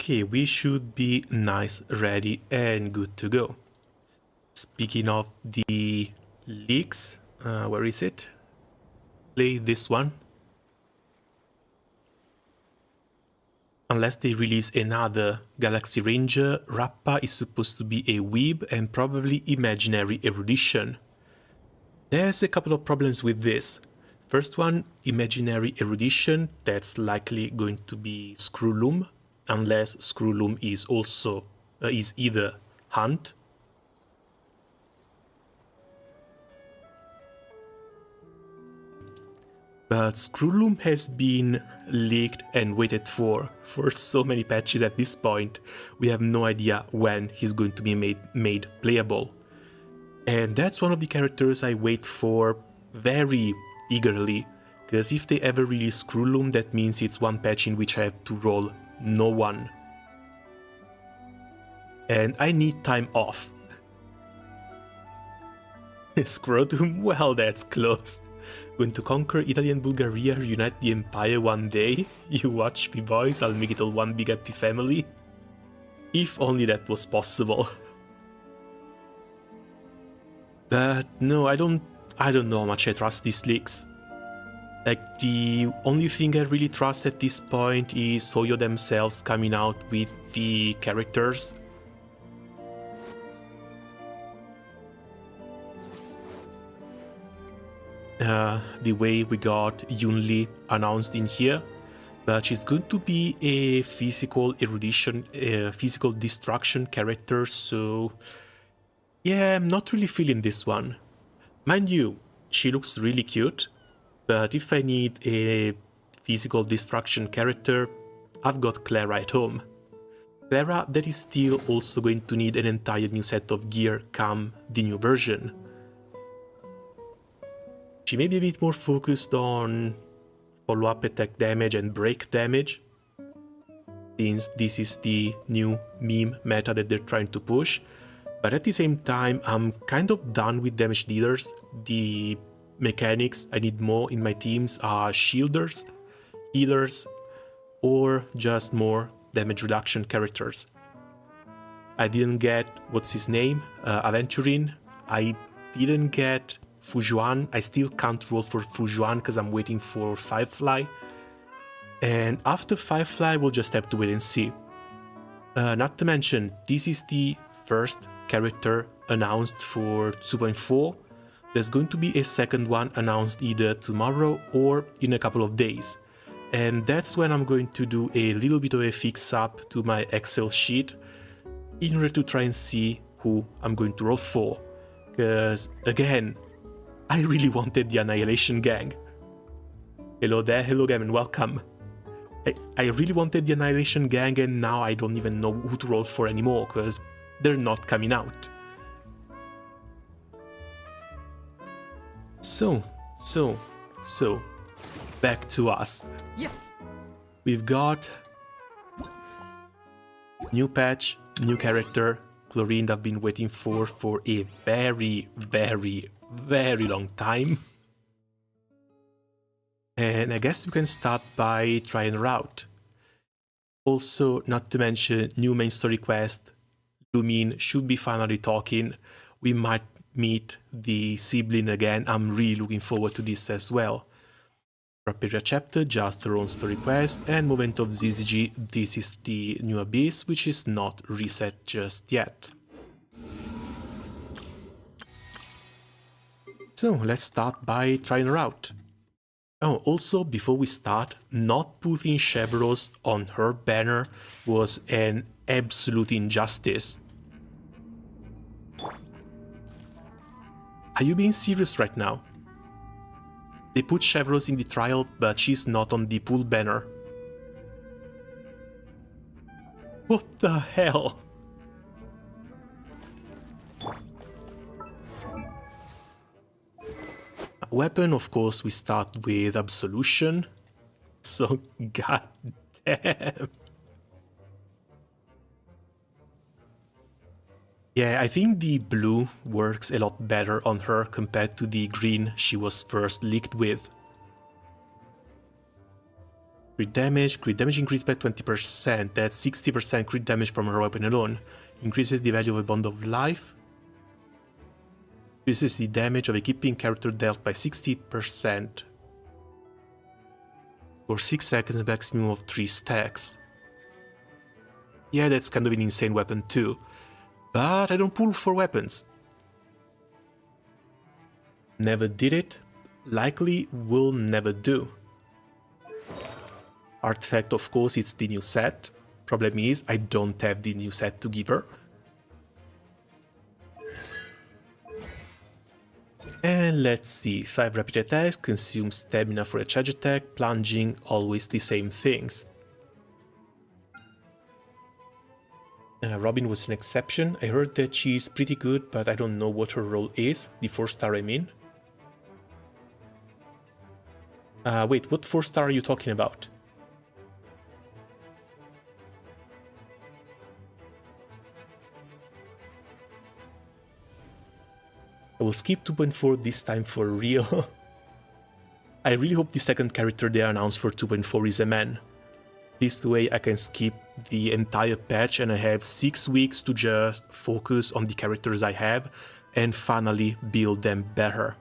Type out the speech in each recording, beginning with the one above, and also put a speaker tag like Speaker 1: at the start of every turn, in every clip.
Speaker 1: Okay, we should be nice, ready, and good to go. Speaking of the leaks, where is it? Play this one. Unless they release another Galaxy Ranger, Rappa is supposed to be a weeb and probably imaginary erudition. There's a couple of problems with this. First one, imaginary erudition, that's likely going to be Screwloom, unless Screwloom is also is either Hunt. But Screwloom has been leaked and waited for so many patches at this point. We have no idea when he's going to be made playable. And that's one of the characters I wait for very eagerly, because if they ever release Screwloom, that means it's one patch in which I have to roll no one. And I need time off. Scrotum? Well, that's close. Going to conquer Italy and Bulgaria, reunite the empire one day? You watch me, boys, I'll make it all one big happy family. If only that was possible. But no, I don't know how much I trust these leaks. Like, the only thing I really trust at this point is Hoyo themselves coming out with the characters. The way we got Yunli announced in here, but she's going to be a physical erudition, physical destruction character, so yeah, I'm not really feeling this one. Mind you, she looks really cute, but if I need a physical destruction character, I've got Clara at home. Clara that is still also going to need an entire new set of gear come the new version. She may be a bit more focused on follow-up attack damage and break damage, since this is the new meme meta that they're trying to push. But at the same time, I'm kind of done with damage dealers. The mechanics I need more in my teams are shielders, healers, or just more damage reduction characters. I didn't get, what's his name, Aventurine. I didn't get Fujuan. I still can't roll for Fujuan because I'm waiting for Firefly. And after Firefly, we'll just have to wait and see. Not to mention, this is the first character announced for 2.4. There's going to be a second one announced either tomorrow or in a couple of days. And that's when I'm going to do a little bit of a fix-up to my Excel sheet in order to try and see who I'm going to roll for. Because, again, I really wanted the Annihilation Gang. Hello there, hello game, and welcome. I really wanted the Annihilation Gang, and now I don't even know who to roll for anymore, because they're not coming out. So, back to us.
Speaker 2: Yeah.
Speaker 1: We've got new patch, new character, Chlorinde I've been waiting for a very, very, very long time. And I guess we can start by trying her out. Also, not to mention, new main story quest, Lumine should be finally talking. We might meet the sibling again. I'm really looking forward to this as well. Rapiria chapter, just her own story quest, and Moment of ZZG, this is the new abyss, which is not reset just yet. So let's start by trying her out. Oh, also, before we start, not putting Chevros on her banner was an absolute injustice. Are you being serious right now? They put Chevros in the trial, but she's not on the pool banner. What the hell? Weapon, of course, we start with Absolution. So, goddamn. Yeah, I think the blue works a lot better on her compared to the green she was first leaked with. Crit damage increased by 20%. That's 60% crit damage from her weapon alone. Increases the value of a bond of life. Increases the damage of a keeping character dealt by 60%. For 6 seconds, maximum of 3 stacks. Yeah, that's kind of an insane weapon too. But I don't pull for weapons. Never did it. Likely will never do. Artifact, of course, it's the new set. Problem is, I don't have the new set to give her. And let's see, 5 rapid attacks, consume stamina for a charge attack, plunging, always the same things. Robin was an exception. I heard that she's pretty good, but I don't know what her role is, the 4-star I mean. Wait, what 4-star are you talking about? I will skip 2.4 this time for real. I really hope the second character they announced for 2.4 is a man. This way I can skip the entire patch and I have 6 weeks to just focus on the characters I have and finally build them better.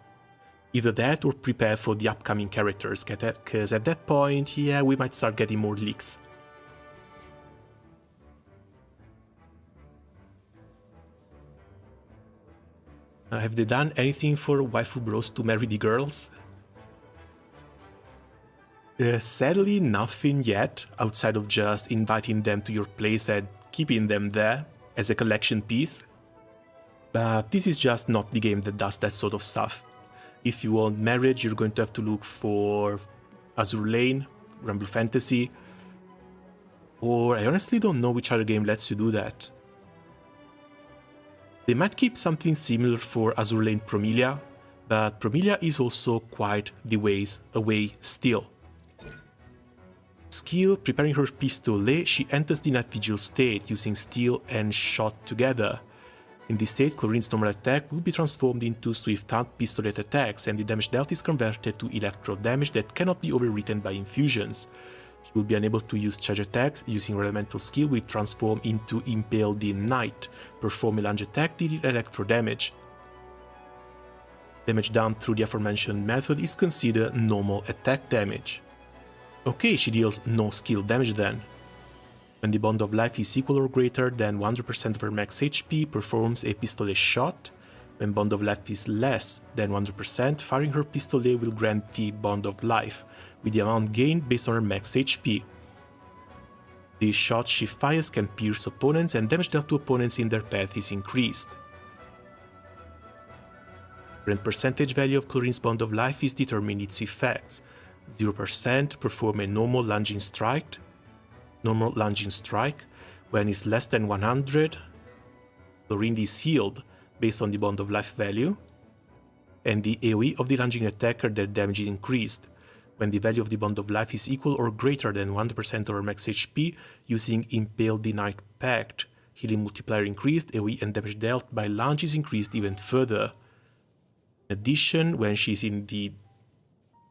Speaker 1: Either that or prepare for the upcoming characters, because at that point, yeah, we might start getting more leaks. Have they done anything for waifu bros to marry the girls? Sadly, nothing yet, outside of just inviting them to your place and keeping them there as a collection piece. But this is just not the game that does that sort of stuff. If you want marriage, you're going to have to look for Azure Lane, Rumble Fantasy, or I honestly don't know which other game lets you do that. They might keep something similar for Azure Lane Promilia, but Promilia is also quite the ways away still. Skill, preparing her pistolet, she enters the Night Vigil state using steel and shot together. In this state, Clorinde's normal attack will be transformed into Swift Hunt pistolet attacks, and the damage dealt is converted to electro damage that cannot be overwritten by infusions. She will be unable to use charge attacks. Using her elemental skill will transform into Impale the Knight. Perform a lunge attack, dealing electro damage. Damage done through the aforementioned method is considered normal attack damage. Okay, she deals no skill damage then. When the bond of life is equal or greater than 100% of her max HP, performs a pistolet shot. When bond of life is less than 100%, firing her pistolet will grant the bond of life, with the amount gained based on her max HP. The shots she fires can pierce opponents, and damage dealt to opponents in their path is increased. Current percentage value of Clorinde's bond of life is determined its effects. 0% perform a normal lunging strike. When it's less than 100, Clorinde is healed based on the bond of life value, and the AoE of the lunging attacker, their damage is increased. When the value of the bond of life is equal or greater than 100% of her max HP, using Impale the Knight Pact, healing multiplier increased, AoE and damage dealt by lunge is increased even further. In addition, when she's in the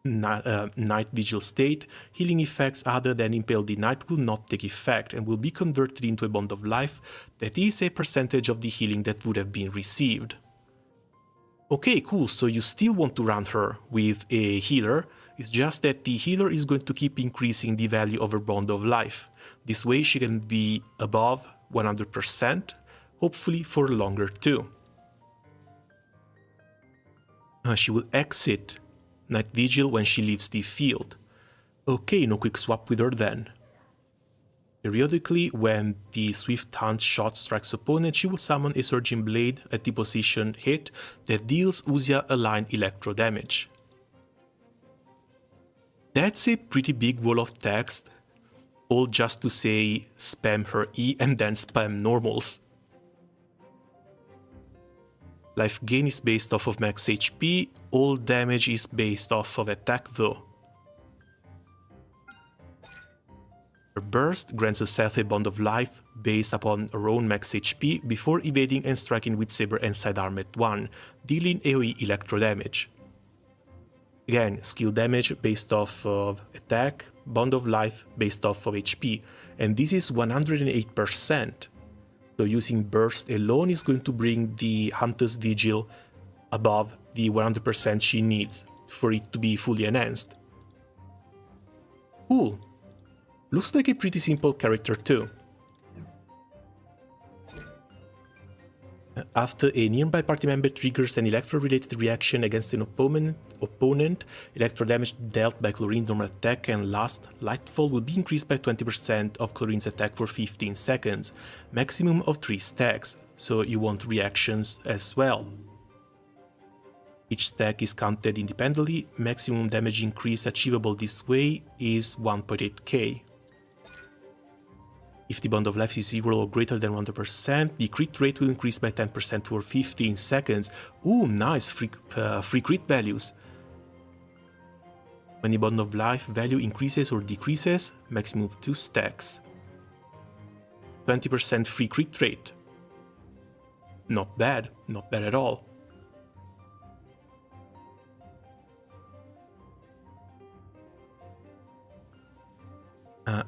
Speaker 1: Night Vigil state, healing effects other than Impale the Knight will not take effect and will be converted into a bond of life that is a percentage of the healing that would have been received. Okay, cool, so you still want to run her with a healer, it's just that the healer is going to keep increasing the value of her bond of life. This way she can be above 100%, hopefully for longer too. She will exit Night Vigil when she leaves the field. Okay, no quick swap with her then. Periodically, when the Swift Hunt shot strikes opponent, she will summon a Surging Blade at the position hit that deals Usia aligned electro damage. That's a pretty big wall of text, all just to say spam her E and then spam normals. Life gain is based off of max HP, all damage is based off of attack though. Her burst grants herself a bond of life based upon her own max HP before evading and striking with saber and sidearm at 1, dealing AoE electro damage. Again, skill damage based off of attack, bond of life based off of HP, and this is 108%. So using burst alone is going to bring the Hunter's Vigil above the 100% she needs for it to be fully enhanced. Cool. Looks like a pretty simple character too. After a nearby party member triggers an electro-related reaction against an opponent, electro damage dealt by Chlorine's normal attack and last Lightfall will be increased by 20% of Chlorine's attack for 15 seconds, maximum of 3 stacks, so you want reactions as well. Each stack is counted independently, maximum damage increase achievable this way is 1.8k. If the bond of life is equal or greater than 100%, the crit rate will increase by 10% for 15 seconds. Ooh, nice, free crit values. When the bond of life value increases or decreases, maximum of 2 stacks. 20% free crit rate. Not bad at all.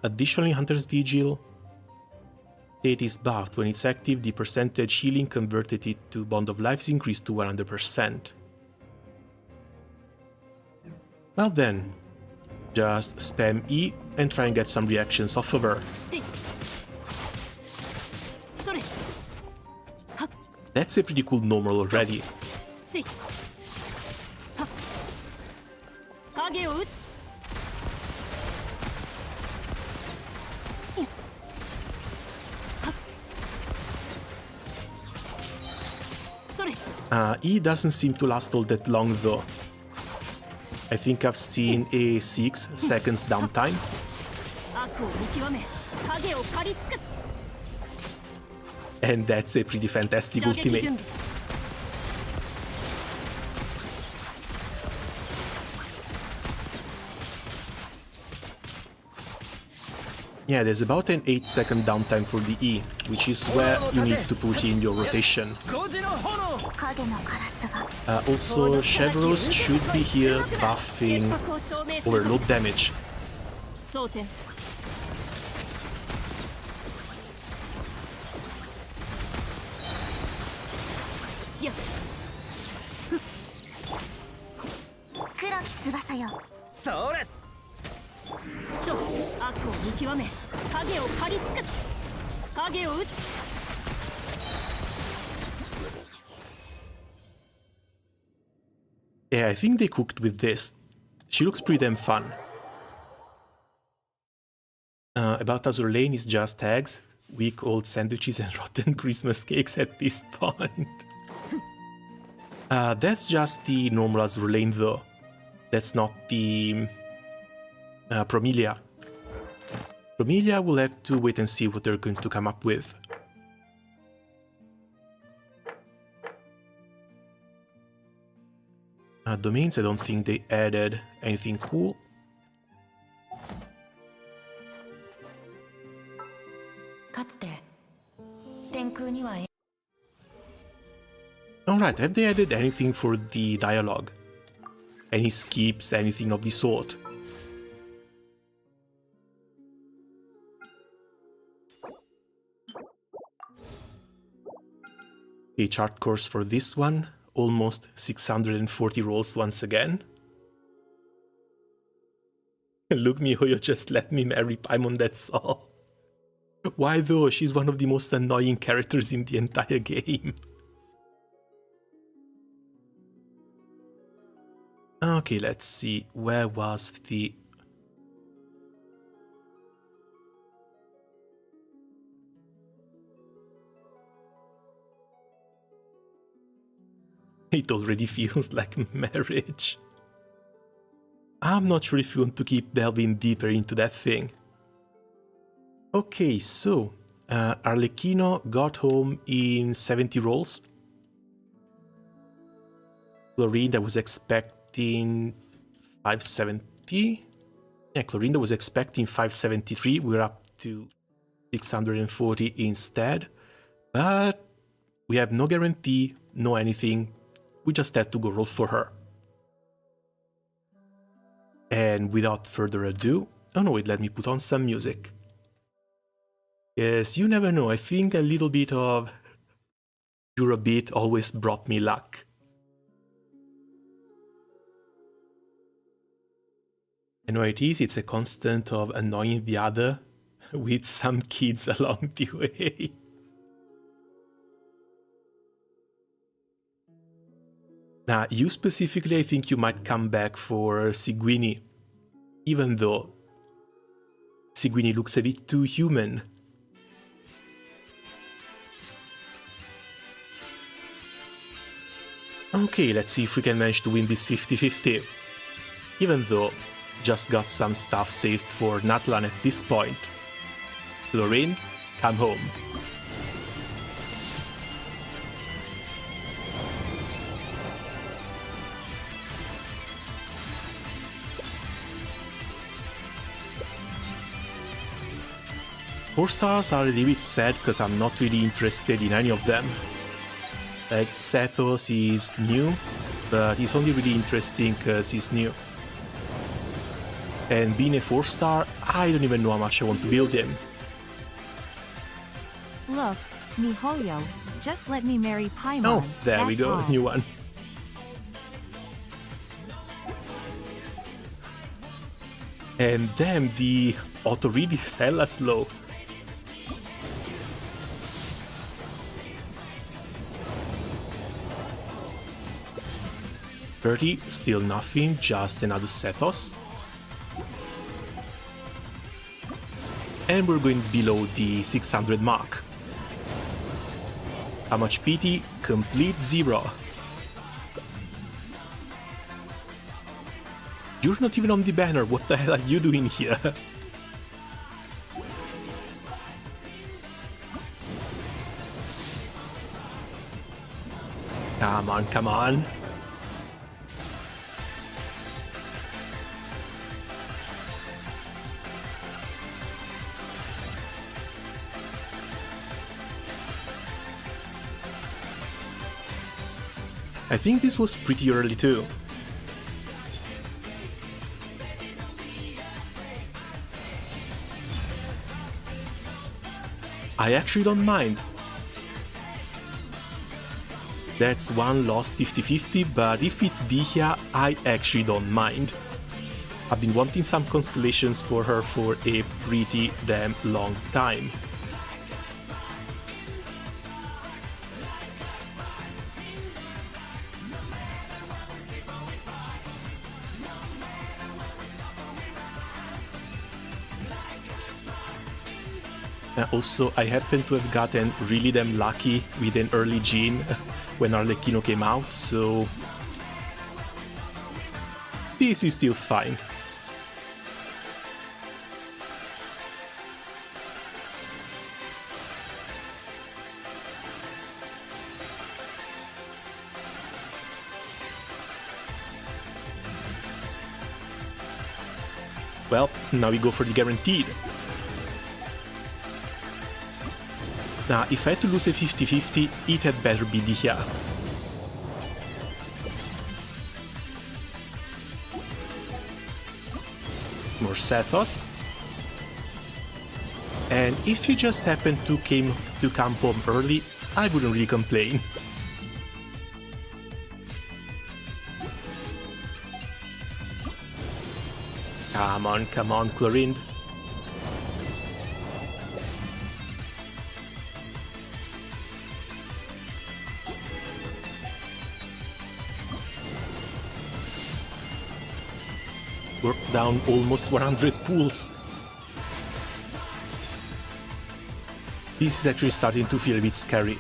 Speaker 1: Additionally, Hunter's Vigil, it is buffed. When it's active, the percentage healing converted it to Bond of Life is increased to 100%. Well then, just spam E and try and get some reactions off of her. That's a pretty cool normal already. E doesn't seem to last all that long though. I think I've seen a 6 seconds downtime. And that's a pretty fantastic ultimate. Yeah, there's about an 8-second downtime for the E, which is where you need to put in your rotation. Also, Chevros should be here buffing overload damage. Yeah, I think they cooked with this. She looks pretty damn fun. About Azur Lane is just eggs, weak old sandwiches and rotten Christmas cakes at this point. That's just the normal Azur Lane though. That's not the Promilia. Promilia will have to wait and see what they're going to come up with. Domains, I don't think they added anything cool. Alright, have they added anything for the dialogue? Any skips, anything of the sort? A chart course for this one, almost 640 rolls once again. Look, Mihoyo, just let me marry Paimon, that's all. Why though? She's one of the most annoying characters in the entire game. Okay, let's see, where was the... It already feels like marriage. I'm not sure if you want to keep delving deeper into that thing. Okay, so Arlecchino got home in 70 rolls. Chlorinde was expecting 570. Yeah, Chlorinde was expecting 573. We're up to 640 instead. But we have no guarantee, no anything. We just had to go roll for her. And without further ado... Oh no, wait, let me put on some music. Yes, you never know. I think a little bit of Eurobeat always brought me luck. I know it is, it's a constant of annoying the other with some kids along the way. Now, you specifically, I think you might come back for Seguini, even though Seguini looks a bit too human. Okay, let's see if we can manage to win this 50-50. Even though just got some stuff saved for Natlan at this point. CLORINDE, come home. Four stars are a little bit sad because I'm not really interested in any of them. Like, Sethos is new, but he's only really interesting because he's new. And being a 4-star, I don't even know how much I want to build him.
Speaker 2: Look, MiHoYo, just let me marry Paimon.
Speaker 1: Oh, there we go,
Speaker 2: all.
Speaker 1: new one. And damn, the auto read is hella slow. $30, still nothing, just another Sethos. And we're going below the 600 mark. How much PT? Complete 0. You're not even on the banner, what the hell are you doing here? Come on, come on. I think this was pretty early too. I actually don't mind. That's one lost 50-50, but if it's Dihya, I actually don't mind. I've been wanting some constellations for her for a pretty damn long time. Also, I happen to have gotten really damn lucky with an early gene when Arlecchino came out, so this is still fine. Well, now we go for the guaranteed. Now, if I had to lose a 50-50, it had better be Dihya. More Sethos. And if you just happen to come home early, I wouldn't really complain. Come on, CLORINDE. We're down almost 100 pools. This is actually starting to feel a bit scary.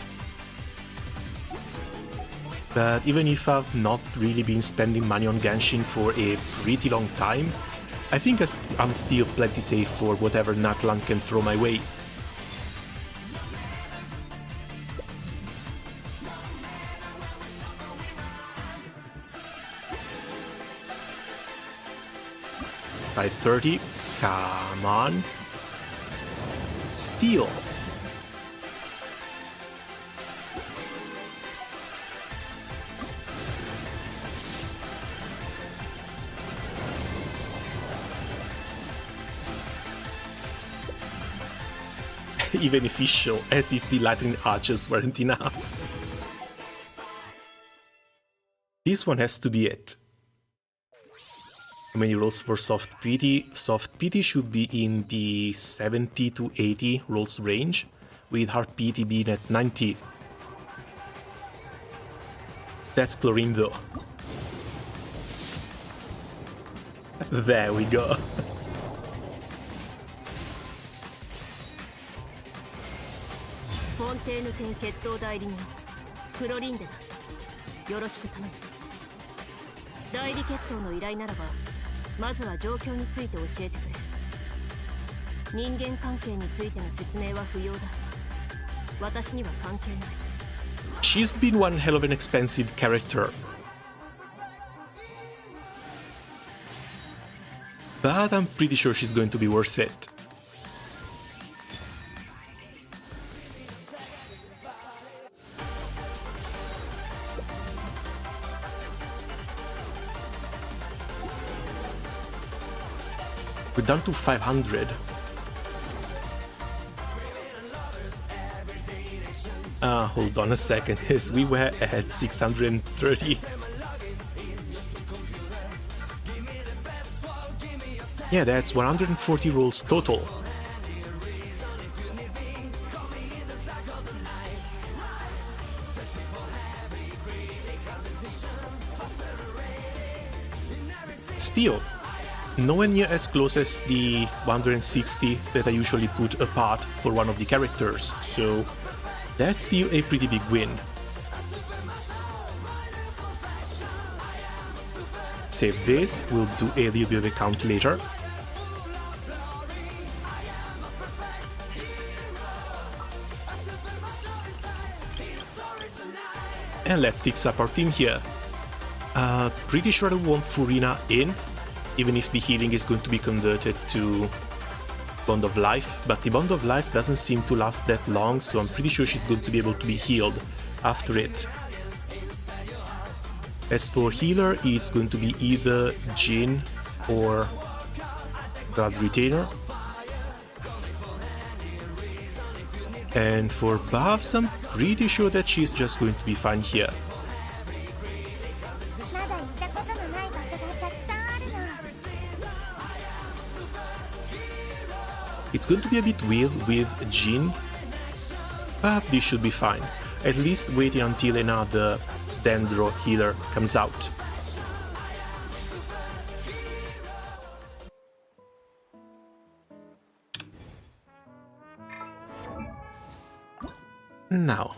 Speaker 1: But even if I've not really been spending money on Genshin for a pretty long time, I think I'm still plenty safe for whatever Natlan can throw my way. $530, come on. Steal. even official, as if the lightning arches weren't enough. This one has to be it. How many rolls for soft pity? Soft pity should be in the 70 to 80 rolls range, with hard pity being at 90. That's CLORINDE. There we go. She's been one hell of an expensive character. But I'm pretty sure she's going to be worth it. We're down to 500. Hold on a second, yes, we were at 630. Yeah, that's 140 rolls total. Still, nowhere near as close as the 160 that I usually put apart for one of the characters, so that's still a pretty big win. Save this, we'll do a little bit of a count later. And let's fix up our team here. Pretty sure I want Furina in, even if the healing is going to be converted to Bond of Life, but the Bond of Life doesn't seem to last that long, so I'm pretty sure she's going to be able to be healed after it. As for healer, it's going to be either Jin or God Retainer. And for buffs, I'm pretty sure that she's just going to be fine here. It's going to be a bit weird with Jin, but this should be fine. At least waiting until another Dendro healer comes out. Now.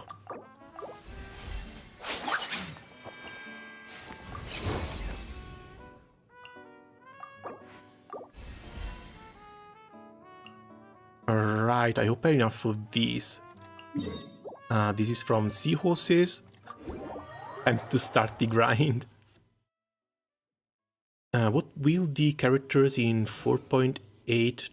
Speaker 1: Alright, I hope I have enough of these. This is from Seahorses. Time to start the grind. What will the characters in 4.8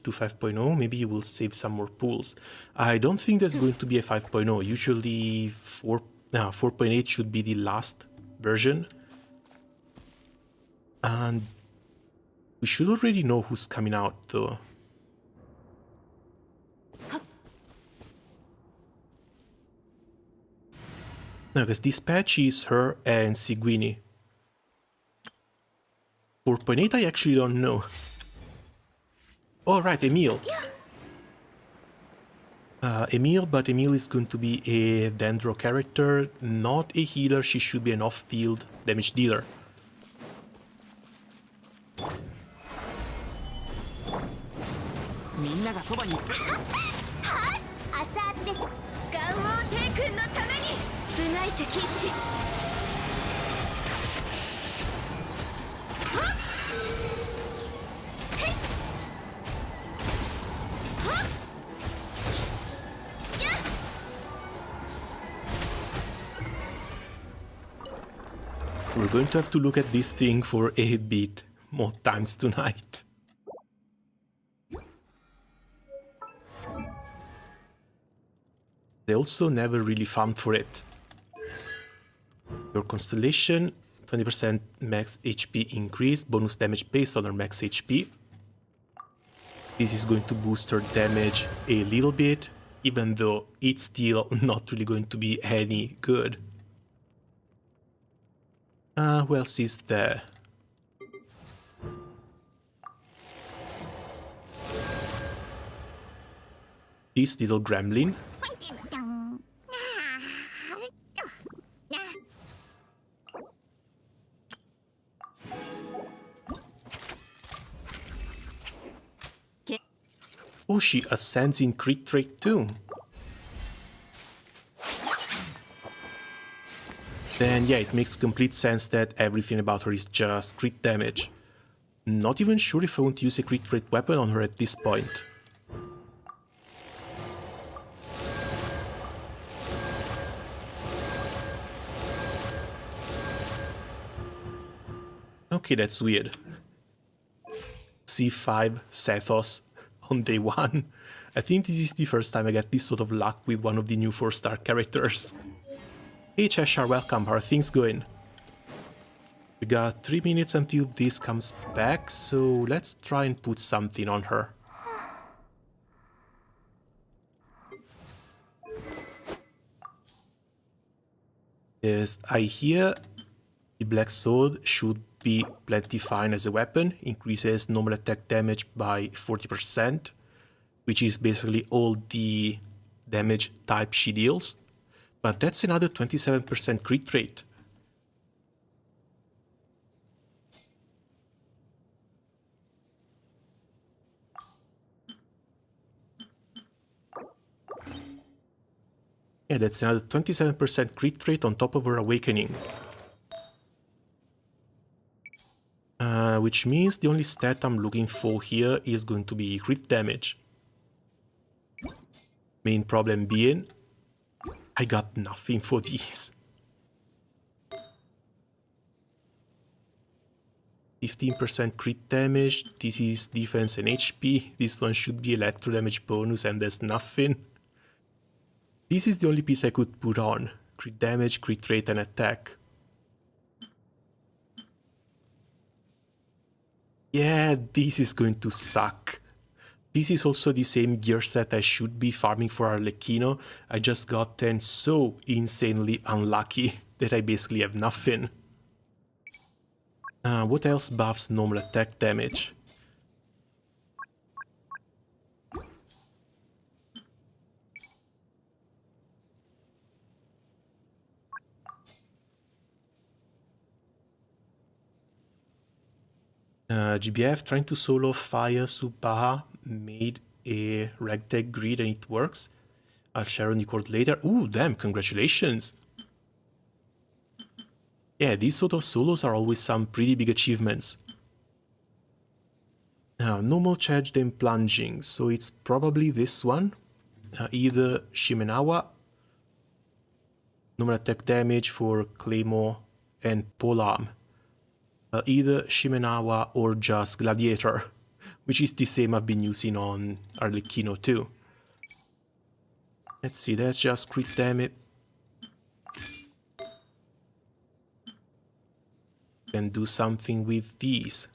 Speaker 1: to 5.0? Maybe you will save some more pools. I don't think there's going to be a 5.0. Usually 4.8 should be the last version. And we should already know who's coming out though. No, because this patch is her and Seguini. 4.8 I actually don't know. Oh right, Emil. Emil, but Emil is going to be a Dendro character, not a healer. She should be an off-field damage dealer. We're going to have to look at this thing for a bit more times tonight. They also never really farmed for it. Your constellation, 20% max HP increase, bonus damage based on her max HP. This is going to boost her damage a little bit, even though it's still not really going to be any good. Who else is there? This little gremlin. Oh, she ascends in crit rate too. Then yeah, it makes complete sense that everything about her is just crit damage. Not even sure if I want to use a crit rate weapon on her at this point. Okay, that's weird. C5 Sethos on day 1. I think this is the first time I get this sort of luck with one of the new 4-star characters. Hey Cheshire, welcome, how are things going? We got 3 minutes until this comes back, so let's try and put something on her. Yes, I hear the Black Sword should be plenty fine as a weapon, increases normal attack damage by 40%, which is basically all the damage type she deals, but that's another 27% crit rate. Yeah, that's another 27% crit rate on top of her awakening. Which means the only stat I'm looking for here is going to be crit damage. Main problem being, I got nothing for these. 15% crit damage, this is defense and HP, this one should be electro damage bonus and there's nothing. This is the only piece I could put on, crit damage, crit rate and attack. Yeah, this is going to suck. This is also the same gear set I should be farming for Arlecchino. I just gotten so insanely unlucky that I basically have nothing. What else buffs normal attack damage? GBF trying to solo fire Subaha made a ragtag grid and it works. I'll share on the code later. Ooh, damn, congratulations! Yeah, these sort of solos are always some pretty big achievements. No more charge than plunging, so it's probably this one. Either Shimenawa, normal attack damage for Claymore and Polearm. Either Shimenawa or just Gladiator, which is the same I've been using on Arlecchino too. Let's see, that's just crit damage. Can do something with these.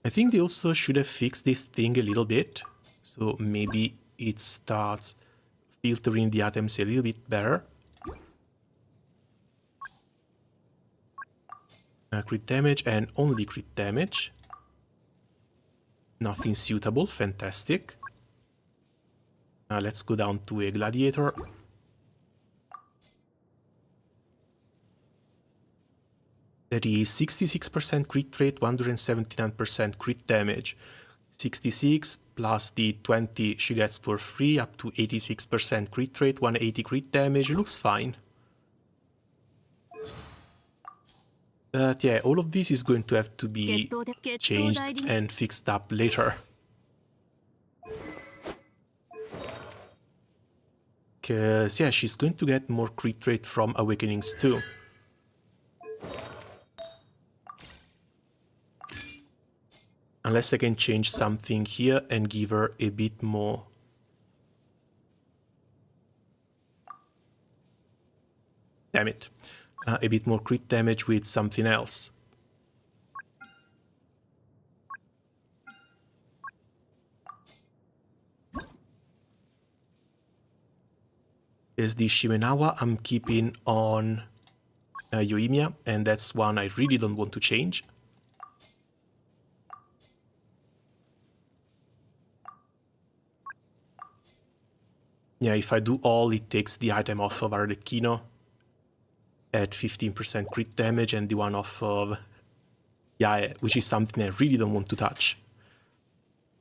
Speaker 1: I think they also should have fixed this thing a little bit, so maybe it starts filtering the items a little bit better. Crit damage and only crit damage. Nothing suitable, fantastic. Let's go down to a Gladiator. That is 66% crit rate, 179% crit damage. 66 plus the 20 she gets for free, up to 86% crit rate, 180 crit damage, looks fine. But yeah, all of this is going to have to be changed and fixed up later. Because yeah, she's going to get more crit rate from Awakenings too. Unless I can change something here and give her a bit more. Damn it. a bit more crit damage with something else. There's the Shimenawa I'm keeping on Yoimiya, and that's one I really don't want to change. Yeah, if I do all, it takes the item off of Arlecchino at 15% crit damage and the one off of Yae, which is something I really don't want to touch.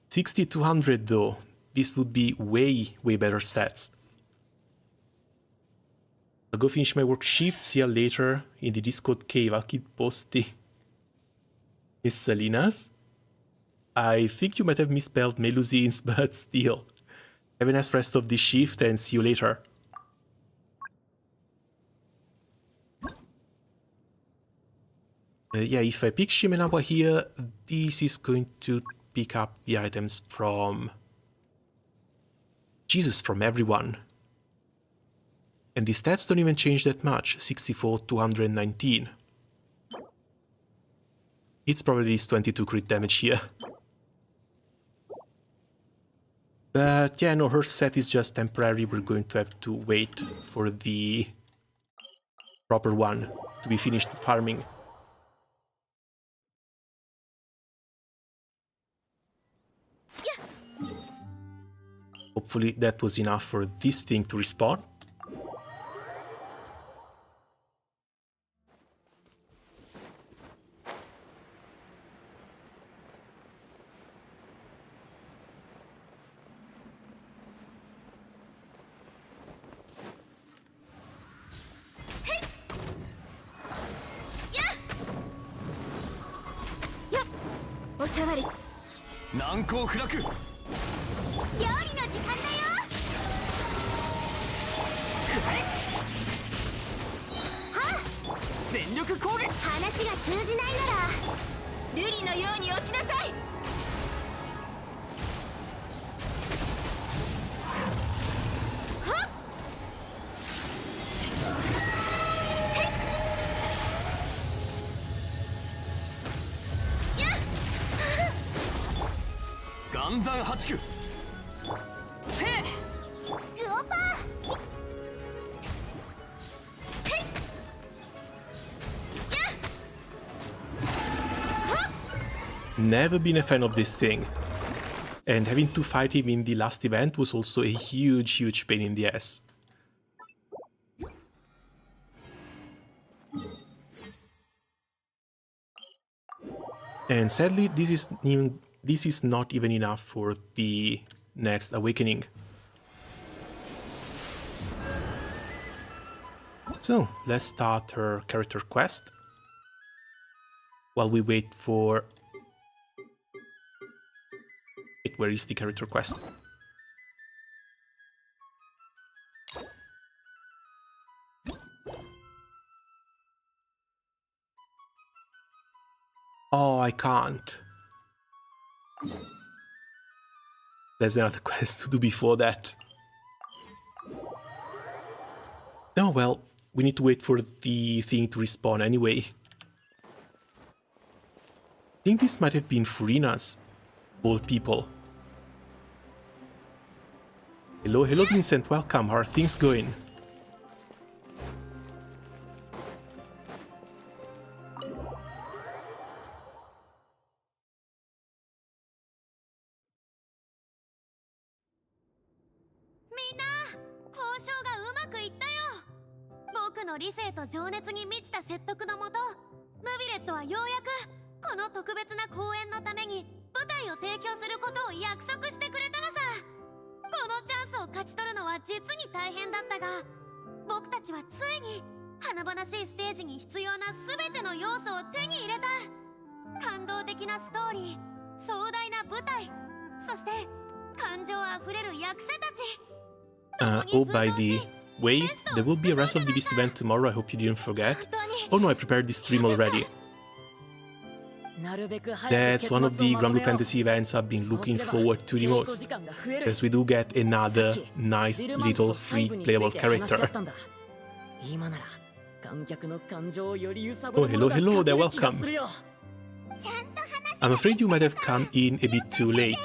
Speaker 1: 6200 though, this would be way better stats. I'll go finish my work shift, see you later in the Discord cave. I'll keep posting. Miss Salinas? I think you might have misspelled Melusines, but still. Have a nice rest of the shift and see you later. Yeah, if I pick Shimenawa here, this is going to pick up the items from... Jesus, from everyone. And the stats don't even change that much, 64, 219. It's probably this 22 crit damage here. But yeah, no, her set is just temporary. We're going to have to wait for the proper one to be finished farming. Hopefully that was enough for this thing to respawn. Never been a fan of this thing. And having to fight him in the last event was also a huge pain in the ass. And sadly, this is not even enough for the next awakening. So, let's start her character quest while we wait for... Wait, where is the character quest? Oh, I can't. There's another quest to do before that. Oh well, we need to wait for the thing to respawn anyway. I think this might have been Furina's, of all people. Hello, Vincent, welcome, how are things going? Oh, by the way, there will be a Rest of the Beast event tomorrow, I hope you didn't forget. Oh no, I prepared this stream already. That's one of the Grand Blue Fantasy events I've been looking forward to the most, because we do get another nice little free playable character. Oh, hello, hello there, welcome. I'm afraid you might have come in a bit too late.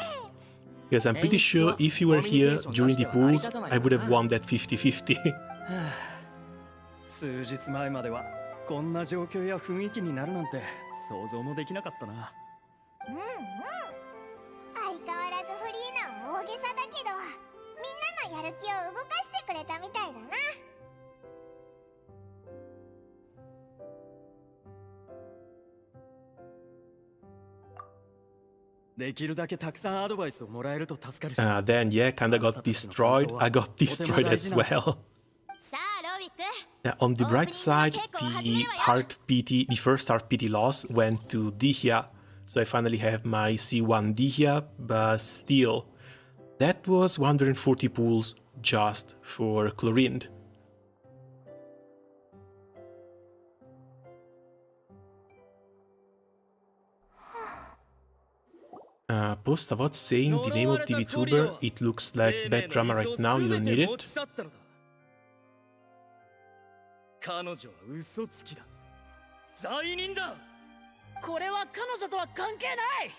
Speaker 1: Because I'm pretty sure if you were here during the pools, I would have won that 50-50.
Speaker 3: 数日前まではこんな状況や雰囲気になるなんて想像もできなかったな。
Speaker 4: 相変わらずフリーな大げさだけど、みんなのやる気を動かしてくれたみたいだな。
Speaker 3: できるだけたくさんアドバイスをもらえると助かる。
Speaker 1: Then yeah, kinda got destroyed. I got destroyed as well. Yeah, on the bright side, the first hard PT loss went to Dihya, so I finally have my C1 Dihya, but still, that was 140 pools just for Chlorinde. Postavat saying the name of the VTuber, it looks like bad drama right now, you don't need it.
Speaker 3: 彼女は嘘つきだ。罪人だ。これは彼女とは関係ない。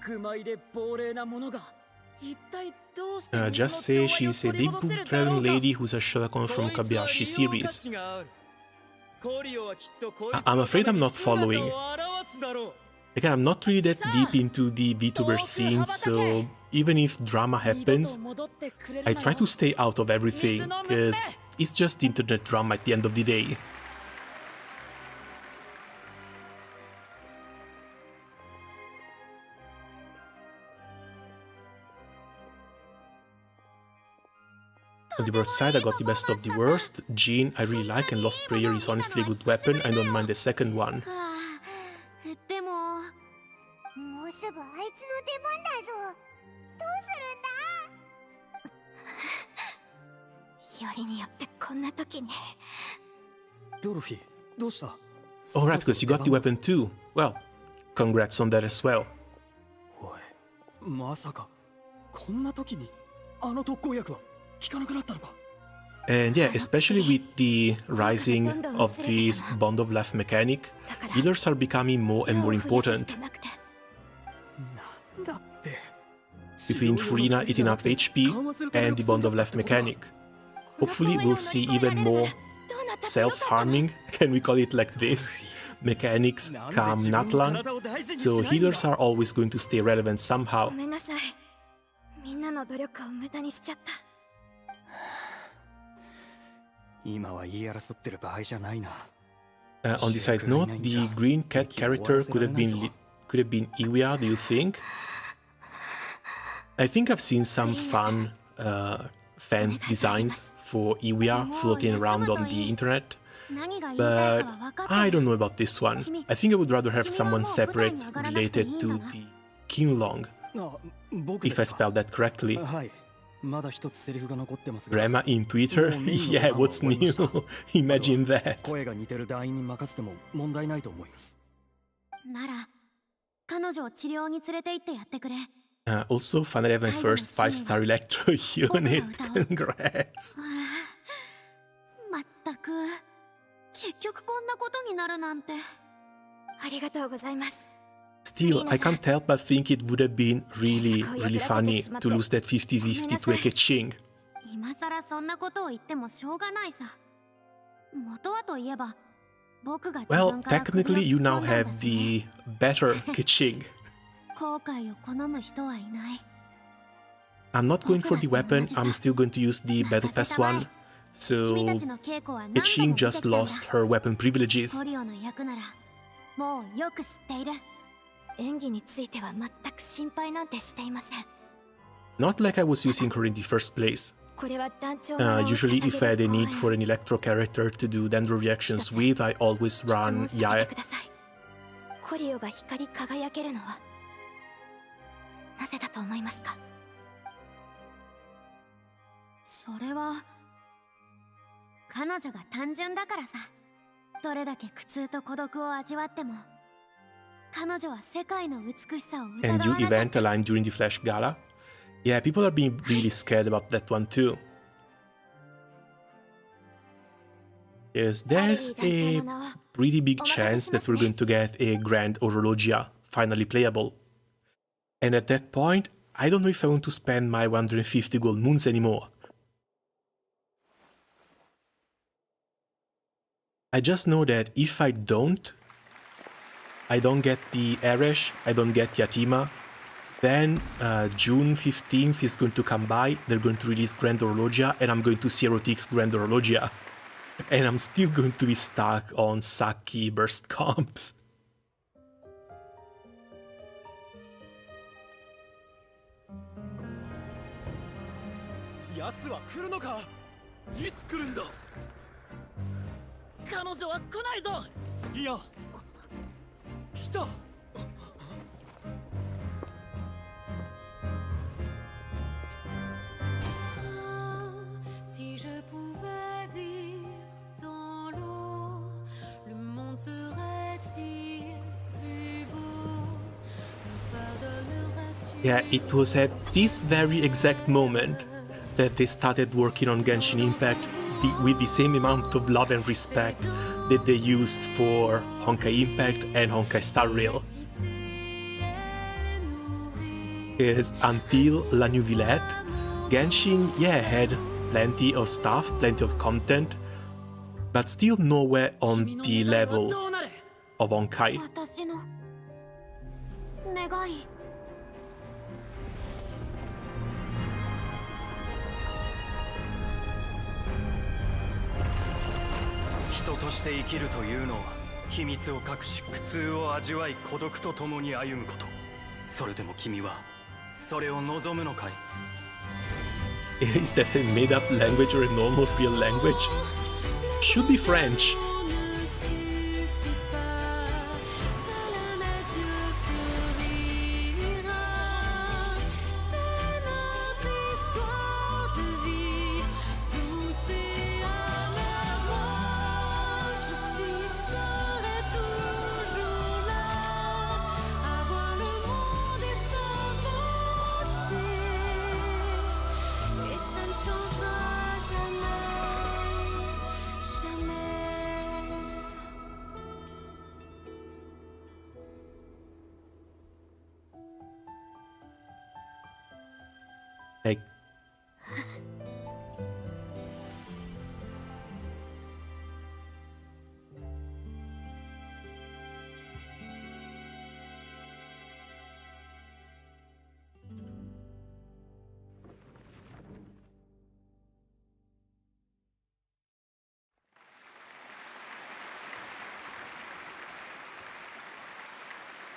Speaker 3: 愚昧で亡霊なものが一体どうして。
Speaker 1: Just say she's a big boob dragon lady who's a Shotacon from Kabayashi series. I'm afraid I'm not following. Again, I'm not really that deep into the VTuber scene, so even if drama happens, I try to stay out of everything, because it's just internet drama at the end of the day. On the worst side, I got the best of the worst. Jean, I really like, and Lost Prayer is honestly a good weapon. I don't mind the second one.
Speaker 4: でも、もうすぐあいつの出番だぞ。どうするんだ？よりによってこんな時に。
Speaker 3: ドルフィ、どうした？
Speaker 1: Alright, because you got the weapon too. Well, congrats on that as well.
Speaker 3: おい、まさかこんな時にあの特効薬は効かなくなったのか？
Speaker 1: And yeah, especially with the rising of this Bond of Life mechanic, healers are becoming more and more important. Between Furina eating up HP and the Bond of Life mechanic. Hopefully we'll see even more self-harming, can we call it like this, mechanics come Natlan, so healers are always going to stay relevant somehow. On the side note, the green cat character could have been Iwia, do you think? I think I've seen some fun fan designs for Iwia floating around on the internet, but I don't know about this one. I think I would rather have someone separate related to the Qinglong, if I spelled that correctly. Grandma in Twitter? Yeah, what's new? Imagine that. Also, finally have my first 5-star electro unit. Congrats. Still, I can't help but think it would have been really funny to lose that 50-50 to a Keqing. Well, technically you now have the better Keqing. I'm not going for the weapon, I'm still going to use the Battle Pass one. So, Keqing just lost her weapon privileges. Not like I was using her in the first place. Usually if I had a need for an electro character to do dendro reactions with, I always run Yae. And you event aligned during the Flash Gala? Yeah, people are being really scared about that one too. Yes, there's a pretty big chance that we're going to get a Grand Orologia finally playable. And at that point, I don't know if I want to spend my 150 gold moons anymore. I just know that if I don't get the Eresh, I don't get Yatima, then June 15th is going to come by, they're going to release Grand Orologia, and I'm going to Zero Tix Grand Orologia. And I'm still going to be stuck on Saki burst comps.
Speaker 5: 奴は来るのか。いつ来るんだ。
Speaker 3: 彼女は来ないぞ。
Speaker 5: いや、来た。
Speaker 6: Si je pouvais vivre dans l'eau, le monde serait-il plus beau? Pardonneras-tu?
Speaker 1: Yeah, it was at this very exact moment that they started working on Genshin Impact with the same amount of love and respect that they used for Honkai Impact and Honkai Star Rail. Because until La New Villette, Genshin, yeah, had plenty of stuff, plenty of content, but still nowhere on the level of Honkai.
Speaker 4: 私の願い。
Speaker 5: 人として生きるというのは秘密を隠し苦痛を味わい孤独と共に歩むこと。それでも君はそれを望むのかい？
Speaker 1: Is that a made-up language or a normal real language? Should be French.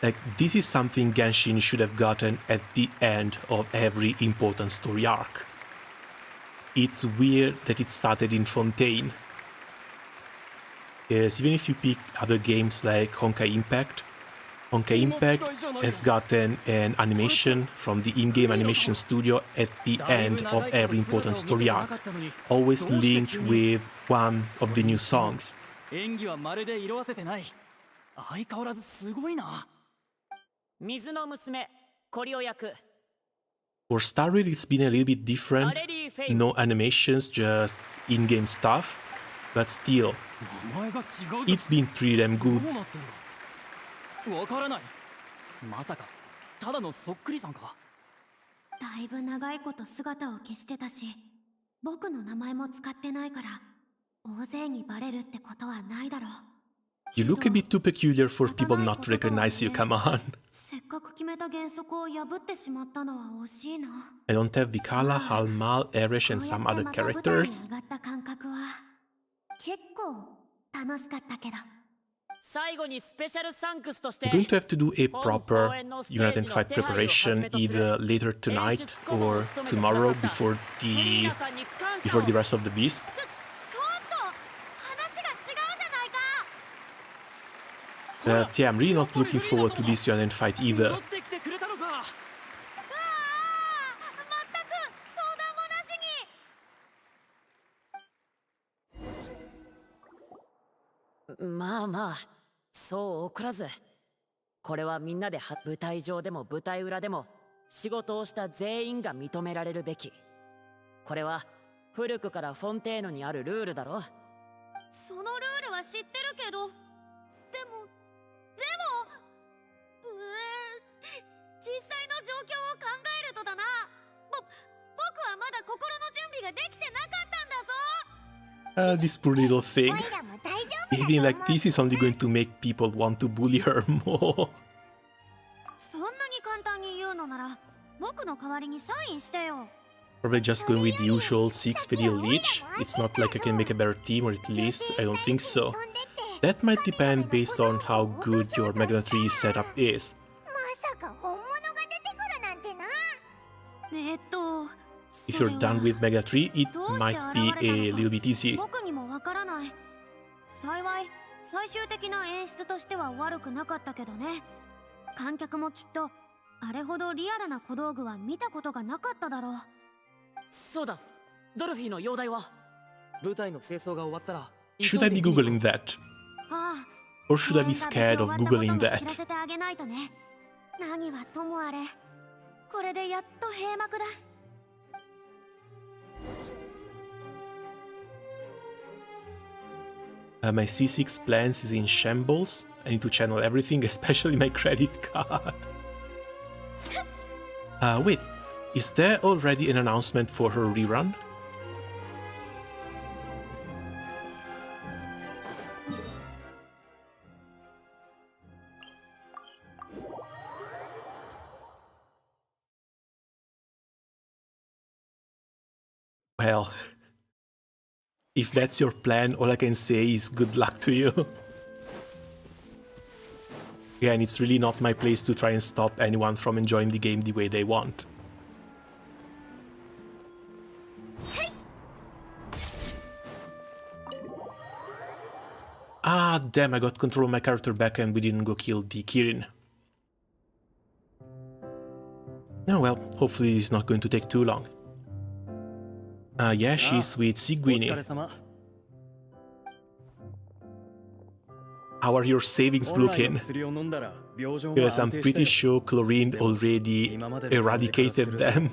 Speaker 1: Like, this is something Genshin should have gotten at the end of every important story arc. It's weird that it started in Fontaine. Because even if you pick other games like Honkai Impact has gotten an animation from the in-game animation studio at the end of every important story arc, always linked with one of the new songs.
Speaker 5: 演技はまるで色あせてない。相変わらずすごいな。
Speaker 3: 水の娘コリオ役。
Speaker 1: For Star Rail, it's been a little bit different. No animations, just in-game stuff. But still,
Speaker 5: 名前が違うぞ。
Speaker 1: it's been pretty damn
Speaker 5: どう
Speaker 1: good.
Speaker 5: なってるの？わからない。まさかただのそっくりさんか？
Speaker 4: だいぶ長いこと姿を消してたし、僕の名前も使ってないから、大勢にバレるってことはないだろう。
Speaker 1: You look a bit too peculiar for people not to recognize you, come on.
Speaker 4: せっかく決めた原則を破ってしまったのは惜しいな。
Speaker 1: I don't have Vikala, Halmal, Eresh, and some other characters.
Speaker 4: こうやってまた舞台に上がった感覚は結構楽しかったけど。
Speaker 3: 最後にスペシャルサンクスとして
Speaker 1: We're going to have to do a proper Unite and Fight preparation either later tonight or tomorrow before the rest of the beast.
Speaker 4: ちょっと話が違うじゃないか。
Speaker 1: But yeah, I'm really not looking forward to this Unite and Fight either.
Speaker 5: 戻ってきてくれたのか。
Speaker 4: 全く相談もなしに。
Speaker 3: まあまあそう怒らず、これはみんなで舞台上でも舞台裏でも仕事をした全員が認められるべき。これは古くからフォンテーヌにあるルールだろ。
Speaker 4: そのルールは知ってるけど、でも実際の状況を考えるとだな。僕はまだ心の準備ができてなかったんだぞ。
Speaker 1: This poor little thing. Behaving like this is only going to make people want to bully her more.
Speaker 4: そんなに簡単に言うのなら、僕の代わりにサインしてよ。
Speaker 1: Probably just going with the usual 6 Fidel each. It's not like I can make a better team, or at least I don't think so. That might depend based on how good your Magna 3 setup is. If you're done with Magna 3, it might be a little bit easy.
Speaker 4: 僕にもわからない。幸い最終的な演出としては悪くなかったけどね。観客もきっとあれほどリアルな小道具は見たことがなかっただろう。
Speaker 3: そうだ、ドルフィーの容体は。舞台の清掃が終わったら。
Speaker 1: Should I be googling that?
Speaker 4: ああ、
Speaker 1: Or should I be scared of googling
Speaker 4: 知ら
Speaker 1: that?
Speaker 4: せてあげないとね。何はともあれ、これでやっと閉幕だ。
Speaker 1: My C6 plans is in shambles. I need to channel everything, especially my credit card. Wait, is there already an announcement for her rerun? Well, if that's your plan, all I can say is good luck to you. Again, it's really not my place to try and stop anyone from enjoying the game the way they want. Ah, damn, I got control of my character back and we didn't go kill the Kirin. Oh well, hopefully this is not going to take too long. Yeah, she's with Seguini. How are your savings looking? Because I'm pretty sure Chlorinde already eradicated them.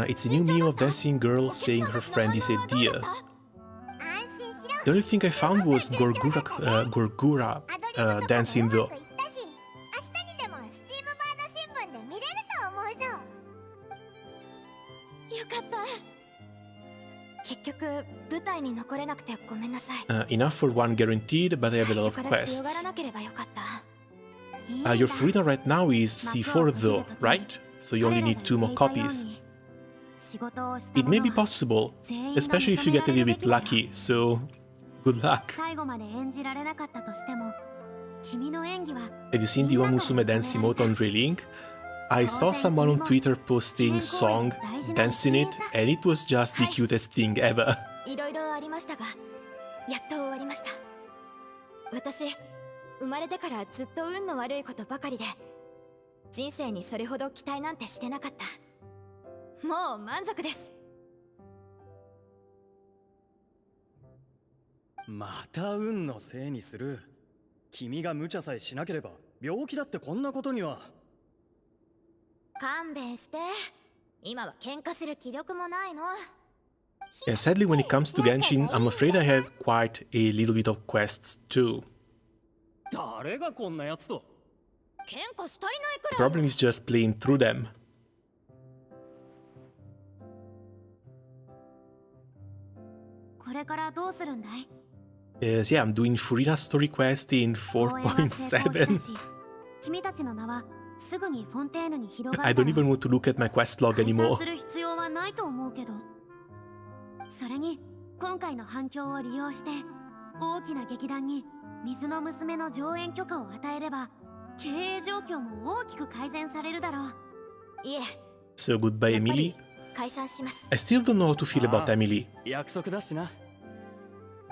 Speaker 1: It's a new meme of dancing girl saying her friend is a deer. The only thing I found was Gorgura dancing though.
Speaker 4: よかった。結局舞台に残れなくてごめんなさい。
Speaker 1: Enough for one guaranteed, but I have a lot of quests. Your Furina right now is C4 though, right? So you only need 2 more copies. It may be possible, especially if you get a little bit lucky, so good luck. Have you seen the Omusume dance emote on Relink? I saw someone on Twitter posting song, dancing it, and it was just the cutest thing ever.
Speaker 4: いろいろありましたが、やっと終わりました。私、生まれてからずっと運の悪いことばかりで、人生にそれほど期待なんてしてなかった。もう満足です。
Speaker 5: また運のせいにする。君が無茶さえしなければ、病気だってこんなことには。
Speaker 4: 勘弁して。今は喧嘩する気力もないの。
Speaker 1: Yeah, sadly, when it comes to Genshin, I'm afraid I have quite a little bit of quests too.
Speaker 5: 誰がこんなやつと。
Speaker 4: 喧嘩したりないく
Speaker 1: The
Speaker 4: らい。
Speaker 1: problem is just playing through them.
Speaker 4: これからどうするんだい？
Speaker 1: Yes, yeah, I'm doing Furina's story quest in 4.7.
Speaker 4: 君たちの名はすぐにフォンテーヌに広が
Speaker 1: I
Speaker 4: る。
Speaker 1: don't even want to look at my quest log
Speaker 4: 解散
Speaker 1: anymore.
Speaker 4: する必要はないと思うけど。それに今回の反響を利用して大きな劇団に水の娘の上演許可を与えれば経営状況も大きく改善されるだろう。いえ、
Speaker 1: So goodbye,
Speaker 4: やっぱ
Speaker 1: Emily.
Speaker 4: り解散します。
Speaker 1: I still don't know how to feel about Emily.
Speaker 5: 約束だしな。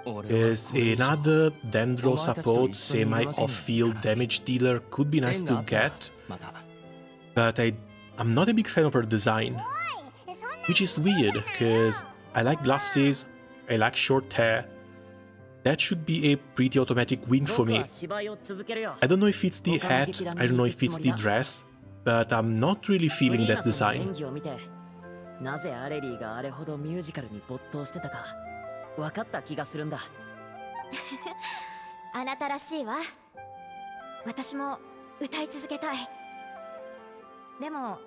Speaker 1: As another Dendro support semi-off-field damage dealer could be nice to get, but I'm not a big fan of her design. Which is weird, because I like glasses, I like short hair. That should be a pretty automatic win for me. I don't know if it's the hat, I don't know if it's the dress, but I'm not really feeling that design.
Speaker 3: なぜアレリーがあれほどミュージカルに没頭してたか分かった気がするんだ。
Speaker 4: あなたらしいわ。私も歌い続けたい。でも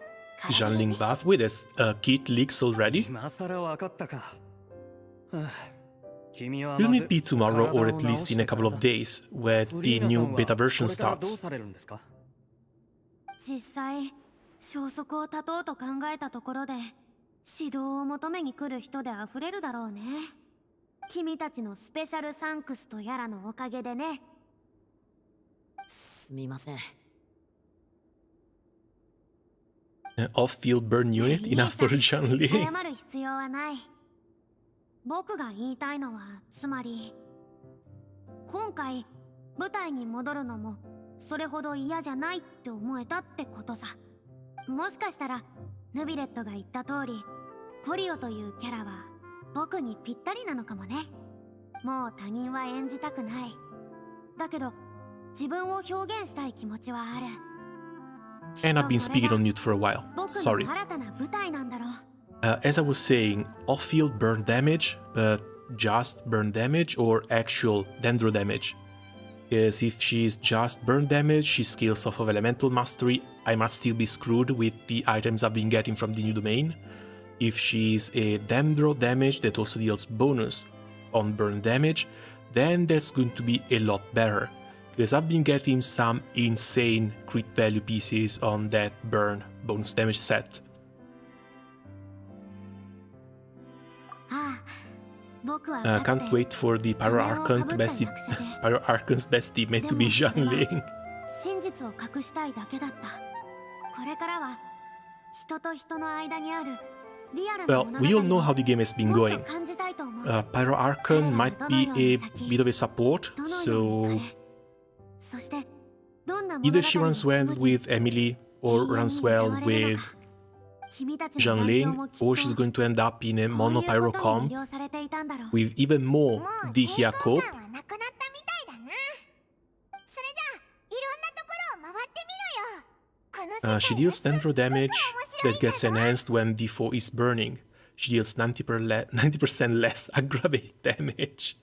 Speaker 1: Janling buff. Wait, there's Kit leaks already?
Speaker 5: 今さら分かったか。はあ、君は
Speaker 1: Will
Speaker 5: まず
Speaker 1: it be tomorrow
Speaker 5: 体
Speaker 1: or
Speaker 5: を
Speaker 1: at
Speaker 5: 直
Speaker 1: least
Speaker 5: し
Speaker 1: in a
Speaker 5: てか
Speaker 1: couple
Speaker 5: ら
Speaker 1: of
Speaker 5: だ。
Speaker 1: days when
Speaker 5: フ
Speaker 1: the
Speaker 5: リーナさ
Speaker 1: new
Speaker 5: んは
Speaker 1: beta version
Speaker 5: これからどう
Speaker 1: starts?
Speaker 5: されるんですか？
Speaker 4: 実際消息を絶とうと考えたところで指導を求めに来る人であふれるだろうね。君たちのスペシャルサンクスとやらのおかげでね。
Speaker 3: すみません。
Speaker 1: An off-field burn unit enough for
Speaker 4: 謝
Speaker 1: Janling?
Speaker 4: る必要はない。僕が言いたいのはつまり今回舞台に戻るのもそれほど嫌じゃないって思えたってことさ。もしかしたらヌビレットが言った通りコリオというキャラは僕にぴったりなのかもね。もう他人は演じたくない。だけど自分を表現したい気持ちはある。
Speaker 1: And I've been speaking on mute for a while.
Speaker 4: 僕
Speaker 1: Sorry.
Speaker 4: の新たな舞台なんだろう。
Speaker 1: As I was saying, off-field burn damage, but just burn damage or actual dendro damage? Because if she's just burn damage, she skills off of elemental mastery, I might still be screwed with the items I've been getting from the new domain. If she's a dendro damage that also deals bonus on burn damage, then that's going to be a lot better. Because I've been getting some insane crit value pieces on that burn bonus damage set.
Speaker 4: ああ、僕は
Speaker 1: Can't wait for the Pyro Archon's best teammate to be Janling.
Speaker 4: 真実を隠したいだけだった。これからは人と人の間にあるリアルな
Speaker 1: Well,
Speaker 4: 物
Speaker 1: we all know
Speaker 4: 語
Speaker 1: how the game has been
Speaker 4: をもっ
Speaker 1: going.
Speaker 4: と感じたいと思う。
Speaker 1: Pyro Archon might be a bit of a support,
Speaker 4: どのように
Speaker 1: so
Speaker 4: 彼そしてどんな
Speaker 1: either
Speaker 4: 物語
Speaker 1: she
Speaker 4: に
Speaker 1: runs well
Speaker 4: 紡ぎ
Speaker 1: with Emily or runs well with
Speaker 4: 君たちの団長
Speaker 1: Janling,
Speaker 4: もきっと
Speaker 1: or she's going to end up in a
Speaker 4: こういう
Speaker 1: mono
Speaker 4: こ
Speaker 1: Pyro
Speaker 4: とに
Speaker 1: comp
Speaker 4: 魅了されていたんだろう。
Speaker 1: with even more Dihia cope.
Speaker 7: はなくなったみたいだな。それじゃあいろんなところを回ってみろよ。この世界
Speaker 1: She deals dendro damage that gets enhanced when D4 is burning. She deals 90% less aggravate damage.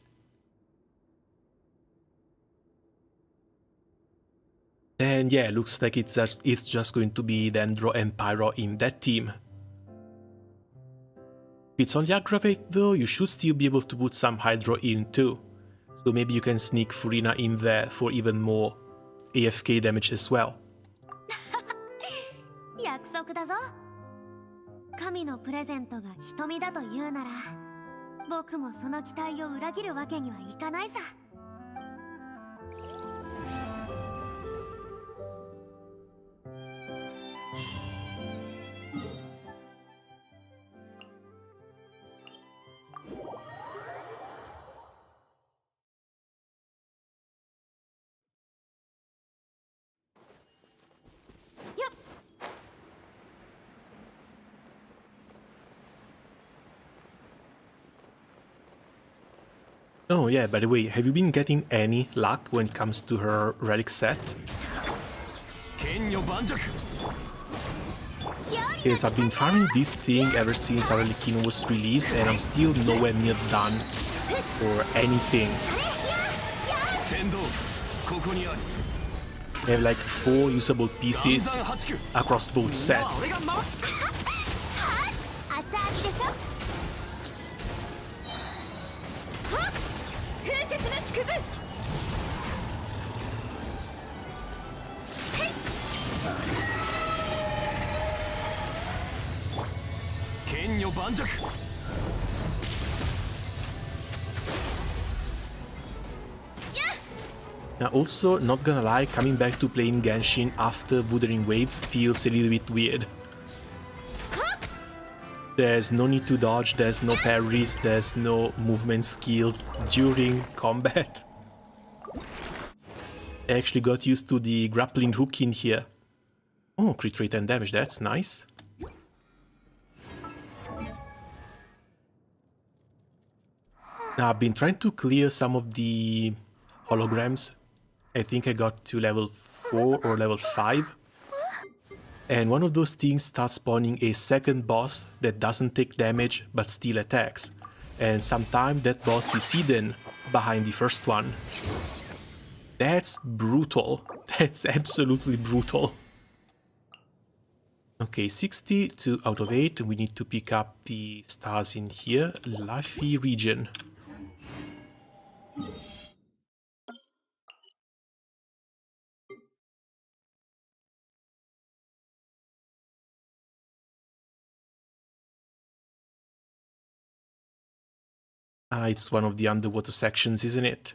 Speaker 1: And yeah, looks like it's just going to be Dendro and Pyro in that team. If it's only aggravate though, you should still be able to put some Hydro in too. So maybe you can sneak Furina in there for even more AFK damage as well.
Speaker 4: 約束だぞ。神のプレゼントが瞳だというなら僕もその期待を裏切るわけにはいかないさ。
Speaker 1: Oh yeah, by the way, have you been getting any luck when it comes to her relic set?
Speaker 5: 剣女盤石。
Speaker 1: Because I've been farming this thing ever since our Relikino was released and I'm still nowhere near done or anything.
Speaker 5: 天道ここにあり。
Speaker 1: I have like 4 usable pieces
Speaker 5: 暗算八九。
Speaker 1: across both
Speaker 5: まあ
Speaker 1: sets.
Speaker 5: 俺が回っ
Speaker 7: 熱々でしょ。
Speaker 4: 風雪の縮図。
Speaker 5: 剣女盤石。
Speaker 1: Now also, not gonna lie, coming back to playing Genshin after Wuthering Waves feels a little bit weird. There's no need to dodge, there's no parries, there's no movement skills during combat. I actually got used to the grappling hook in here. Oh, crit rate and damage, that's nice. Now, I've been trying to clear some of the holograms. I think I got to level 4 or level 5. And one of those things starts spawning a second boss that doesn't take damage but still attacks. And sometimes that boss is hidden behind the first one. That's brutal. That's absolutely brutal. Okay, 62 out of 8. We need to pick up the stars in here. Luffy region. It's one of the underwater sections, isn't it?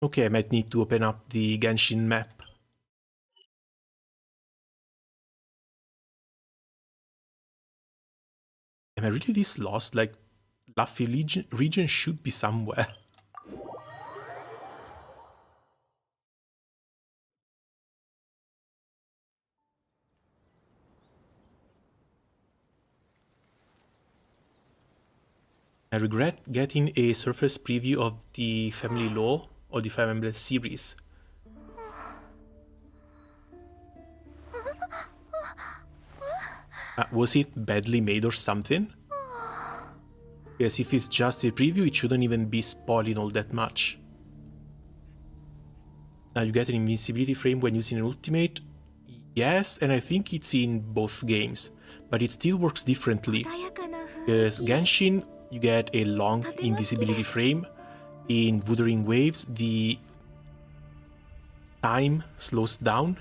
Speaker 1: Okay, I might need to open up the Genshin map. Am I really this lost? Like, Luffy region should be somewhere. I regret getting a surface preview of the Family Law or the Fire Emblem series. Was it badly made or something? Because if it's just a preview, it shouldn't even be spoiling all that much. Now you get an invincibility frame when using an ultimate. Yes, and I think it's in both games, but it still works differently. Because Genshin, you get a long invisibility frame. In Wuthering Waves, the time slows down.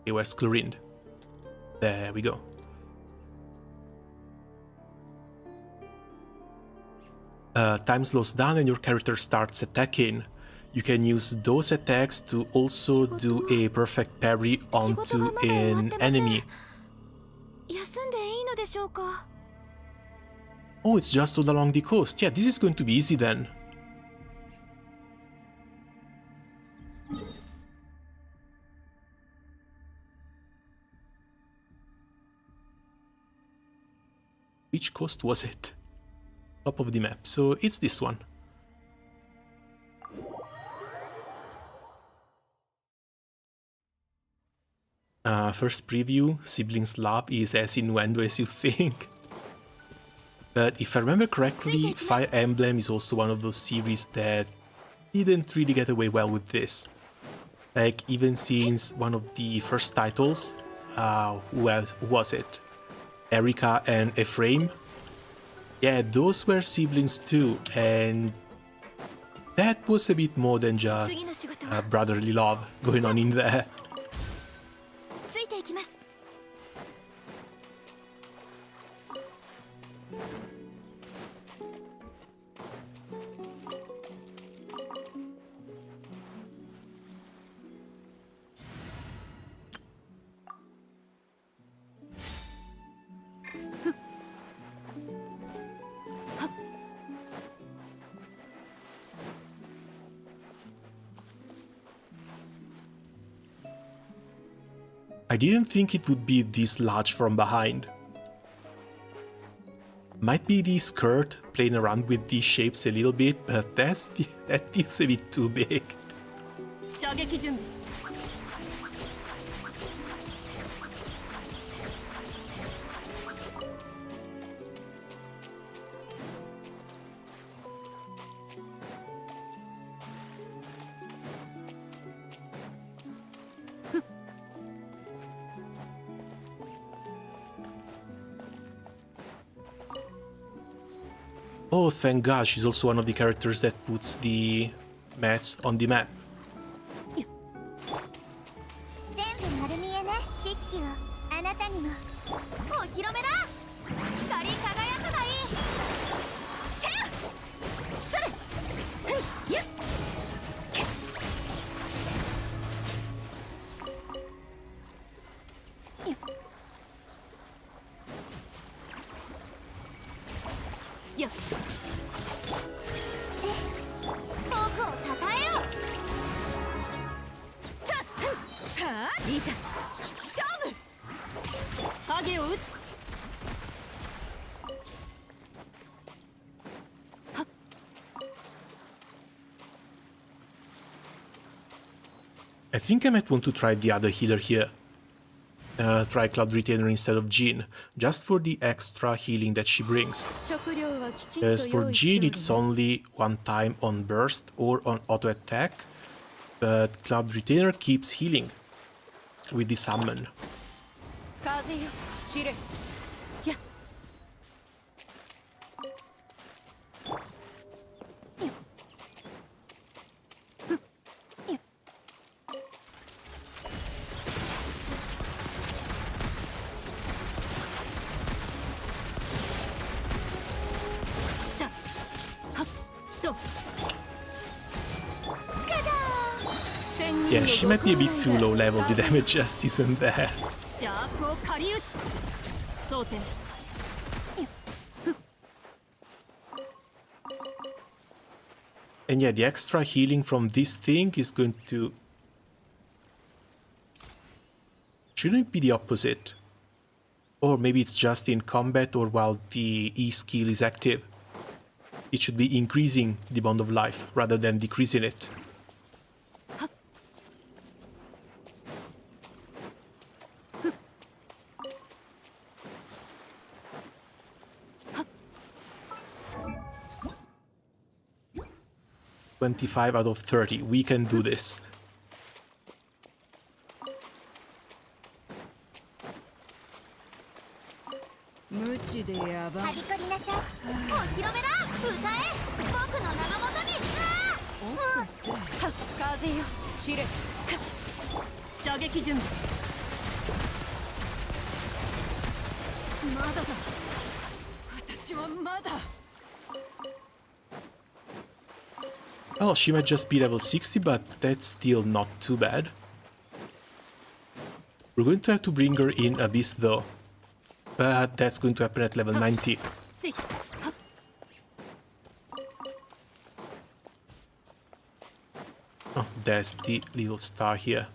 Speaker 1: Okay, where's CLORINDE? There we go. Time slows down and your character starts attacking. You can use those attacks to also do a perfect parry onto an enemy. Oh, it's just all along the coast. Yeah, this is going to be easy then. Which coast was it? Top of the map, so it's this one. First preview, Siblings Lab is as innuendo as you think. But if I remember correctly, Fire Emblem is also one of those series that didn't really get away well with this. Like, even since one of the first titles, who else was it? Erika and Ephraim? Yeah, those were siblings too, and that was a bit more than just brotherly love going on in there. I didn't think it would be this large from behind. Might be the skirt playing around with these shapes a little bit, but that feels a bit too big. Oh, thank God, she's also one of the characters that puts the mats on the map. I think I might want to try the other healer here. Try Cloud Retainer instead of Jean, just for the extra healing that she brings. As for Jean, it's only one time on burst or on auto attack, but Cloud Retainer keeps healing with the summon. Yeah, she might be a bit too low level, the damage just isn't there. And yeah, the extra healing from this thing is going to... Shouldn't it be the opposite? Or maybe it's just in combat or while the E skill is active. It should be increasing the bond of life rather than decreasing it. "25 out of 30. We can do this." Well, she might just be level 60, but that's still not too bad. We're going to have to bring her in Abyss though, but that's going to happen at level 90. Oh, there's the little star here.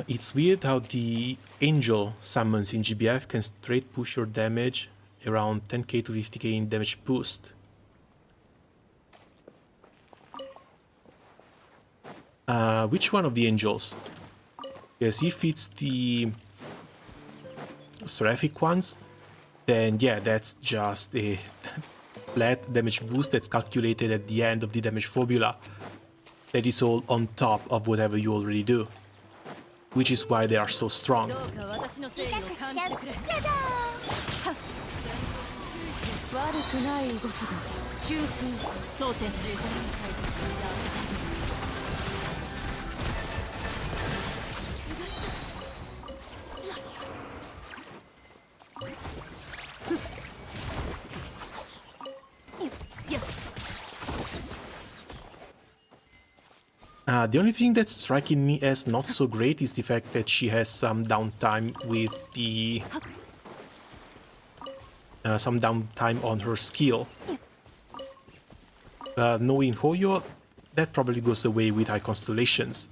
Speaker 1: It's weird how the angel summons in GBF can straight push your damage around 10k to 50k in damage boost. Which one of the angels? Yes, if it's the seraphic ones, then yeah, that's just a flat damage boost that's calculated at the end of the damage formula. That is all on top of whatever you already do. Which is why they are so strong. The only thing that's striking me as not so great is the fact that she has some downtime with the... some downtime on her skill. Knowing Hoyo, that probably goes away with High Constellations.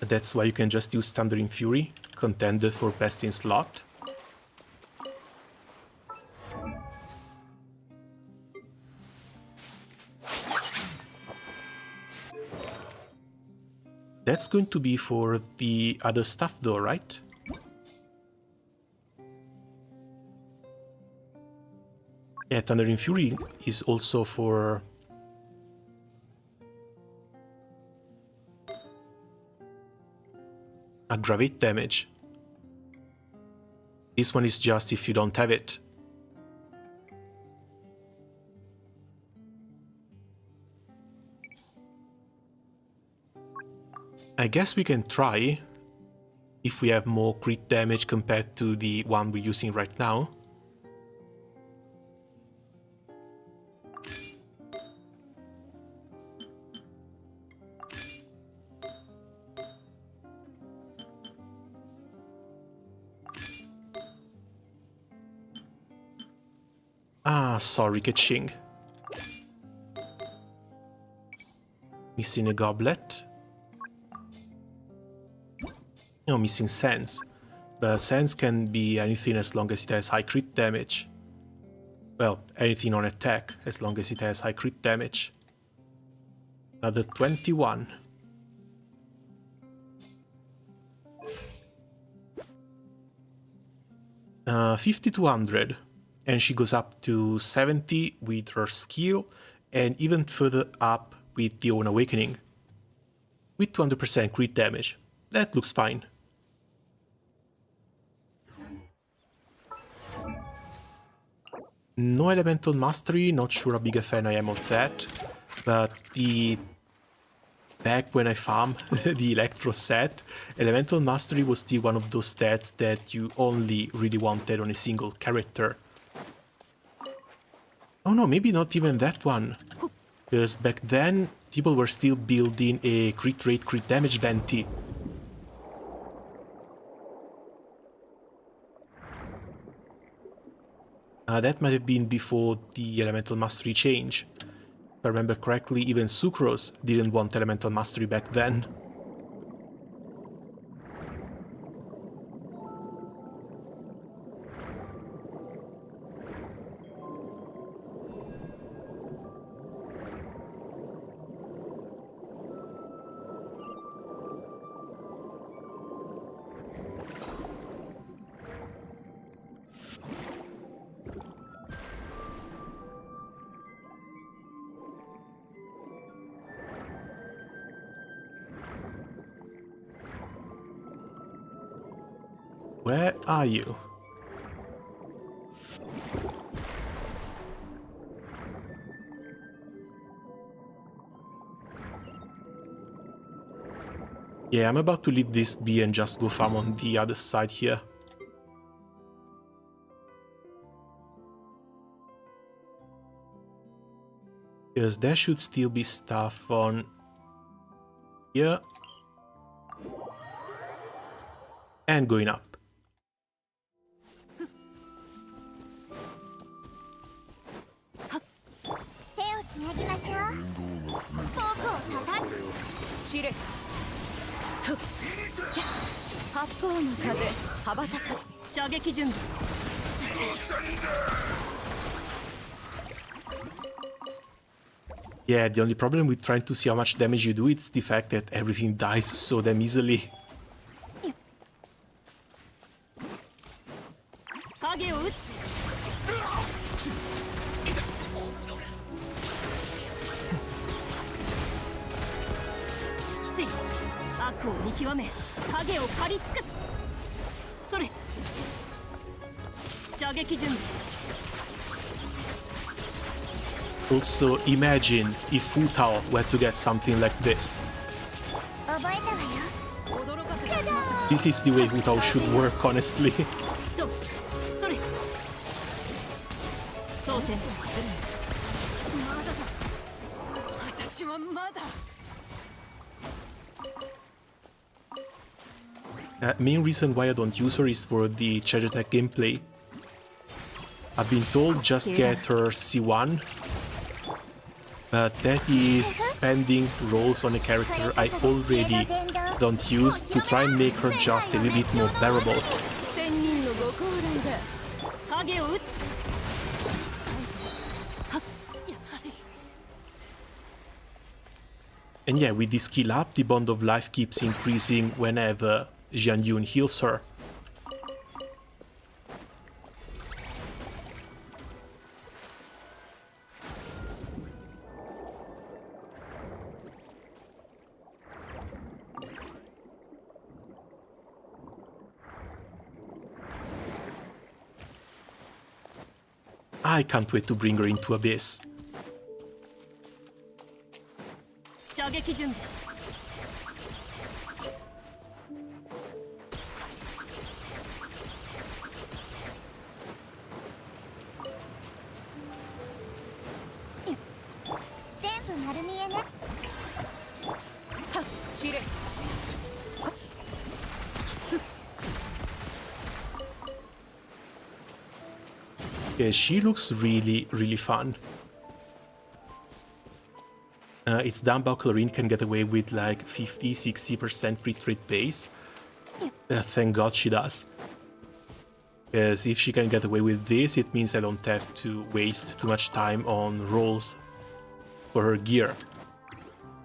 Speaker 1: That's why you can just use Thundering Fury, contender for best in slot. That's going to be for the other stuff though, right? Yeah, Thundering Fury is also for... aggravate damage. This one is just if you don't have it. I guess we can try if we have more crit damage compared to the one we're using right now. Ah, sorry, Kaching. Missing a goblet. No, missing sense. But sense can be anything as long as it has high crit damage. Well, anything on attack as long as it has high crit damage. Another 21. Uh, 5200. And she goes up to 70 with her skill, and even further up with the Own Awakening. With 200% crit damage. That looks fine. No Elemental Mastery, not sure how big a fan I am of that. But back when I farmed the Electro set, Elemental Mastery was still one of those stats that you only really wanted on a single character. Oh no, maybe not even that one. Because back then, people were still building a crit rate, crit damage Venti. That might have been before the Elemental Mastery change. If I remember correctly, even Sucrose didn't want Elemental Mastery back then. Where are you? Yeah, I'm about to leave this be and just go farm on the other side here. Because there should still be stuff on here. And going up.
Speaker 7: 手をつなぎましょう。遠くをたたる。
Speaker 3: 散れと八方の風羽ばたく射撃準備
Speaker 1: Yeah, the only problem with trying to see how much damage you do is the fact that everything dies so damn easily.
Speaker 3: 影を撃つ つい悪を見極め影を狩り尽くすそれ射撃準備
Speaker 1: Also, imagine if Fu Tao were to get something like this.
Speaker 7: 覚えたわよ。
Speaker 3: 驚かせてしまった
Speaker 1: This is the way Fu Tao should work, honestly.
Speaker 3: とそれ装填まだだ私はまだ
Speaker 1: Main reason why I don't use her is for the charge attack gameplay. I've been told just get her C1, but that is spending rolls on a character I already don't use to try and make her just a little bit more bearable.
Speaker 3: 千人のご高齢だ影を撃つはっやはり
Speaker 1: And yeah, with this skill up, the bond of life keeps increasing whenever Jian Yun heals her. I can't wait to bring her into Abyss.
Speaker 3: 射撃準備
Speaker 7: 全部丸見えね。
Speaker 3: はっ散れ
Speaker 1: Okay, She looks really, really fun. It's dumb how Chlorinde can get away with like 50-60% retreat base. Thank God she does. Because if she can get away with this, it means I don't have to waste too much time on rolls for her gear.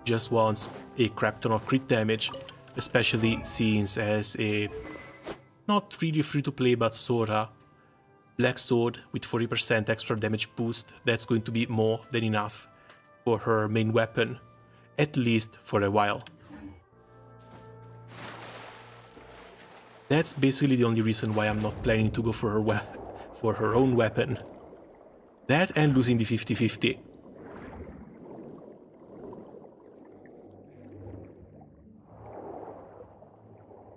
Speaker 1: Just wants a crap ton of crit damage, especially since as a not really free-to-play but sorta Black Sword with 40% extra damage boost, that's going to be more than enough for her main weapon, at least for a while. That's basically the only reason why I'm not planning to go for her own weapon. That and losing the 50-50.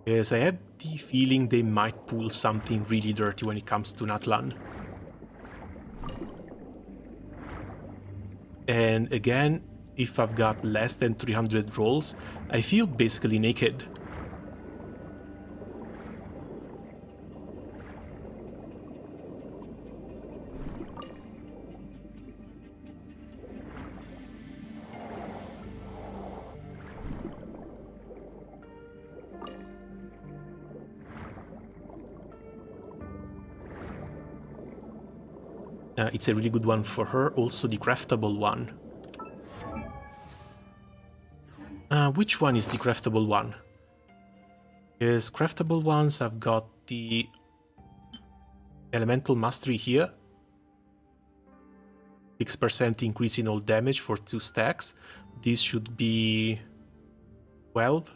Speaker 1: Yes, I have the feeling they might pull something really dirty when it comes to Natlan. And again, if I've got less than 300 rolls, I feel basically naked. It's a really good one for her, also the craftable one. Which one is the craftable one? Because craftable ones, I've got the Elemental Mastery here. 6% increase in all damage for 2 stacks. This should be 12.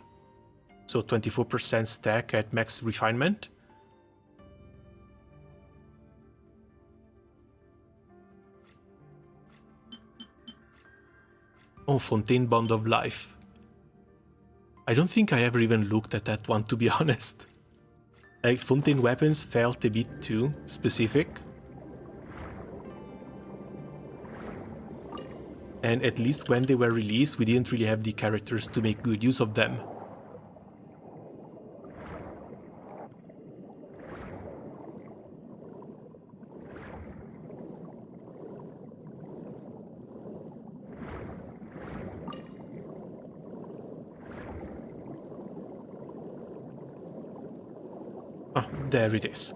Speaker 1: So 24% stack at max refinement. Oh, Fontaine Bond of Life. I don't think I ever even looked at that one, to be honest. Like, Fontaine weapons felt a bit too specific. And at least when they were released, we didn't really have the characters to make good use of them. Oh, there it is.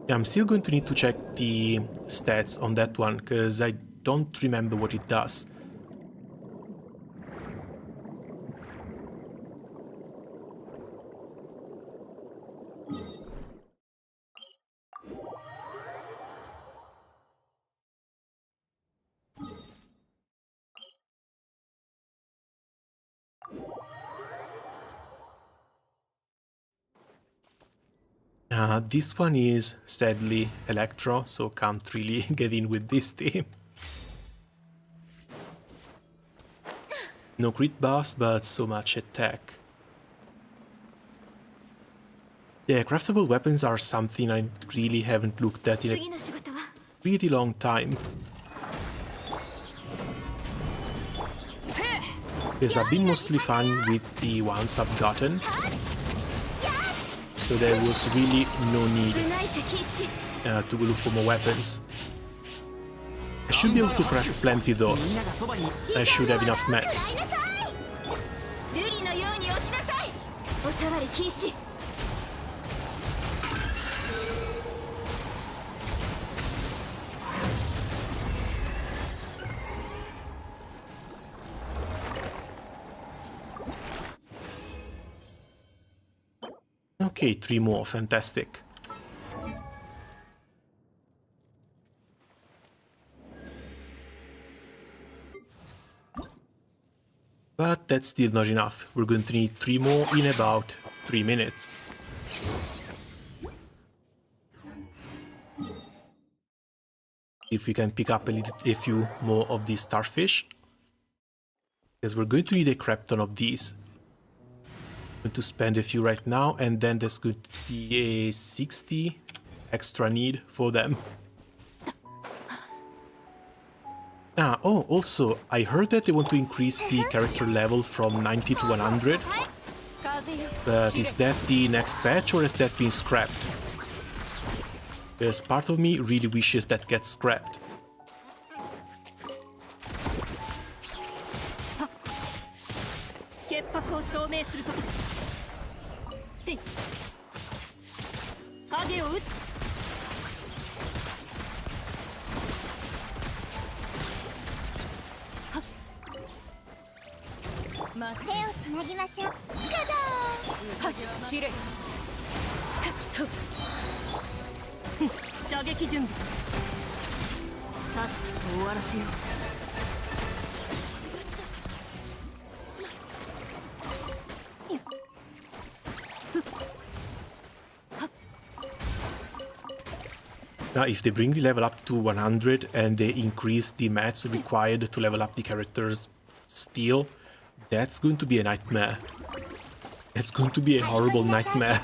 Speaker 1: Yeah, I'm still going to need to check the stats on that one, because I don't remember what it does. This one is sadly electro, so can't really get in with this team. No crit buffs, but so much attack. Yeah, craftable weapons are something I really haven't looked at in a really long time. Because I've been mostly fine with the ones I've gotten. So there was really no need to look for more weapons. I should be able to craft plenty though. I should have enough mats. Okay, 3 more, fantastic. But that's still not enough. We're going to need 3 more in about 3 minutes. If we can pick up a few more of these starfish. Because we're going to need a crap ton of these. I'm going to spend a few right now, and then there's going to be a 60 extra need for them. Oh, also, I heard that they want to increase the character level from 90 to 100. But is that the next patch or has that been scrapped? Because part of me really wishes that gets scrapped. Now, if they bring the level up to 100 and they increase the mats required to level up the characters still, that's going to be a nightmare. That's going to be a horrible nightmare.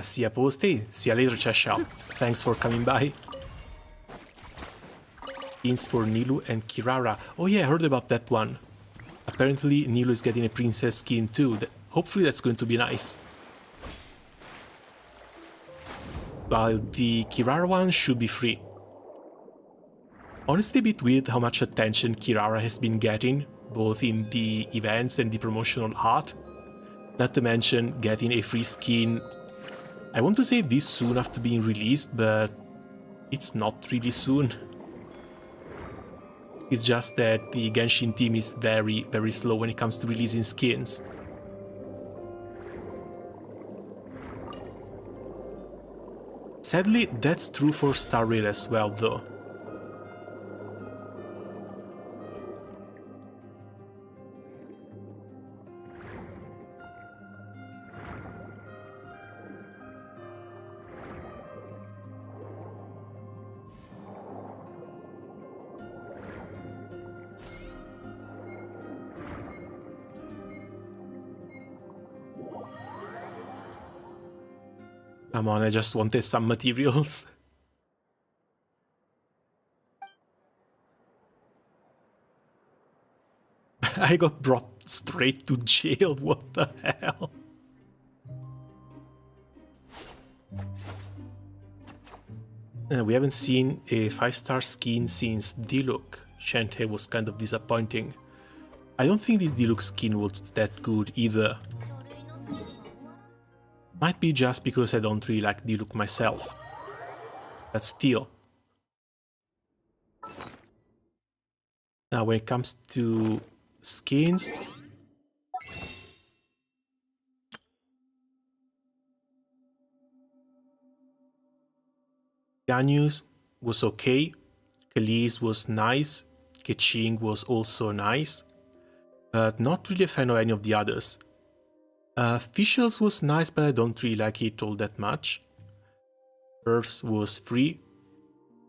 Speaker 1: See ya post. Hey, see ya later, Cheshire. Thanks for coming by. Skins for Nilu and Kirara. Oh yeah, I heard about that one. Apparently Nilu is getting a princess skin too. Hopefully that's going to be nice. While the Kirara one should be free. Honestly, a bit weird how much attention Kirara has been getting, both in the events and the promotional art. Not to mention getting a free skin, I want to say this soon after being released, but it's not really soon. It's just that the Genshin team is very, very slow when it comes to releasing skins. Sadly, that's true for Star Rail as well, though. Come on, I just wanted some materials. I got brought straight to jail, what the hell? We haven't seen a 5-star skin since Diluc. Shantae was kind of disappointing. I don't think this Diluc skin was that good either. Might be just because I don't really like Diluc myself. But still. Now when it comes to skins, Ganyus was okay, Khalees was nice, Keqing was also nice, but not really a fan of any of the others. Officials was nice, but I don't really like it all that much. Earths was free.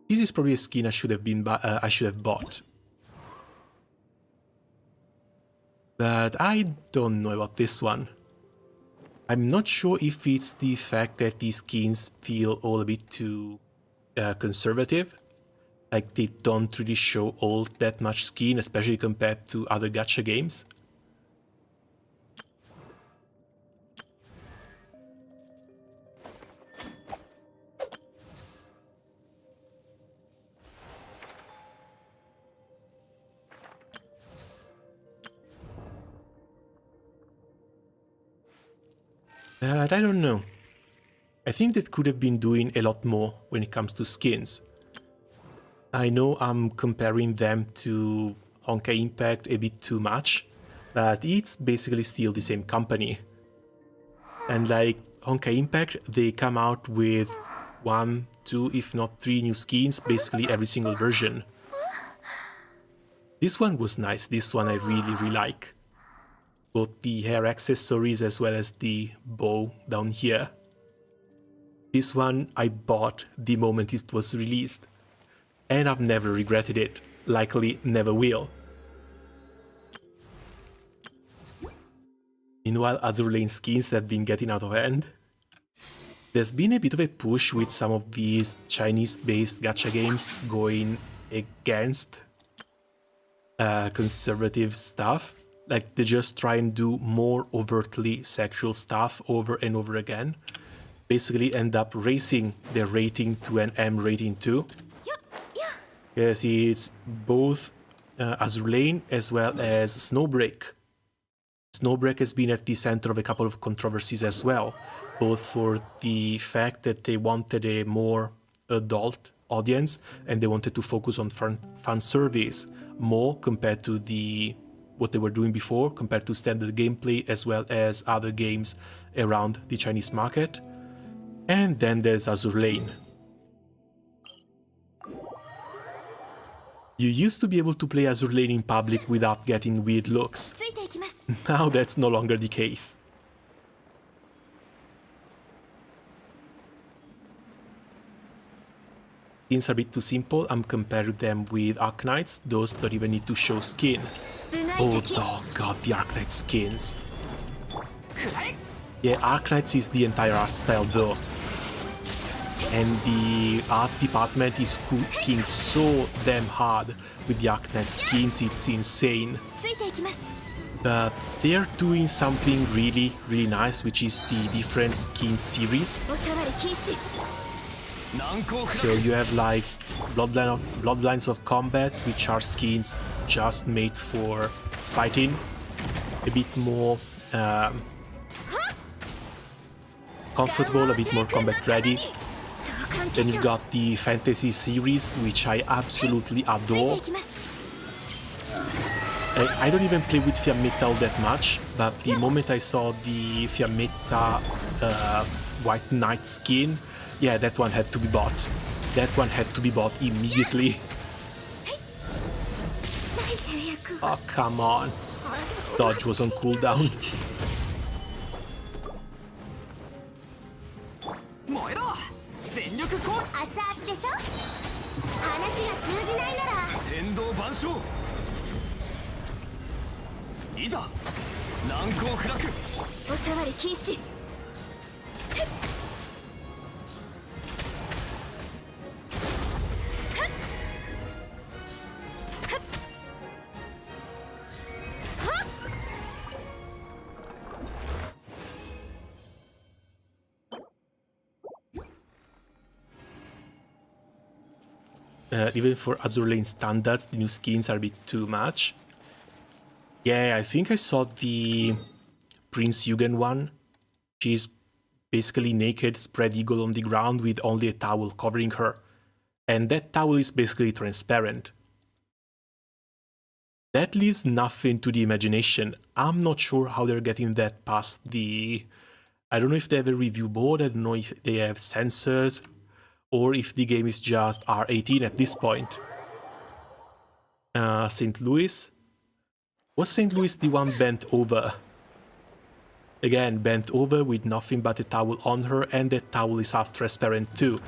Speaker 1: This is probably a skin I should have bought. But I don't know about this one. I'm not sure if it's the fact that these skins feel all a bit too conservative. Like they don't really show all that much skin, especially compared to other gacha games. But I don't know. I think that could have been doing a lot more when it comes to skins. I know I'm comparing them to Honkai Impact a bit too much, but it's basically still the same company. And like Honkai Impact, they come out with 1, 2, if not 3 new skins basically every single version. This one was nice, this one I really like. Both the hair accessories as well as the bow down here. This one I bought the moment it was released, and I've never regretted it. Likely never will. Meanwhile, Azur Lane skins have been getting out of hand. There's been a bit of a push with some of these Chinese-based gacha games going against conservative stuff. Like, they just try and do more overtly sexual stuff over and over again. Basically end up raising their rating to an M rating too. Yes, it's both Azur Lane as well as Snowbreak. Snowbreak has been at the center of a couple of controversies as well, both for the fact that they wanted a more adult audience and they wanted to focus on fan service more compared to what they were doing before, compared to standard gameplay as well as other games around the Chinese market. And then there's Azur Lane. You used to be able to play Azur Lane in public without getting weird looks. Now that's no longer the case. Skins are a bit too simple. I'm comparing them with Arknights. Those don't even need to show skin. Oh god, the Arknight skins. Yeah, Arknights is the entire art style though. And the art department is cooking so damn hard with the Arknight skins, it's insane. But they're doing something really, really nice, which is the different skin series. So you have like Bloodlines of Combat, which are skins just made for fighting, a bit more comfortable, a bit more combat ready. Then you've got the Fantasy series, which I absolutely adore. I don't even play with Fiammetta that much, but the moment I saw the Fiammetta White Knight skin, yeah, that one had to be bought. That one had to be bought immediately. Oh, come on. Dodge was on cooldown. Even for Azur Lane standards, the new skins are a bit too much. Yeah, I think I saw the Prince Yugen one. She's basically naked, spread eagle on the ground with only a towel covering her. And that towel is basically transparent. That leaves nothing to the imagination. I'm not sure how they're getting that past the... I don't know if they have a review board, I don't know if they have censors, or if the game is just R18 at this point. St. Louis? Was St. Louis the one bent over? Again, bent over with nothing but a towel on her, and that towel is half transparent too.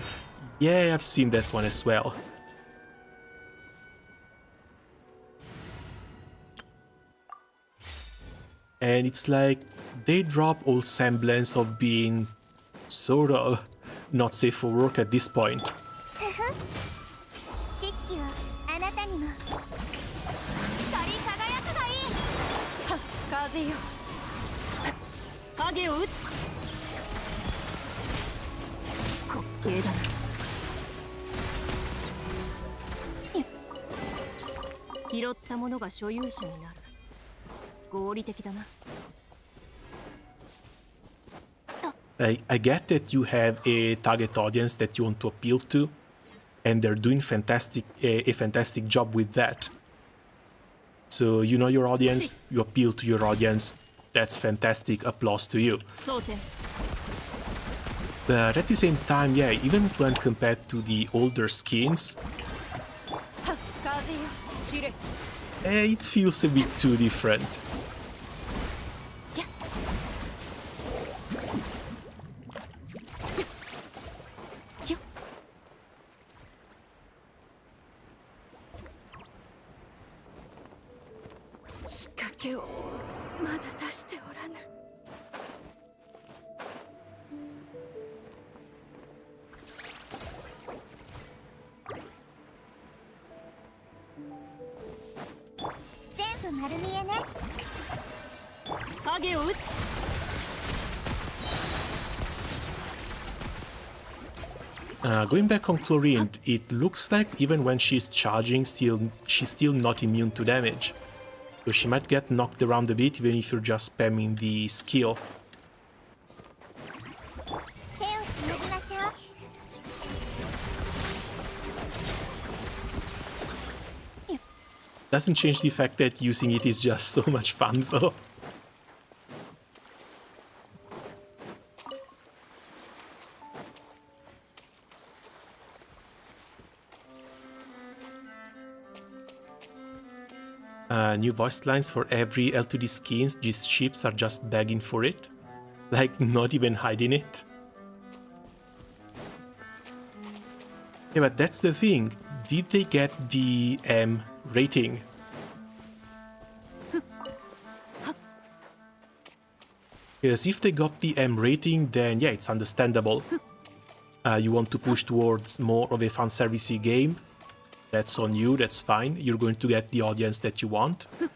Speaker 1: Yeah, I've seen that one as well. And it's like, they drop all semblance of being sort of not safe for work at this point. I get that you have a target audience that you want to appeal to, and they're doing a fantastic job with that. So you know your audience, you appeal to your audience, that's fantastic, applause to you. But at the same time, yeah, even when compared to the older skins, it feels a bit too different.
Speaker 6: けをまだ出しておらぬ。
Speaker 7: 全部丸見えね。
Speaker 3: 影を撃つ。
Speaker 1: Going back on Chlorinde, it looks like even when she's charging, she's still not immune to damage. So she might get knocked around a bit even if you're just spamming the skill.
Speaker 7: 手をつなぎましょう。
Speaker 1: Doesn't change the fact that using it is just so much fun though. New voice lines for every L2D skins. These ships are just begging for it. Like, not even hiding it. Yeah, but that's the thing. Did they get the M rating? Because if they got the M rating, then yeah, it's understandable. You want to push towards more of a fanservice game. That's on you, that's fine. You're going to get the audience that you want.
Speaker 7: こ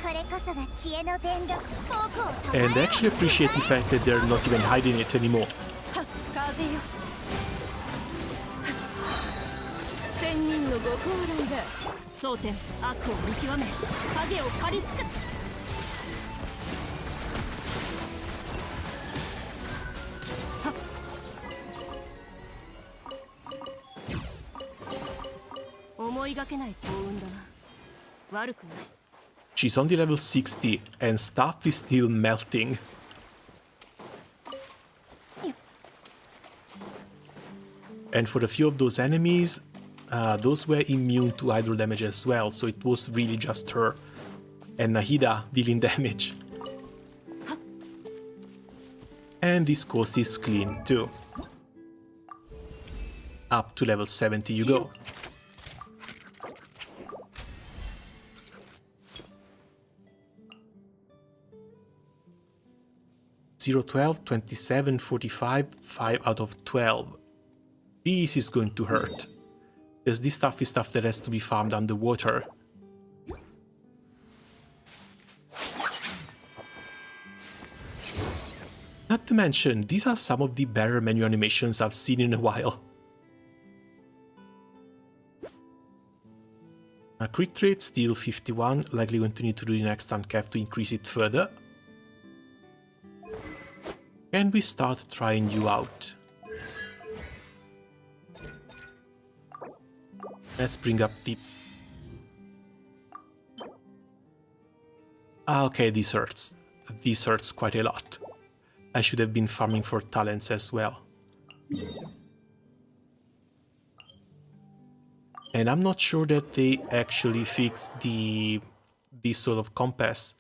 Speaker 7: れこそが知恵の伝道。フォークを唱えよう。
Speaker 1: And I actually appreciate the fact that they're not even hiding it anymore.
Speaker 6: 風よ。千人のご高来だ。
Speaker 3: 争点、悪を見極め、影を狩り尽くす。思いがけない幸運だな。悪くない。
Speaker 1: She's only level 60 and stuff is still melting. And for a few of those enemies, those were immune to hydro damage as well, so it was really just her and Nahida dealing damage. And this coast is clean too. Up to level 70 you go. Zero 12, 27, 45, 5 out of 12. This is going to hurt. Because this stuff is stuff that has to be farmed underwater. Not to mention, these are some of the better menu animations I've seen in a while. A crit rate still 51, likely going to need to do the next uncap to increase it further. Can we start trying you out? Let's bring up the... Okay, this hurts. This hurts quite a lot. I should have been farming for talents as well. And I'm not sure that they actually fixed this sort of compass.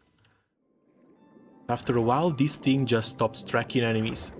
Speaker 1: After a while, this thing just stops tracking enemies.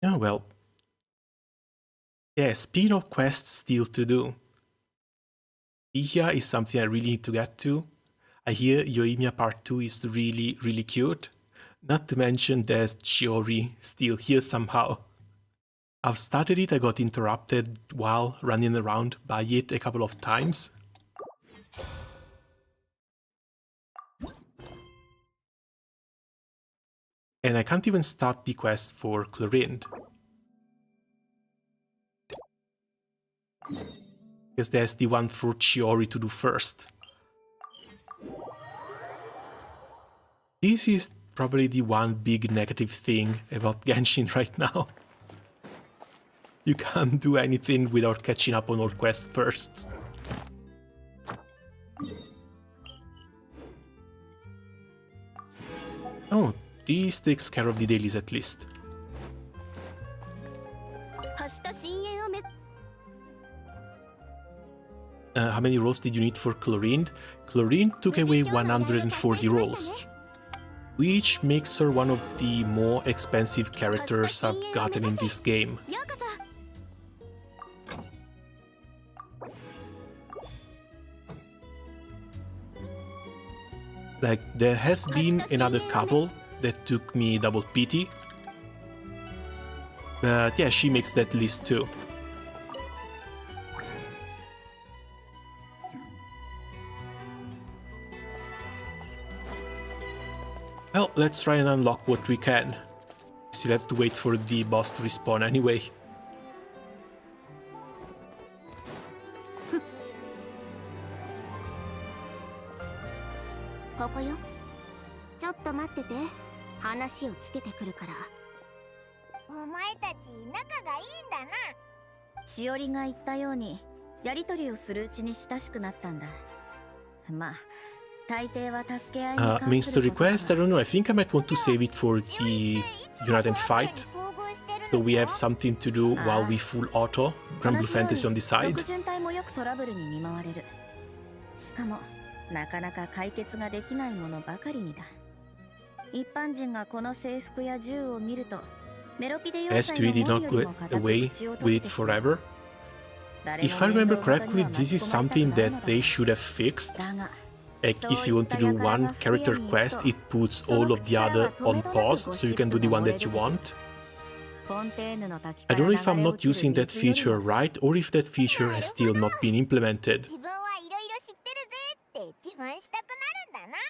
Speaker 1: Oh well. Yeah, speaking of quests still to do. Ihia is something I really need to get to. I hear Yoimiya Part 2 is really, really cute. Not to mention there's Chiori still here somehow. I've started it, I got interrupted while running around by it a couple of times. And I can't even start the quest for Chlorinde. Because there's the one for Chiori to do first. This is probably the one big negative thing about Genshin right now. You can't do anything without catching up on all quests first. Oh, this takes care of the dailies at least. How many rolls did you need for Chlorinde? Chlorinde took away 140 rolls, which makes her one of the more expensive characters I've gotten in this game. Like, there has been another couple that took me double pity, but yeah, she makes that list too. Well, let's try and unlock what we can. Still have to wait for the boss to respawn anyway.
Speaker 7: ここよ。ちょっと待ってて。話をつけてくるから。お前たち仲がいいんだな。
Speaker 8: しおりが言ったように、やりとりをするうちに親しくなったんだ。まあ、大抵は助け合いに関
Speaker 1: Means
Speaker 8: す
Speaker 1: to
Speaker 8: ることだ
Speaker 1: request? I don't know, I think I might want to save it for the Unite and Fight. So we have something to do while we full auto Grand Blue Fantasy on the side.
Speaker 8: 特巡隊もよくトラブルに見舞われる。しかも、なかなか解決ができないものばかりにだ。一般人がこの制服や銃を見ると、メロピデ要
Speaker 1: Best
Speaker 8: 塞の
Speaker 1: really
Speaker 8: 門
Speaker 1: not
Speaker 8: よ
Speaker 1: go
Speaker 8: りも固く
Speaker 1: away
Speaker 8: 口を閉
Speaker 1: with
Speaker 8: じ
Speaker 1: it
Speaker 8: てしまう。
Speaker 1: forever.
Speaker 8: 誰
Speaker 1: If
Speaker 8: も
Speaker 1: I
Speaker 8: 面
Speaker 1: remember
Speaker 8: 倒ごとに
Speaker 1: correctly,
Speaker 8: は
Speaker 1: this
Speaker 8: 巻
Speaker 1: is
Speaker 8: き込まれたく
Speaker 1: something
Speaker 8: ない
Speaker 1: that
Speaker 8: のだ。
Speaker 1: they should have fixed.
Speaker 8: だが、
Speaker 1: Like, if you want to do one character quest, it puts all of the other on pause, so you can do the one that you want.
Speaker 8: フォンテーヌの滝
Speaker 1: I
Speaker 8: か
Speaker 1: don't
Speaker 8: ら
Speaker 1: know if I'm
Speaker 8: 流れ
Speaker 1: not
Speaker 8: 落ちる
Speaker 1: using that
Speaker 8: 水より
Speaker 1: feature
Speaker 8: も
Speaker 1: right, or if that feature has still not been implemented.
Speaker 7: 自分はいろいろ知ってるぜって自慢したくなるんだな。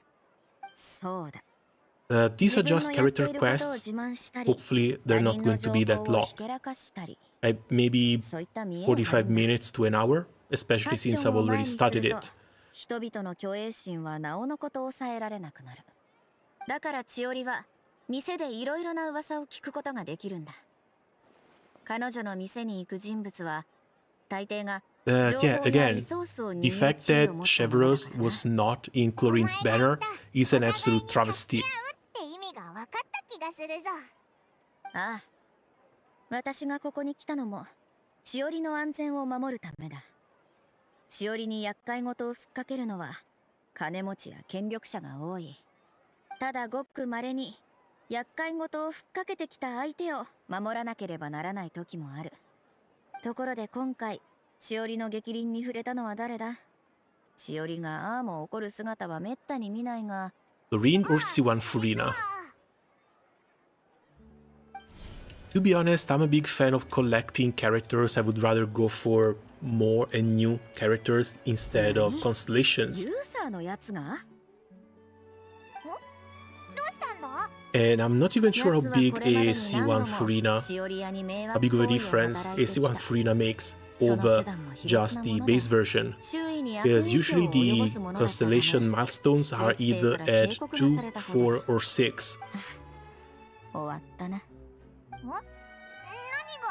Speaker 8: そうだ。
Speaker 1: These are
Speaker 8: 自分
Speaker 1: just
Speaker 8: のやって
Speaker 1: character
Speaker 8: いることを
Speaker 1: quests.
Speaker 8: 自慢したり、
Speaker 1: Hopefully, they're
Speaker 8: 他
Speaker 1: not
Speaker 8: 人
Speaker 1: going
Speaker 8: の
Speaker 1: to
Speaker 8: 情
Speaker 1: be
Speaker 8: 報
Speaker 1: that
Speaker 8: を
Speaker 1: long.
Speaker 8: ひけらかしたり、
Speaker 1: Maybe
Speaker 8: そういった見栄がある
Speaker 1: 45
Speaker 8: んだ。
Speaker 1: minutes to an hour,
Speaker 8: ファ
Speaker 1: especially
Speaker 8: ッシ
Speaker 1: since
Speaker 8: ョ
Speaker 1: I've
Speaker 8: ンを前
Speaker 1: already
Speaker 8: にす
Speaker 1: started
Speaker 8: ると、
Speaker 1: it.
Speaker 8: 人々の虚栄心はなおのこと抑えられなくなる。だから千織は店でいろいろな噂を聞くことができるんだ。彼女の店に行く人物は大抵が情
Speaker 1: Yeah,
Speaker 8: 報やリ
Speaker 1: again,
Speaker 8: ソースを
Speaker 1: the
Speaker 8: 握る
Speaker 1: fact
Speaker 8: 地位
Speaker 1: that
Speaker 8: を持った者だ
Speaker 1: Chevreuse
Speaker 8: からな。
Speaker 1: was not in Chlorine's banner is an absolute travesty.
Speaker 7: って意味が分かった気がするぞ。
Speaker 8: ああ、私がここに来たのもしおりの安全を守るためだ。しおりに厄介事をふっかけるのは金持ちや権力者が多い。ただごく稀に厄介事をふっかけてきた相手を守らなければならない時もある。ところで今回しおりの逆鱗に触れたのは誰だ？しおりがああも怒る姿はめったに見ないが。
Speaker 1: Chlorinde or C1 Furina? To be honest, I'm a big fan of collecting characters. I would rather go for more and new characters instead of constellations.
Speaker 8: ユーサーのやつが？
Speaker 7: どうしたんだ？
Speaker 1: And I'm not even sure how
Speaker 8: やつは
Speaker 1: big
Speaker 8: これまで
Speaker 1: a
Speaker 8: に何
Speaker 1: C1
Speaker 8: 度も
Speaker 1: Furina,
Speaker 8: しおり屋に迷
Speaker 1: how
Speaker 8: 惑
Speaker 1: big of a
Speaker 8: 行為を
Speaker 1: difference
Speaker 8: 働い
Speaker 1: a
Speaker 8: てきた。
Speaker 1: C1 Furina makes
Speaker 8: その
Speaker 1: over
Speaker 8: 手段も卑劣
Speaker 1: just
Speaker 8: な
Speaker 1: the
Speaker 8: ものだ。
Speaker 1: base version.
Speaker 8: 周囲に悪
Speaker 1: Because
Speaker 8: 影響を
Speaker 1: usually
Speaker 8: 及ぼ
Speaker 1: the
Speaker 8: すものだったため、
Speaker 1: constellation milestones are either at 2, 4, or 6.
Speaker 8: 終わったな。
Speaker 7: 何が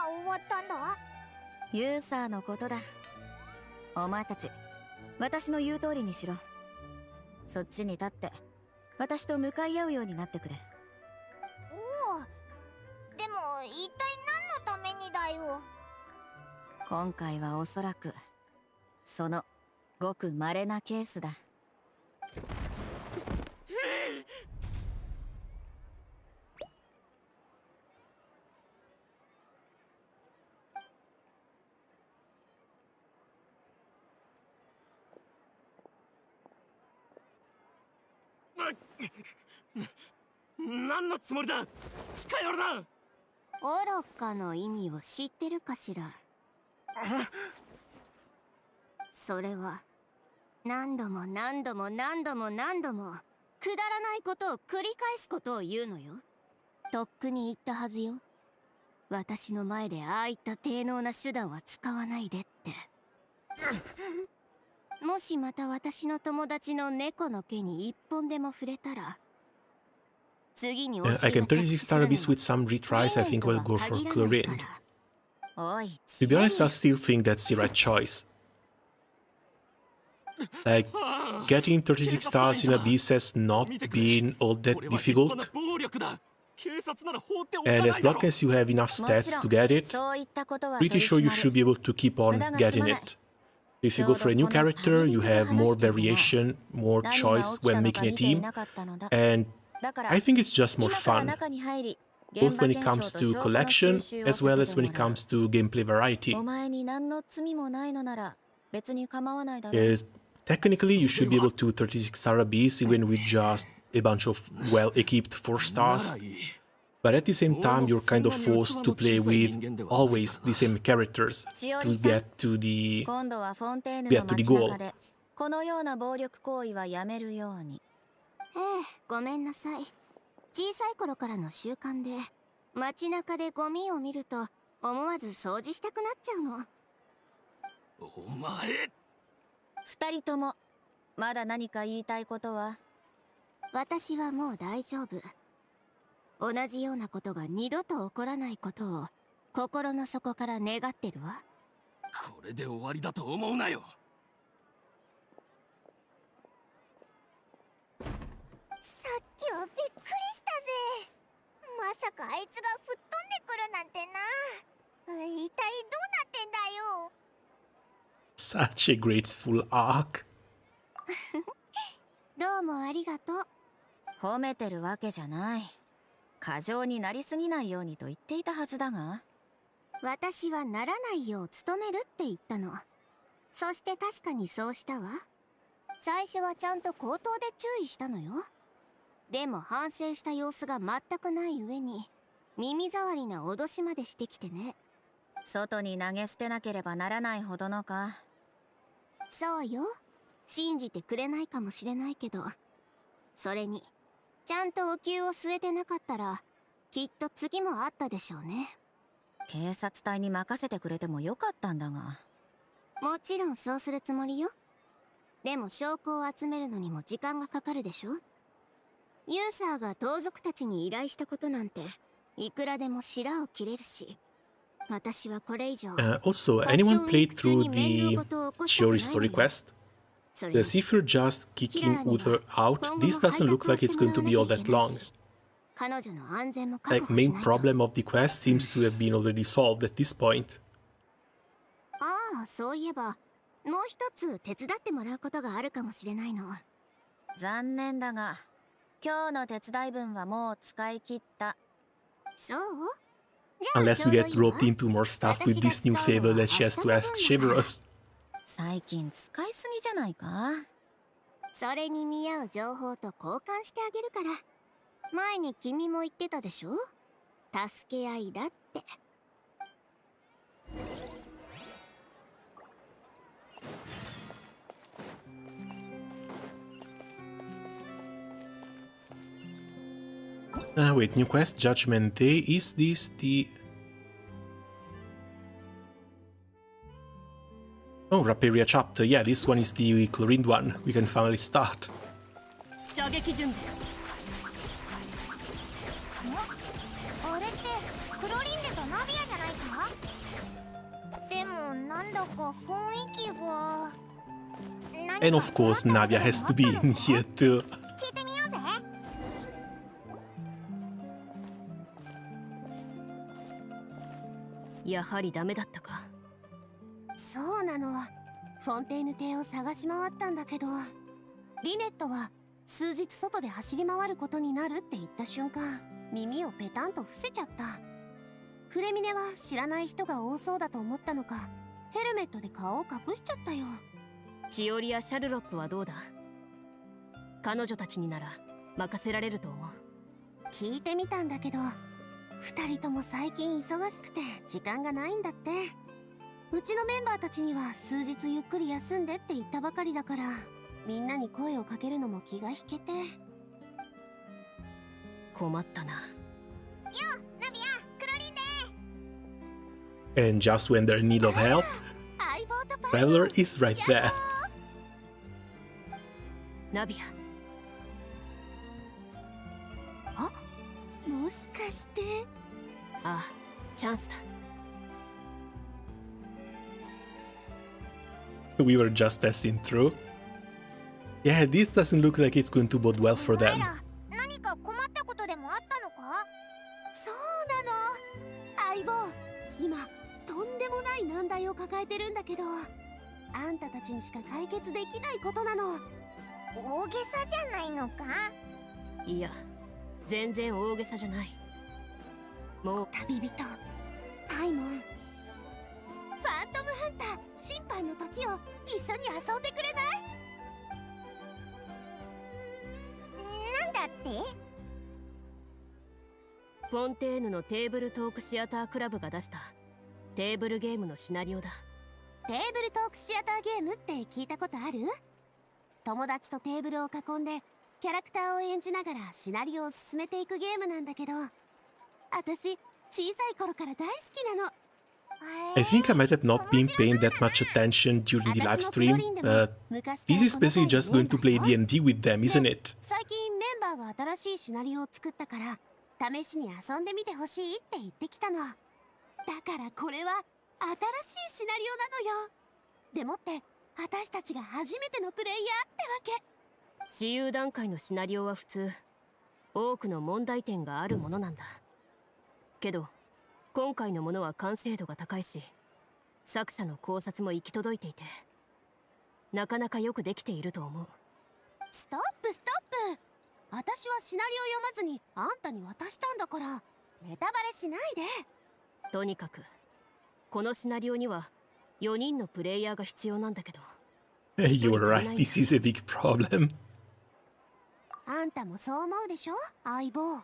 Speaker 7: 終わったんだ？
Speaker 8: ユーサーのことだ。お前たち、私の言う通りにしろ。そっちに立って、私と向かい合うようになってくれ。
Speaker 7: おお。でも一体何のためにだよ。
Speaker 8: 今回はおそらく、そのごく稀なケースだ。
Speaker 5: 何のつもりだ。近寄るな。
Speaker 7: 愚かの意味を知ってるかしら。それは何度も何度も何度も何度もくだらないことを繰り返すことを言うのよ。とっくに言ったはずよ。私の前でああいった低能な手段は使わないでって。もしまた私の友達の猫の毛に一本でも触れたら、
Speaker 1: I can 36 star Abyss with some retries. I think I'll go for Chlorinde. To be honest, I still think that's the right choice. Like, getting 36 stars in Abyss has not been all that difficult. And as long as you have enough stats to get it, pretty sure you should be able to keep on getting it. If you go for a new character, you have more variation, more choice when making a team, and I think it's just more fun, both when it comes to collection as well as when it comes to gameplay variety. Because technically you should be able to 36 star Abyss even with just a bunch of well-equipped 4 stars, but at the same time you're kind of forced to play with always the same characters to get to the goal.
Speaker 7: ごめんなさい。小さい頃からの習慣で、街中でゴミを見ると思わず掃除したくなっちゃうの。
Speaker 3: お前。
Speaker 8: 二人ともまだ何か言いたいことは？
Speaker 7: 私はもう大丈夫。同じようなことが二度と起こらないことを心の底から願ってるわ。
Speaker 3: これで終わりだと思うなよ。
Speaker 4: さっきはびっくりしたぜ。まさかあいつが吹っ飛んでくるなんてな。一体どうなってんだよ。
Speaker 1: Such a graceful arc.
Speaker 7: どうもありがとう。
Speaker 8: 褒めてるわけじゃない。過剰になりすぎないようにと言っていたはずだが。
Speaker 7: 私はならないよう努めるって言ったの。そして確かにそうしたわ。最初はちゃんと口頭で注意したのよ。でも反省した様子が全くない上に耳障りな脅しまでしてきてね。
Speaker 8: 外に投げ捨てなければならないほどのか。
Speaker 7: そうよ。信じてくれないかもしれないけど、それにちゃんとお灸を据えてなかったらきっと次もあったでしょうね。
Speaker 8: 警察隊に任せてくれてもよかったんだが。
Speaker 7: もちろんそうするつもりよ。でも証拠を集めるのにも時間がかかるでしょ。ユーサーが盗賊たちに依頼したことなんていくらでも白を切れるし、私はこれ以上。
Speaker 1: Also, anyone played through the Chiori story quest? Because if you're just kicking Uther out, this doesn't look like it's going to be all that long. Like, main problem of the quest seems to have been already solved at this point.
Speaker 7: ああ、そういえばもう一つ手伝ってもらうことがあるかもしれないの。
Speaker 8: 残念だが、今日の手伝い分はもう使い切った。
Speaker 7: そう？
Speaker 1: Unless we get roped into more stuff with this new favor that she has to ask Shiveros.
Speaker 8: 最近使いすぎじゃないか？
Speaker 7: それに見合う情報と交換してあげるから。前に君も言ってたでしょ？助け合いだって。
Speaker 1: Wait, new quest, Judgment Day. Is this the... Oh, Raperia chapter. Yeah, this one is the Chlorinde one. We can finally start.
Speaker 4: あれってクロリンデとナビアじゃないか？でもなんだか雰囲気が。
Speaker 1: And of course, Navia has to be in here too.
Speaker 4: 聞いてみようぜ。
Speaker 6: やはりダメだったか。
Speaker 4: そうなの。フォンテーヌ邸を探し回ったんだけど、リネットは数日外で走り回ることになるって言った瞬間、耳をペタンと伏せちゃった。フレミネは知らない人が多そうだと思ったのか、ヘルメットで顔を隠しちゃったよ。
Speaker 6: チオリやシャルロットはどうだ？彼女たちになら任せられると思う。
Speaker 4: 聞いてみたんだけど、二人とも最近忙しくて時間がないんだって。うちのメンバーたちには数日ゆっくり休んでって言ったばかりだから、みんなに声をかけるのも気が引けて。
Speaker 6: 困ったな。
Speaker 4: よ、ナビア、クロリンデ。
Speaker 1: And just when they're in need of help, Traveler is right there.
Speaker 6: ナビア。
Speaker 4: あ、
Speaker 7: もしかして。
Speaker 6: ああ、チャンスだ。
Speaker 1: We were just passing through. Yeah, this doesn't look like it's going to bode well for
Speaker 4: お前
Speaker 1: them.
Speaker 4: ら何か困ったことでもあったのか？
Speaker 7: そうなの。相棒、今とんでもない難題を抱えてるんだけど、あんたたちにしか解決できないことなの。
Speaker 4: 大げさじゃないのか？
Speaker 6: いや、全然大げさじゃない。もう
Speaker 7: 旅人、パイモン、ファントムハンター審判の時を一緒に遊んでくれない？
Speaker 4: なんだって？
Speaker 6: フォンテーヌのテーブルトークシアタークラブが出したテーブルゲームのシナリオだ。
Speaker 7: テーブルトークシアターゲームって聞いたことある？友達とテーブルを囲んでキャラクターを演じながらシナリオを進めていくゲームなんだけど、私小さい頃から大好きなの。
Speaker 1: I think I might have not been paying that much attention during the live stream, but this is basically just going to play D&D with them, isn't it?
Speaker 7: 最近メンバーが新しいシナリオを作ったから試しに遊んでみてほしいって言ってきたの。だからこれは新しいシナリオなのよ。でもって私たちが初めてのプレイヤーってわけ。
Speaker 6: 私有段階のシナリオは普通多くの問題点があるものなんだけど、今回のものは完成度が高いし作者の考察も行き届いていて、なかなかよくできていると思う。
Speaker 7: ストップストップ、私はシナリオ読まずにあんたに渡したんだからネタバレしないで。
Speaker 6: とにかくこのシナリオには4人のプレイヤーが必要なんだけど。
Speaker 1: You were right, this is a big problem.
Speaker 7: あんたもそう思うでしょ、相棒。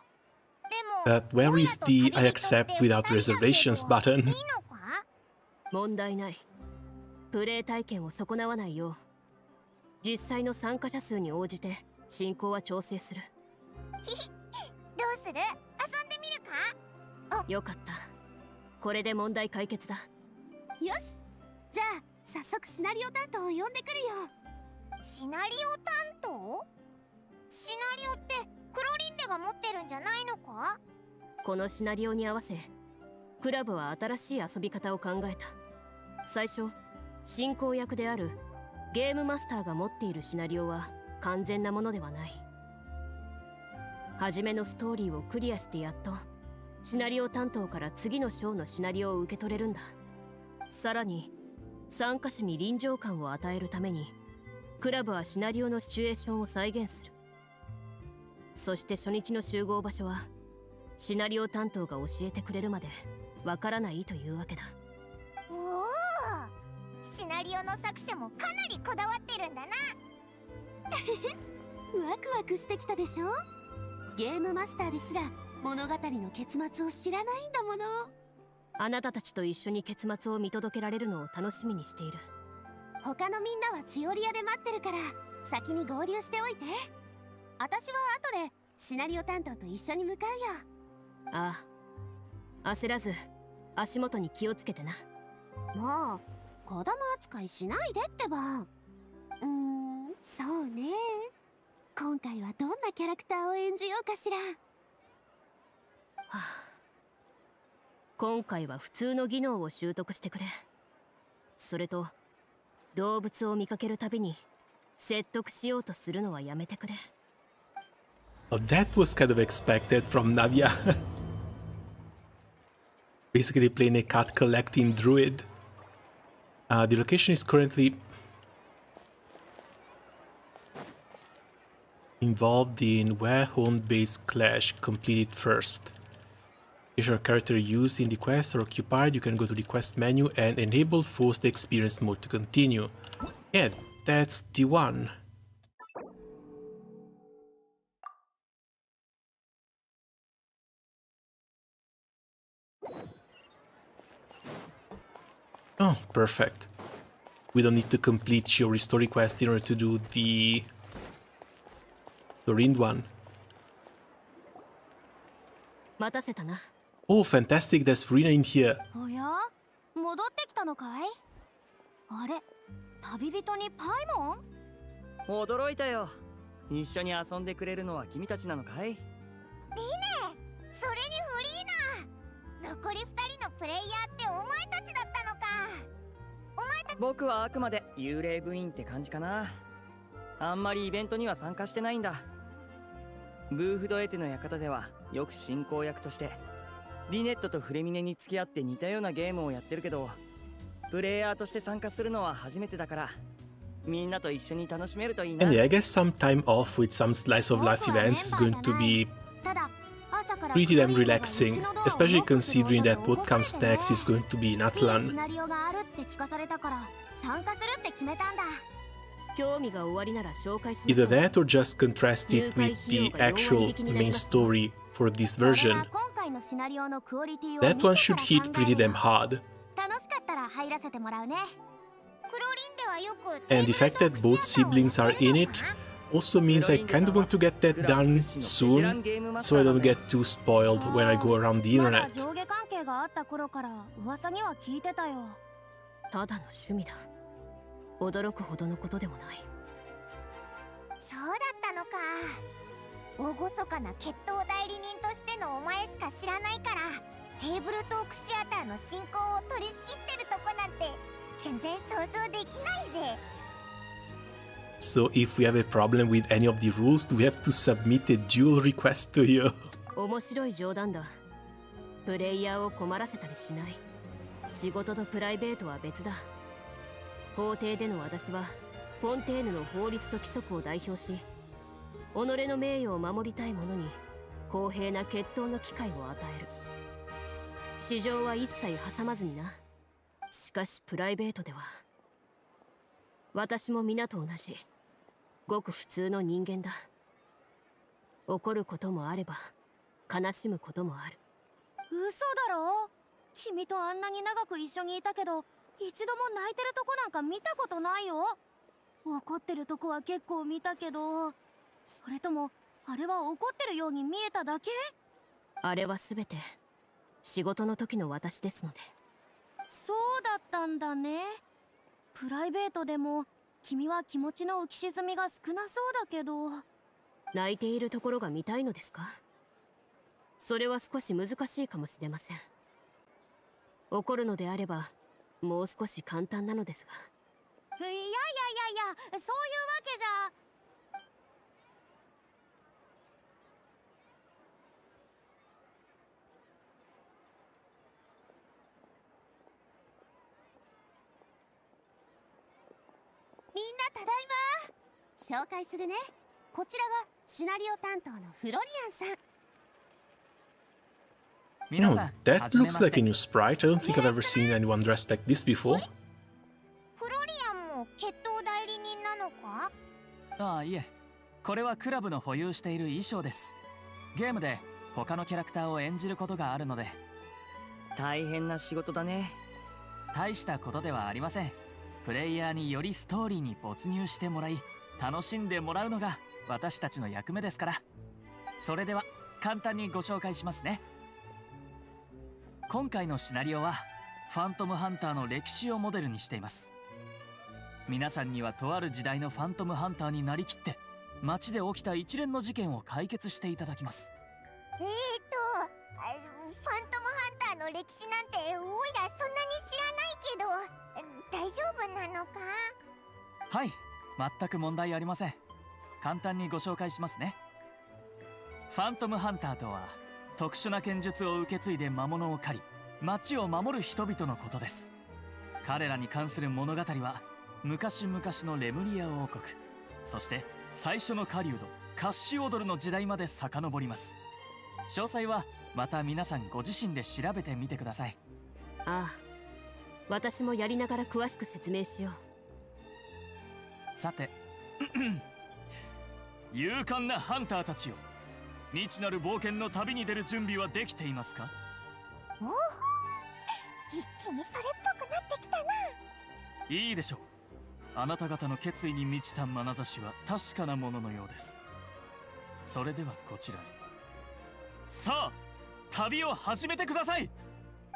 Speaker 1: But where is the I accept without reservations button?
Speaker 6: 問題ない。プレイ体験を損なわないよう実際の参加者数に応じて進行は調整する。
Speaker 4: どうする？遊んでみるか？
Speaker 6: よかった。これで問題解決だ。
Speaker 7: よし、じゃあ早速シナリオ担当を呼んでくるよ。
Speaker 4: シナリオ担当？シナリオってクロリンデが持ってるんじゃないのか？
Speaker 6: このシナリオに合わせクラブは新しい遊び方を考えた。最初進行役であるゲームマスターが持っているシナリオは完全なものではない。初めのストーリーをクリアしてやっとシナリオ担当から次の章のシナリオを受け取れるんだ。さらに参加者に臨場感を与えるためにクラブはシナリオのシチュエーションを再現する。そして初日の集合場所はシナリオ担当が教えてくれるまでわからないというわけだ。
Speaker 4: おお、シナリオの作者もかなりこだわってるんだな。
Speaker 7: ワクワクしてきたでしょ。ゲームマスターですら物語の結末を知らないんだもの。
Speaker 6: あなたたちと一緒に結末を見届けられるのを楽しみにしている。
Speaker 7: 他のみんなはチオリアで待ってるから先に合流しておいて。私は後でシナリオ担当と一緒に向かうよ。
Speaker 6: ああ、焦らず足元に気をつけてな。
Speaker 7: もう子供扱いしないでってば。そうね。今回はどんなキャラクターを演じようかしら。
Speaker 6: はあ、今回は普通の技能を習得してくれ。それと動物を見かけるたびに説得しようとするのはやめてくれ。
Speaker 1: Oh, that was kind of expected from Navia. Basically playing a cat collecting druid. The location is currently involved in where home base clash. Complete it first. Is your character used in the quest or occupied? You can go to the quest menu and enable forced experience mode to continue. Yeah, that's the one. Oh, perfect. We don't need to complete Shiori story quest in order to do the CLORINDE one.
Speaker 6: 待たせたな。
Speaker 1: Oh, fantastic, there's Farina in here.
Speaker 4: おや、戻ってきたのかい？あれ、旅人にパイモン？
Speaker 3: 驚いたよ。一緒に遊んでくれるのは君たちなのかい？
Speaker 4: リネ、
Speaker 7: 残り2人のプレイヤーってお前たちだったのか。
Speaker 3: 僕はあくまで幽霊部員って感じかな。あんまりイベントには参加してないんだ。ブーフドエテの館ではよく進行役としてリネットとフレミネに付き合って似たようなゲームをやってるけど、プレイヤーとして参加するのは初めてだから、みんなと一緒に楽しめるといいな。
Speaker 1: And yeah, I guess some time off with some slice of life events is going to be pretty damn relaxing, especially considering that what comes next is going to be in Atlan.
Speaker 6: 興味が終わりなら紹介しまし
Speaker 1: Either
Speaker 6: ょう。
Speaker 1: that or just contrast it with the actual main story for this version. That one should hit pretty damn hard. And the fact that both siblings are in it also means I kind of want to get that done soon, so I don't get too spoiled when I go around the internet.
Speaker 6: ただの趣味だ。驚くほどのことでもない。
Speaker 7: そうだったのか。厳かな決闘代理人としてのお前しか知らないから、テーブルトークシアターの進行を取り仕切ってるとこなんて全然想像できないぜ。
Speaker 1: So if we have a problem with any of the rules, do we have to submit a duel request to you?
Speaker 6: 面白い冗談だ。プレイヤーを困らせたりしない。仕事とプライベートは別だ。法廷での私はフォンテーヌの法律と規則を代表し、己の名誉を守りたい者に公平な決闘の機会を与える。市場は一切挟まずにな。しかしプライベートでは私も皆と同じごく普通の人間だ。怒ることもあれば悲しむこともある。
Speaker 4: 嘘だろ。君とあんなに長く一緒にいたけど、一度も泣いてるとこなんか見たことないよ。怒ってるとこは結構見たけど、それともあれは怒ってるように見えただけ？
Speaker 6: あれは全て仕事の時の私ですので。
Speaker 4: そうだったんだね。プライベートでも君は気持ちの浮き沈みが少なそうだけど。
Speaker 6: 泣いているところが見たいのですか？それは少し難しいかもしれません。怒るのであればもう少し簡単なのですが。
Speaker 4: いやいやいやいや、そういうわけじゃ。
Speaker 7: みんなただいま。紹介するね。こちらがシナリオ担当のフロリアンさん。
Speaker 1: Oh, that looks like a new sprite. I don't think I've ever seen anyone dressed like this before.
Speaker 7: フロリアンも決闘代理人なのか？
Speaker 9: ああ、いえ。これはクラブの保有している衣装です。ゲームで他のキャラクターを演じることがあるので。
Speaker 3: 大変な仕事だね。
Speaker 9: 大したことではありません。プレイヤーによりストーリーに没入してもらい、楽しんでもらうのが私たちの役目ですから。それでは簡単にご紹介しますね。今回のシナリオはファントムハンターの歴史をモデルにしています。皆さんにはとある時代のファントムハンターになりきって街で起きた一連の事件を解決していただきます。
Speaker 7: ファントムハンターの歴史なんておいらそんなに知らないけど大丈夫なのか？
Speaker 9: はい、全く問題ありません。簡単にご紹介しますね。ファントムハンターとは特殊な剣術を受け継いで魔物を狩り町を守る人々のことです。彼らに関する物語は昔々のレムリア王国、そして最初の狩人カッシオドルの時代まで遡ります。詳細はまた皆さんご自身で調べてみてください。
Speaker 6: ああ、私もやりながら詳しく説明しよう。
Speaker 9: さて勇敢なハンターたちよ、未知なる冒険の旅に出る準備はできていますか？
Speaker 7: おお、一気にそれっぽくなってきたな。
Speaker 9: いいでしょう。あなた方の決意に満ちた眼差しは確かなもののようです。それではこちらへ。さあ、旅を始めてください。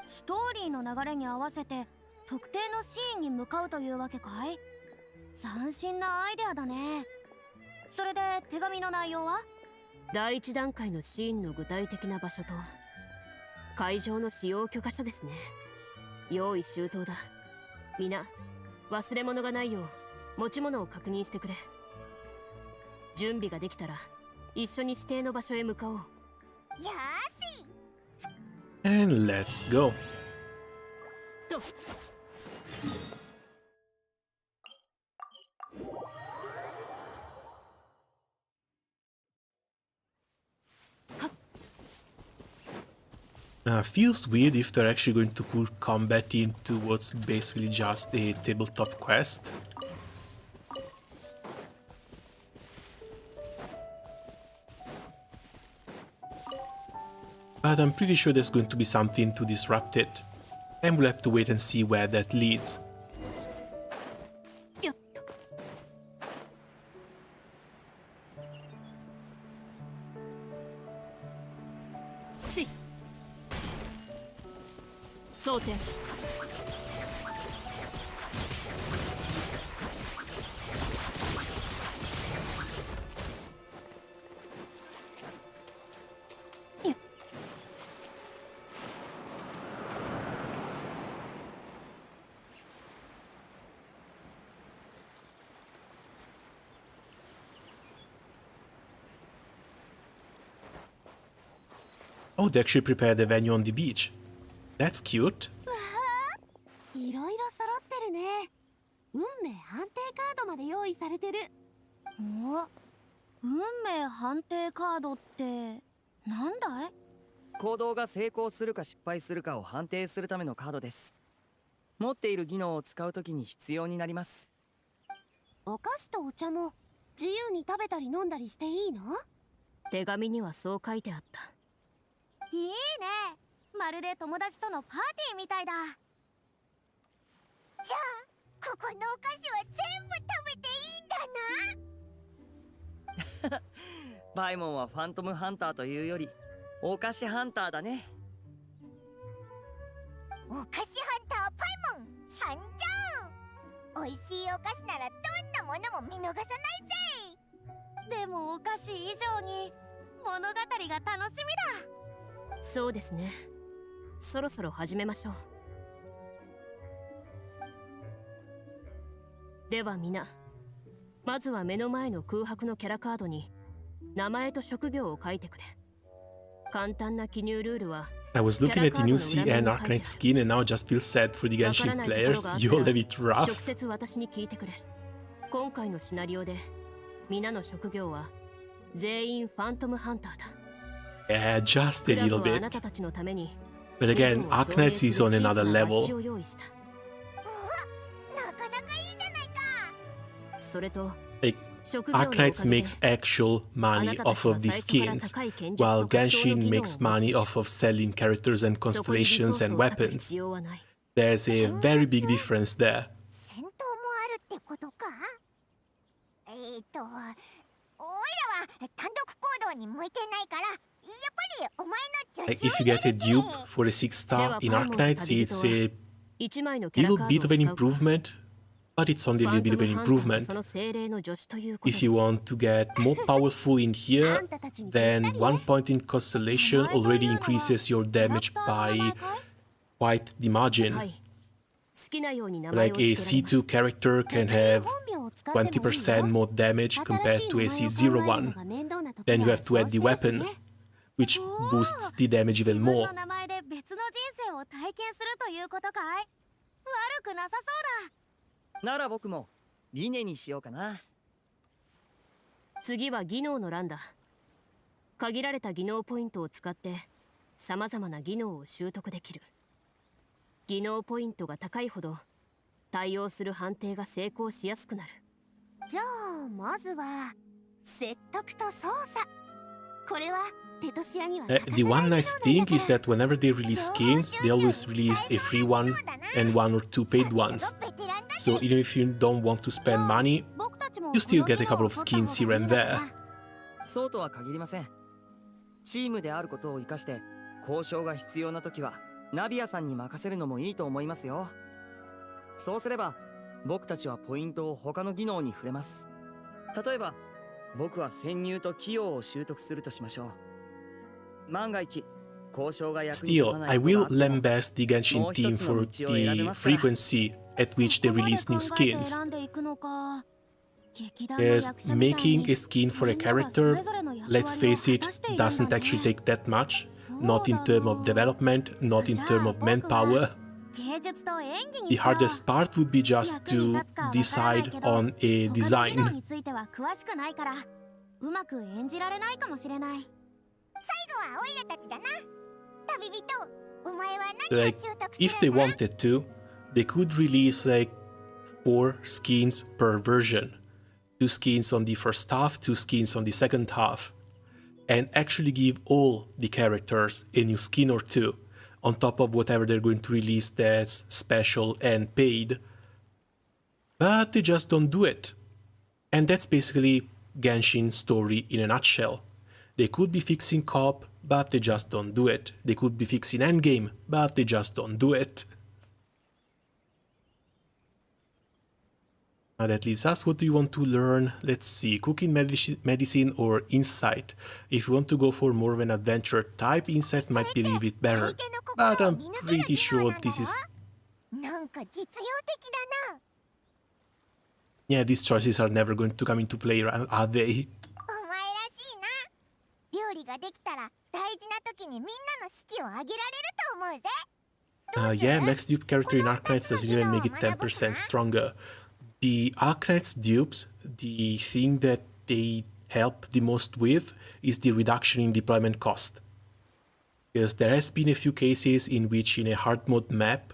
Speaker 4: ストーリーの流れに合わせて特定のシーンに向かうというわけかい？斬新なアイデアだね。それで手紙の内容は？
Speaker 6: 第一段階のシーンの具体的な場所と会場の使用許可書ですね。用意周到だ。みな忘れ物がないよう持ち物を確認してくれ。準備ができたら一緒に指定の場所へ向かおう。
Speaker 7: よし。
Speaker 1: And let's go. Feels weird if they're actually going to put combat into what's basically just a tabletop quest. But I'm pretty sure there's going to be something to disrupt it. And we'll have to wait and see where that leads.
Speaker 6: Mortem.
Speaker 1: Oh, they actually prepared a venue on the beach. That's cute.
Speaker 4: いろいろ揃ってるね。運命判定カードまで用意されてる。お、運命判定カードってなんだい？
Speaker 3: 行動が成功するか失敗するかを判定するためのカードです。持っている技能を使うときに必要になります。
Speaker 4: お菓子とお茶も自由に食べたり飲んだりしていいの？
Speaker 6: 手紙にはそう書いてあった。
Speaker 4: いいね。まるで友達とのパーティーみたいだ。じゃあここのお菓子は全部食べていいんだな。
Speaker 3: パイモンはファントムハンターというよりお菓子ハンターだね。
Speaker 4: お菓子ハンターパイモン参上。美味しいお菓子ならどんなものも見逃さないぜ。でもお菓子以上に物語が楽しみだ。
Speaker 6: そうですね。そろそろ始めましょう。では皆、まずは目の前の空白のキャラカードに名前と職業を書いてくれ。簡単な記入ルールは
Speaker 1: I was looking at the new CN Arcanite skin and now just feel sad for the Genshin players. You all have it rough.
Speaker 6: 直接私に聞いてくれ。今回のシナリオで皆の職業は全員ファントムハンターだ。
Speaker 1: Yeah, just a little
Speaker 6: クラブはあ
Speaker 1: bit.
Speaker 6: なたたちのために
Speaker 1: But again, Arcanite is on another level.
Speaker 6: なかなかいいじゃないか。それと
Speaker 1: Like, Arcanites makes actual money off of these skins, while Genshin makes money off of selling characters and constellations and weapons. There's a very big difference there.
Speaker 4: 戦闘もあるってことか？おいらは単独行動に向いてないから、やっぱりお前の
Speaker 1: Like, if you get a dupe for a 6-star in Arcanites, it's a little bit of an improvement, but it's only a little bit of an improvement. If you want to get more powerful in here, then 1 point in Constellation already increases your damage by quite the margin. Like a C2 character can have 20% more damage compared to a C0 one. Then you have to add the weapon, which boosts the damage even more.
Speaker 3: なら僕もリネにしようかな。
Speaker 6: 次は技能の欄だ。限られた技能ポイントを使って様々な技能を習得できる。技能ポイントが高いほど対応する判定が成功しやすくなる。
Speaker 4: じゃあまずは説得と操作。これはテトシアには
Speaker 1: The one nice thing is that whenever they release skins, they always release a free one and 1 or 2 paid ones. So even if you don't want to spend money, you still get a couple of skins here and there.
Speaker 3: そうとは限りません。チームであることを生かして交渉が必要な時はナビアさんに任せるのもいいと思いますよ。そうすれば僕たちはポイントを他の技能に触れます。例えば僕は潜入と器用を習得するとしましょう。万が一
Speaker 1: Still, I will lambast the Genshin team for the frequency at which they release new skins. Because making a skin for a character, let's face it, doesn't actually take that much. Not in terms of development, not in terms of manpower. The hardest part would be just to decide on a design. Like, if they wanted to, they could release like 4 skins per version. 2 skins on the first half, 2 skins on the second half. And actually give all the characters a new skin or 2, on top of whatever they're going to release that's special and paid. But they just don't do it. And that's basically Genshin's story in a nutshell. They could be fixing co-op, but they just don't do it. They could be fixing endgame, but they just don't do it. Now that leaves us. What do you want to learn? Let's see, cooking, medicine or insight. If you want to go for more of an adventure type, insight might be a little bit better. But I'm pretty sure this is... Yeah, these choices are never going to come into play, are they? Yeah, max dupe character in Arknights doesn't even make it 10% stronger. The Arknights dupes, the thing that they help the most with is the reduction in deployment cost. Because there has been a few cases in which in a hard mode map,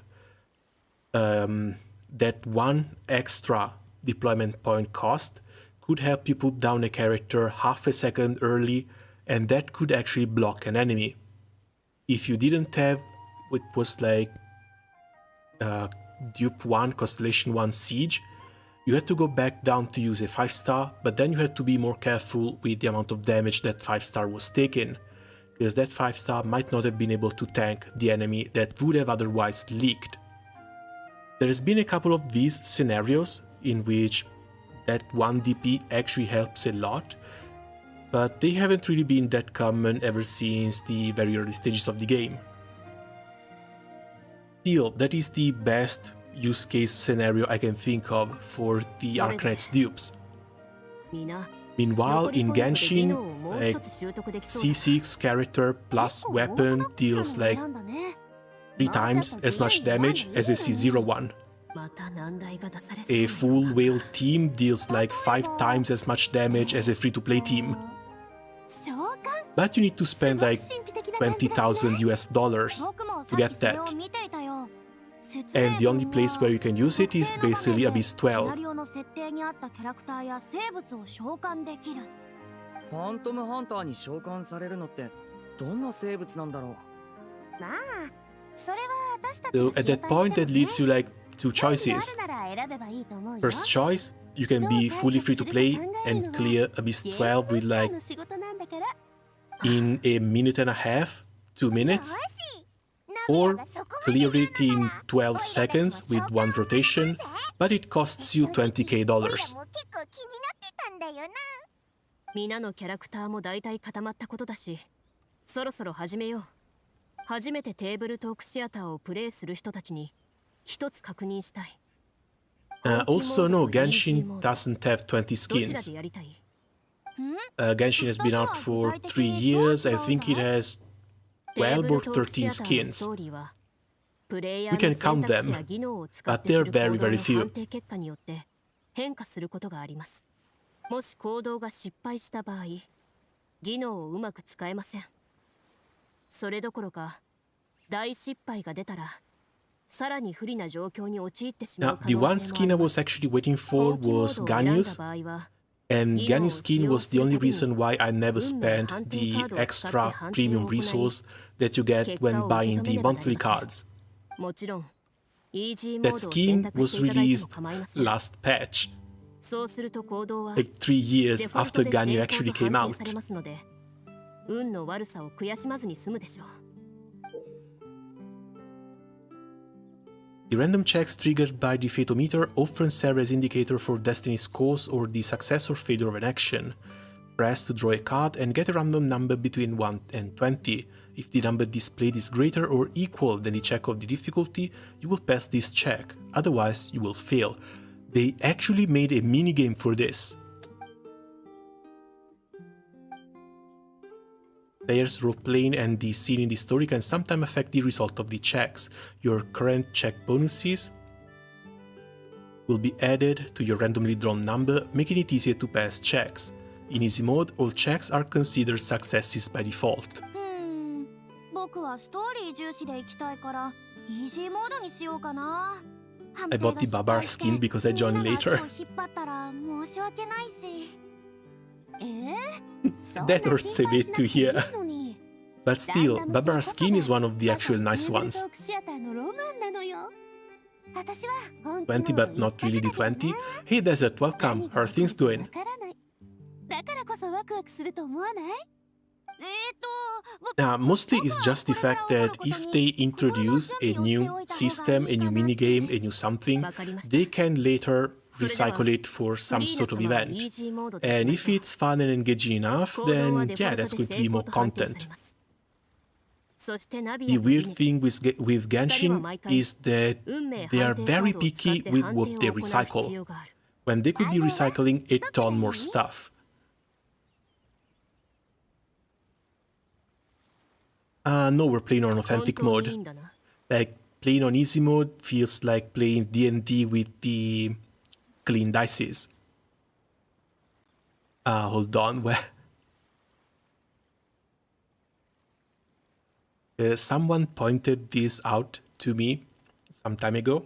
Speaker 1: that one extra deployment point cost could help you put down a character half a second early, and that could actually block an enemy. If you didn't have what was like dupe 1, Constellation 1 Siege, you had to go back down to use a 5-star, but then you had to be more careful with the amount of damage that 5-star was taking, because that 5-star might not have been able to tank the enemy that would have otherwise leaked. There has been a couple of these scenarios in which that 1 DP actually helps a lot, but they haven't really been that common ever since the very early stages of the game. Still, that is the best use case scenario I can think of for the Arknights dupes. Meanwhile, in Genshin, like C6 character plus weapon deals like 3 times as much damage as a C0 one. A full whale team deals like 5 times as much damage as a free-to-play team. But you need to spend like $20,000 US to get that. And the only place where you can use it is basically Abyss 12.
Speaker 3: ファントムハンターに召喚されるのってどんな生物なんだろう。まあ、それは私たち
Speaker 1: So at that point that leaves you like 2 choices. First choice, you can be fully free to play and clear Abyss 12 with like in a minute and a half, 2 minutes. Or clear it in 12 seconds with 1 rotation, but it costs you $20,000.
Speaker 6: 皆のキャラクターも大体固まったことだし、そろそろ始めよう。初めてテーブルトークシアターをプレイする人たちに一つ確認したい。
Speaker 1: Also, no, Genshin doesn't have 20 skins. Genshin has been out for 3 years. I think it has 12 or 13 skins. We can count them, but they're very, very few.
Speaker 6: もし行動が失敗した場合、技能をうまく使えません。それどころか、大失敗が出たら、さらに不利な状況に陥ってしまう可能性もあります。
Speaker 1: The one skin I was actually waiting for was Ganyu's, and Ganyu's skin was the only reason why I never spent the extra premium resource that you get when buying the monthly cards. That skin was released last patch. Like 3 years after Ganyu actually came out. The random checks triggered by the Fatometer often serve as indicator for Destiny's course or the success or failure of an action. Press to draw a card and get a random number between 1 and 20. If the number displayed is greater or equal than the check of the difficulty, you will pass this check, otherwise you will fail. They actually made a minigame for this. Players' role-playing and the scene in the story can sometimes affect the result of the checks. Your current check bonuses will be added to your randomly drawn number, making it easier to pass checks. In easy mode, all checks are considered successes by default.
Speaker 4: 僕はストーリー重視で行きたいからイージーモードにしようかな。
Speaker 1: I bought the Babar skin because I joined later. That hurts a bit to hear. But still, Babar skin is one of the actual nice ones. 20 but not really the 20. Hey Desert, welcome. How are things going? Mostly it's just the fact that if they introduce a new system, a new minigame, a new something, they can later recycle it for some sort of event. And if it's fun and engaging enough, then yeah, that's going to be more content. The weird thing with Genshin is that they are very picky with what they recycle, when they could be recycling a ton more stuff. No, we're playing on authentic mode. Like, playing on easy mode feels like playing D&D with the clean dices. Hold on, where... someone pointed this out to me some time ago.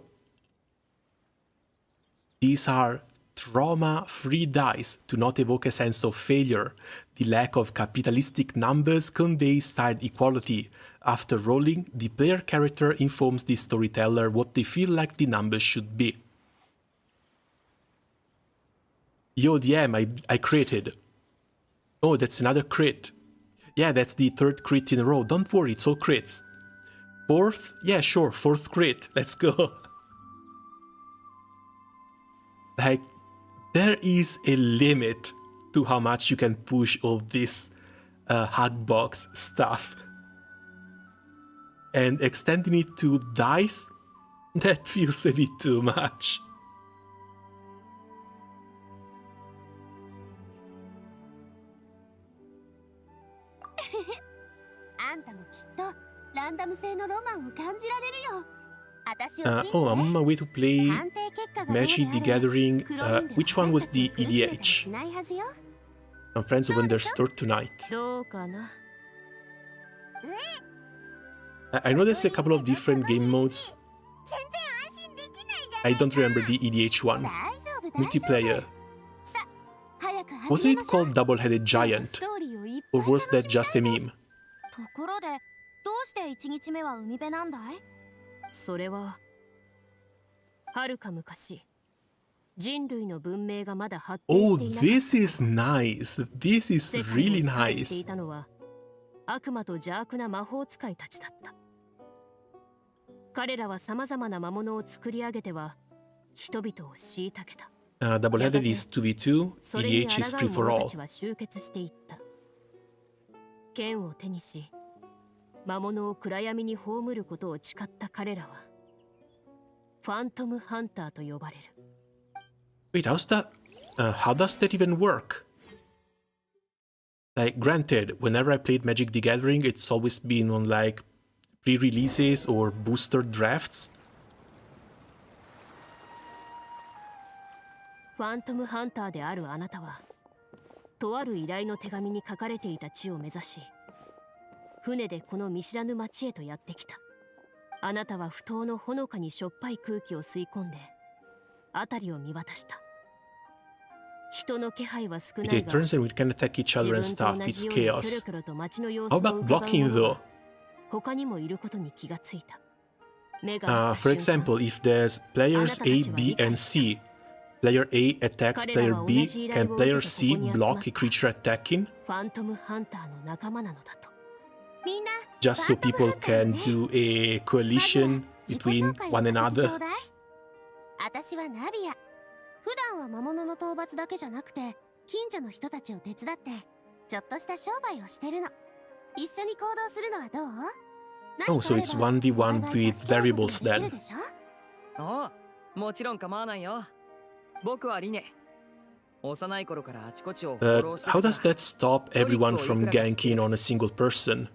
Speaker 1: These are trauma-free dice to not evoke a sense of failure. The lack of capitalistic numbers conveys style equality. After rolling, the player character informs the storyteller what they feel like the numbers should be. Yo, DM, I created. Oh, that's another crit. Yeah, that's the third crit in a row. Don't worry, it's all crits. Fourth? Yeah, sure, fourth crit. Let's go. Like, there is a limit to how much you can push all this Hugbox stuff. And extending it to dice, that feels a bit too much. Oh, I'm on my way to play Magic the Gathering. Which one was the EDH? My friends open their store tonight. I know there's a couple of different game modes. I don't remember the EDH one. Multiplayer. Wasn't it called Double-Headed Giant? Or was that just a meme?
Speaker 4: ところでどうして1日目は海辺なんだい？
Speaker 6: それは遥か昔人類の文明がまだ発展していなかった。
Speaker 1: Oh, this is nice. This is really nice.
Speaker 6: していたのは悪魔と邪悪な魔法使いたちだった。彼らは様々な魔物を作り上げては人々を虐げた。
Speaker 1: Double-headed is 2v2, EDH is free for all.
Speaker 6: 集結していった。剣を手にし、魔物を暗闇に葬ることを誓った彼らは、ファントムハンターと呼ばれる。
Speaker 1: Wait, how does that even work? Like, granted, whenever I played Magic the Gathering, it's always been on like pre-releases or booster drafts.
Speaker 6: ファントムハンターであるあなたは、とある依頼の手紙に書かれていた地を目指し、船でこの見知らぬ町へとやってきた。あなたは不当のほのかにしょっぱい空気を吸い込んで、辺りを見渡した。人の気配は少ないが、
Speaker 1: Okay, it turns out we can attack each other and stuff. It's chaos. How about blocking though?
Speaker 6: 他にもいることに気がついた。
Speaker 1: For example, if there's players A, B, and C, player A attacks player B, can player C block a creature attacking? Just so people can do a coalition between one another.
Speaker 4: 私はナビア。普段は魔物の討伐だけじゃなくて、近所の人たちを手伝って、ちょっとした商売をしてるの。
Speaker 7: 一緒に行動するのはどう？
Speaker 1: Oh, so it's 1v1 with variables then.
Speaker 3: ああ、もちろん構わないよ。僕はリネ。幼い頃からあちこちをフォロー
Speaker 1: But
Speaker 3: してき
Speaker 1: how
Speaker 3: た。
Speaker 1: does that stop everyone from ganking on a single person?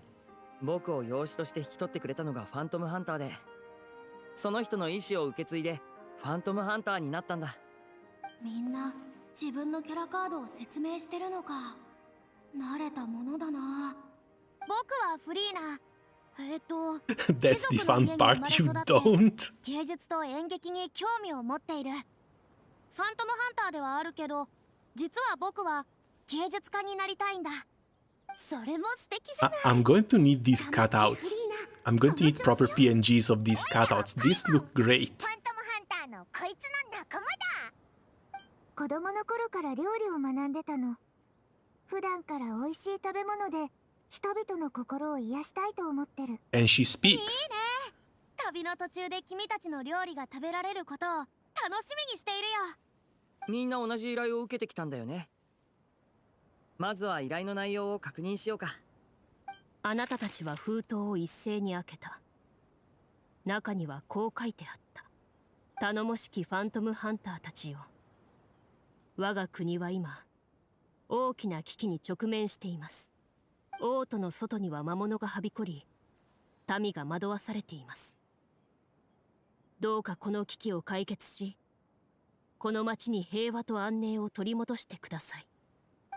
Speaker 3: 僕を養子として引き取ってくれたのがファントムハンターで、その人の意志を受け継いでファントムハンターになったんだ。
Speaker 4: みんな自分のキャラカードを説明してるのか。慣れたものだな。僕はフリーナ。
Speaker 1: That's the fun part, you don't.
Speaker 4: 芸術と演劇に興味を持っている。ファントムハンターではあるけど、実は僕は芸術家になりたいんだ。それも素敵じゃない。
Speaker 1: I'm going to need these cutouts. I'm going to need proper PNGs of these cutouts. These look great.
Speaker 7: ファントムハンターのこいつの仲間だ。子供の頃から料理を学んでたの。普段から美味しい食べ物で人々の心を癒したいと思ってる。
Speaker 1: And she
Speaker 4: いい
Speaker 1: speaks.
Speaker 4: ね。旅の途中で君たちの料理が食べられることを楽しみにしているよ。
Speaker 3: みんな同じ依頼を受けてきたんだよね。まずは依頼の内容を確認しようか。
Speaker 6: あなたたちは封筒を一斉に開けた。中にはこう書いてあった。頼もしきファントムハンターたちよ。我が国は今、大きな危機に直面しています。王都の外には魔物がはびこり、民が惑わされています。どうかこの危機を解決し、この町に平和と安寧を取り戻してください。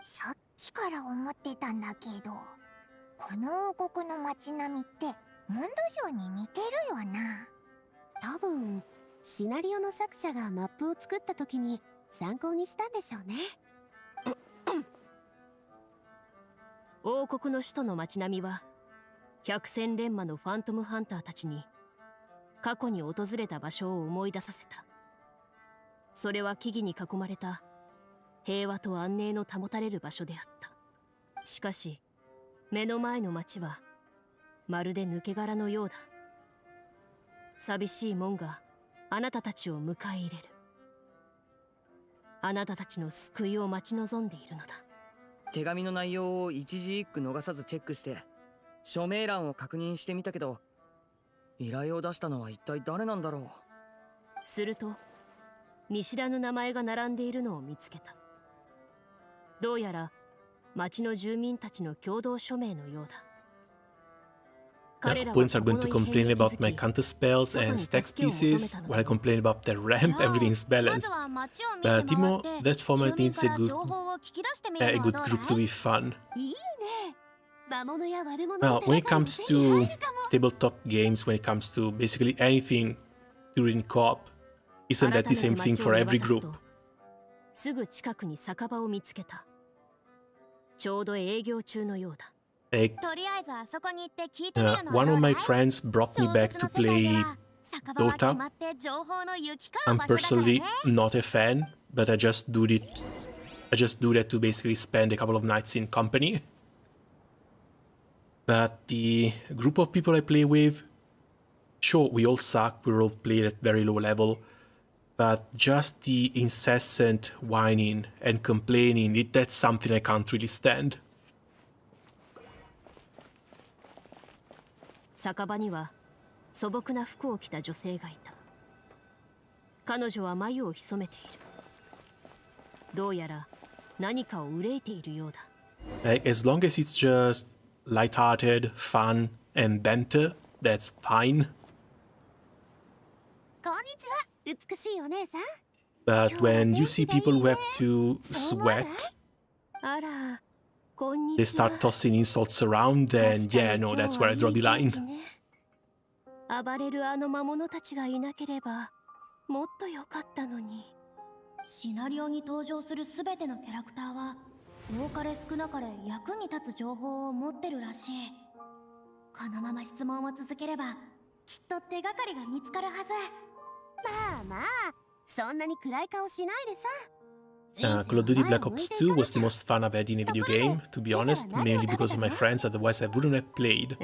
Speaker 7: さっきから思ってたんだけど、この王国の街並みってモンド城に似てるよな。多分シナリオの作者がマップを作った時に参考にしたんでしょうね。
Speaker 6: 王国の首都の街並みは百戦錬磨のファントムハンターたちに過去に訪れた場所を思い出させた。それは木々に囲まれた平和と安寧の保たれる場所であった。しかし目の前の街はまるで抜け殻のようだ。寂しい門があなたたちを迎え入れる。あなたたちの救いを待ち望んでいるのだ。
Speaker 3: 手紙の内容を一字一句逃さずチェックして署名欄を確認してみたけど、依頼を出したのは一体誰なんだろう。
Speaker 6: すると見知らぬ名前が並んでいるのを見つけた。どうやら町の住民たちの共同署名のようだ。
Speaker 1: Opponents are going to complain about my counter spells and stack pieces, while I complain about their ramp. Everything's balanced. But Timo, that format needs a good group to be fun. Well, when it comes to tabletop games, when it comes to basically anything during co-op, isn't that the same thing for every group?
Speaker 6: すぐ近くに酒場を見つけた。ちょうど営業中のようだ。
Speaker 1: One of my friends brought me back to play Dota. I'm personally not a fan, but I just do that to basically spend a couple of nights in company. But the group of people I play with, sure, we all suck, we all play at very low level, but just the incessant whining and complaining, that's something I can't really stand.
Speaker 6: 酒場には素朴な服を着た女性がいた。彼女は眉を潜めている。どうやら何かを憂いているようだ。
Speaker 1: As long as it's just light-hearted, fun, and banter, that's fine.
Speaker 7: こんにちは、美しいお姉さん。
Speaker 1: But when you see people who have to sweat,
Speaker 6: あら、こんに
Speaker 1: they
Speaker 6: ちは。
Speaker 1: start tossing insults around, and yeah, no, that's where I draw the line.
Speaker 6: 暴れるあの魔物たちがいなければもっと良かったのに。
Speaker 4: シナリオに登場するすべてのキャラクターは多かれ少なかれ役に立つ情報を持ってるらしい。このまま質問を続ければきっと手がかりが見つかるはず。
Speaker 7: まあまあ、そんなに暗い顔しないでさ。
Speaker 1: Call of Duty Black Ops 2 was the most fun I've had in a video game, to be honest, mainly because of my friends, otherwise I wouldn't have played.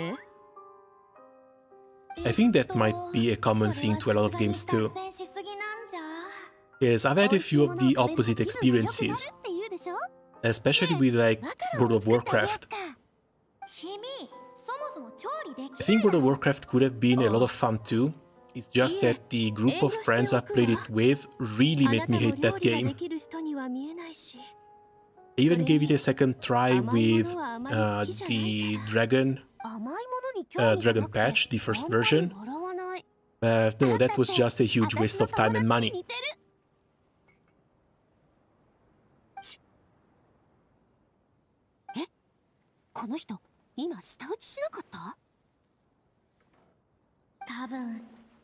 Speaker 1: I think that might be a common thing to a lot of games too. Yes, I've had a few of the opposite experiences, especially with like World of Warcraft.
Speaker 4: 君、そもそも調理でき
Speaker 1: I
Speaker 4: ない
Speaker 1: think World of Warcraft could have been a lot of fun too. It's just that the group of friends I've played it with really made me hate that game. I even gave it a second try with the Dragon patch, the first version. No, that was just a huge waste of time and money.
Speaker 7: この人、今舌打ちしなかった？
Speaker 4: 多分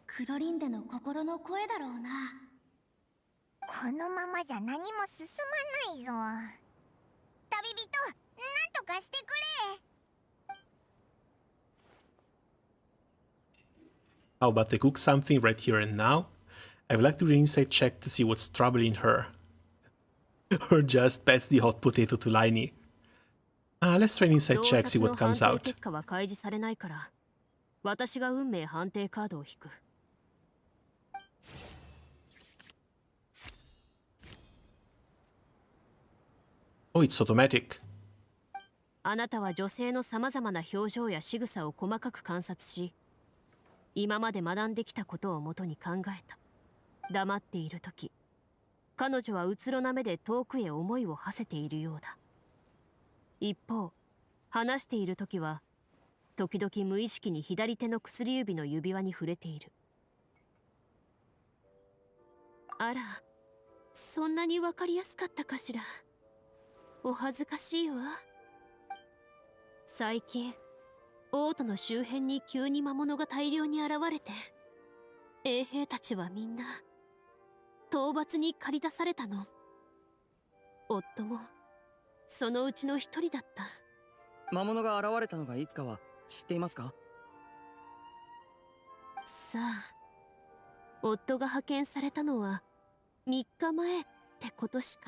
Speaker 4: クロリンデの心の声だろうな。
Speaker 10: このままじゃ何も進まないぞ。旅人、なんとかしてくれ。
Speaker 1: How about I cook something right here and now? I would like to do an insight check to see what's troubling her. Or just pass the hot potato to Liney. Let's try an insight check, see what comes out.
Speaker 6: 私が運命判定カードを引く。
Speaker 1: Oh, it's automatic.
Speaker 6: あなたは女性のさまざまな表情や仕草を細かく観察し、今まで学んできたことをもとに考えた。黙っているとき、彼女はうつろな目で遠くへ思いを馳せているようだ。一方、話しているときは、時々無意識に左手の薬指の指輪に触れている。あら、そんなにわかりやすかったかしら。お恥ずかしいわ。最近、王都の周辺に急に魔物が大量に現れて、衛兵たちはみんな、討伐に駆り出されたの。夫も、そのうちの一人だった。
Speaker 3: 魔物が現れたのがいつかは知っていますか？
Speaker 6: さあ、夫が派遣されたのは3日前ってことしか。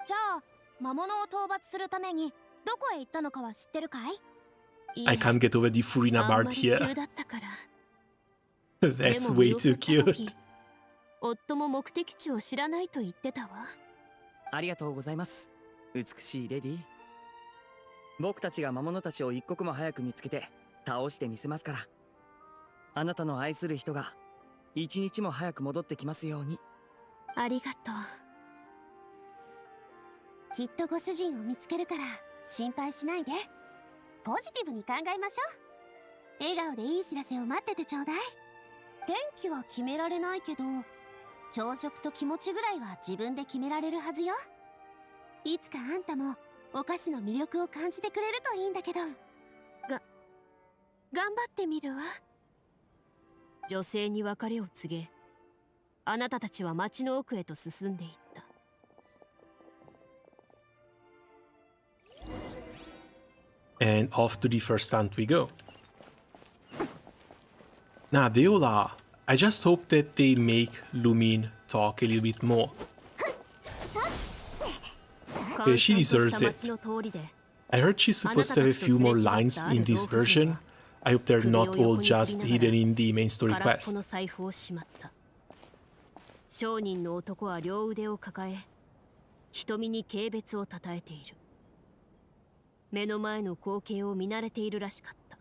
Speaker 4: じゃあ魔物を討伐するためにどこへ行ったのかは知ってるかい？
Speaker 1: I can't get over the Furina Bard here. That's way too cute.
Speaker 6: 夫も目的地を知らないと言ってたわ。
Speaker 3: ありがとうございます、美しいレディー。僕たちが魔物たちを一刻も早く見つけて倒してみせますから。あなたの愛する人が一日も早く戻ってきますように。
Speaker 6: ありがとう。
Speaker 10: きっとご主人を見つけるから心配しないで。ポジティブに考えましょう。笑顔でいい知らせを待っててちょうだい。天気は決められないけど、朝食と気持ちぐらいは自分で決められるはずよ。いつかあんたもお菓子の魅力を感じてくれるといいんだけど。
Speaker 6: 頑張ってみるわ。女性に別れを告げ、あなたたちは町の奥へと進んでいった。
Speaker 1: And off to the first hunt we go. Now, Deola, I just hope that they make Lumin talk a little bit more. Yeah, she deserves it. I heard she's supposed to have a few more lines in this version. I hope they're not all just hidden in the main story quest.
Speaker 6: 商人の男は両腕を抱え、瞳に軽蔑をたたえている。目の前の光景を見慣れているらしかった。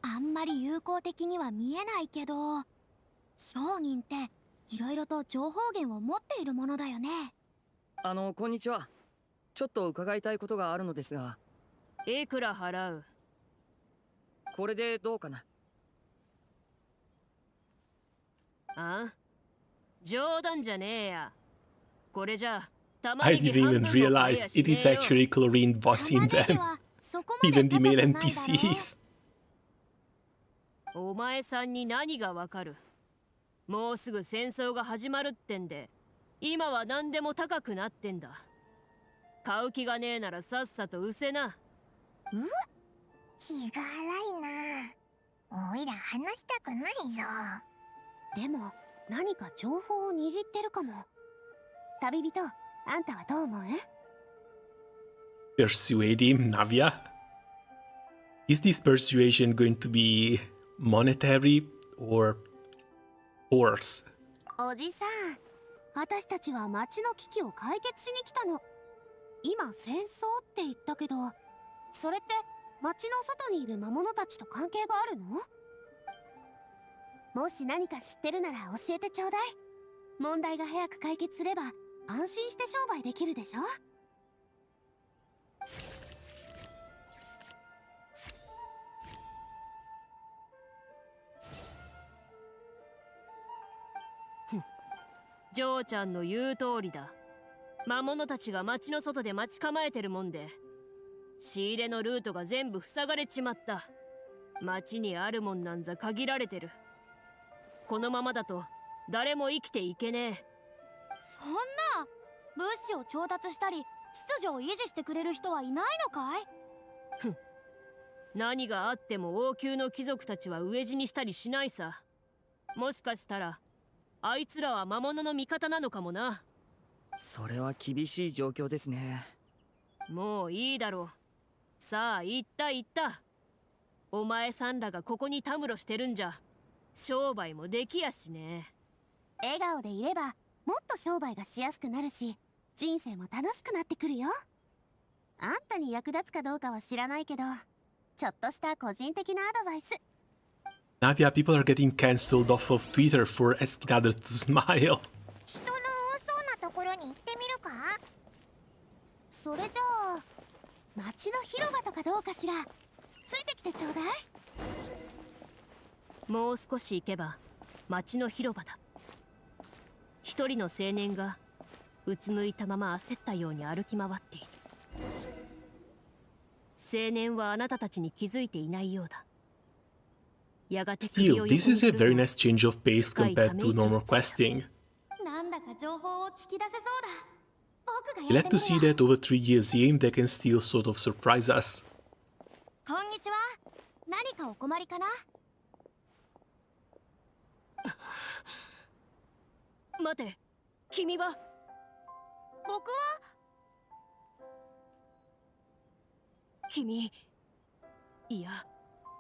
Speaker 4: あんまり友好的には見えないけど、商人っていろいろと情報源を持っているものだよね。
Speaker 3: こんにちは。ちょっと伺いたいことがあるのですが。
Speaker 6: いくら払う？
Speaker 3: これでどうかな？
Speaker 6: あ？冗談じゃねえや。これじゃ、
Speaker 1: I didn't even realize it is actually Chlorinde bossing them. Even the main NPCs.
Speaker 6: お前さんに何がわかる？もうすぐ戦争が始まるってんで、今は何でも高くなってんだ。買う気がねえならさっさと失せな。
Speaker 10: 気が荒いな。おいら話したくないぞ。
Speaker 7: でも何か情報を握ってるかも。旅人、あんたはどう思う？
Speaker 1: Persuade him, Navia? Is this persuasion going to be monetary or force?
Speaker 10: おじさん、私たちは町の危機を解決しに来たの。今戦争って言ったけど、それって町の外にいる魔物たちと関係があるの？もし何か知ってるなら教えてちょうだい。問題が早く解決すれば安心して商売できるでしょ。
Speaker 6: ジョーちゃんの言う通りだ。魔物たちが町の外で待ち構えてるもんで、仕入れのルートが全部塞がれちまった。町にあるもんなんざ限られてる。このままだと誰も生きていけねえ。
Speaker 4: そんな物資を調達したり秩序を維持してくれる人はいないのかい？
Speaker 6: ふん、何があっても王宮の貴族たちは飢え死にしたりしないさ。もしかしたらあいつらは魔物の味方なのかもな。
Speaker 11: それは厳しい状況ですね。
Speaker 6: もういいだろう。さあ行ったお前さんらがここにたむろしてるんじゃ商売もできやしね。
Speaker 10: 笑顔でいればもっと商売がしやすくなるし、人生も楽しくなってくるよ。あんたに役立つかどうかは知らないけど、ちょっとした個人的なアドバイス。
Speaker 1: Navia, people are getting cancelled off of Twitter for asking others to smile.
Speaker 10: 人の多そうなところに行ってみるか？それじゃあ街の広場とかどうかしら。ついてきてちょうだい。
Speaker 6: もう少し行けば町の広場だ。一人の青年がうつむいたまま焦ったように歩き回っている。青年はあなたたちに気づいていないようだ。やがて
Speaker 1: Still, this is a very nice change of pace compared to normal questing.
Speaker 4: なんだか情報を聞き出せそうだ。僕が
Speaker 1: Glad
Speaker 4: やって
Speaker 1: to
Speaker 4: み
Speaker 1: see
Speaker 4: るわ。
Speaker 1: that over 3 years in, they can still sort of surprise us.
Speaker 4: こんにちは。何かお困りかな？
Speaker 6: 待て、君は。
Speaker 4: 僕は
Speaker 6: 君、いや、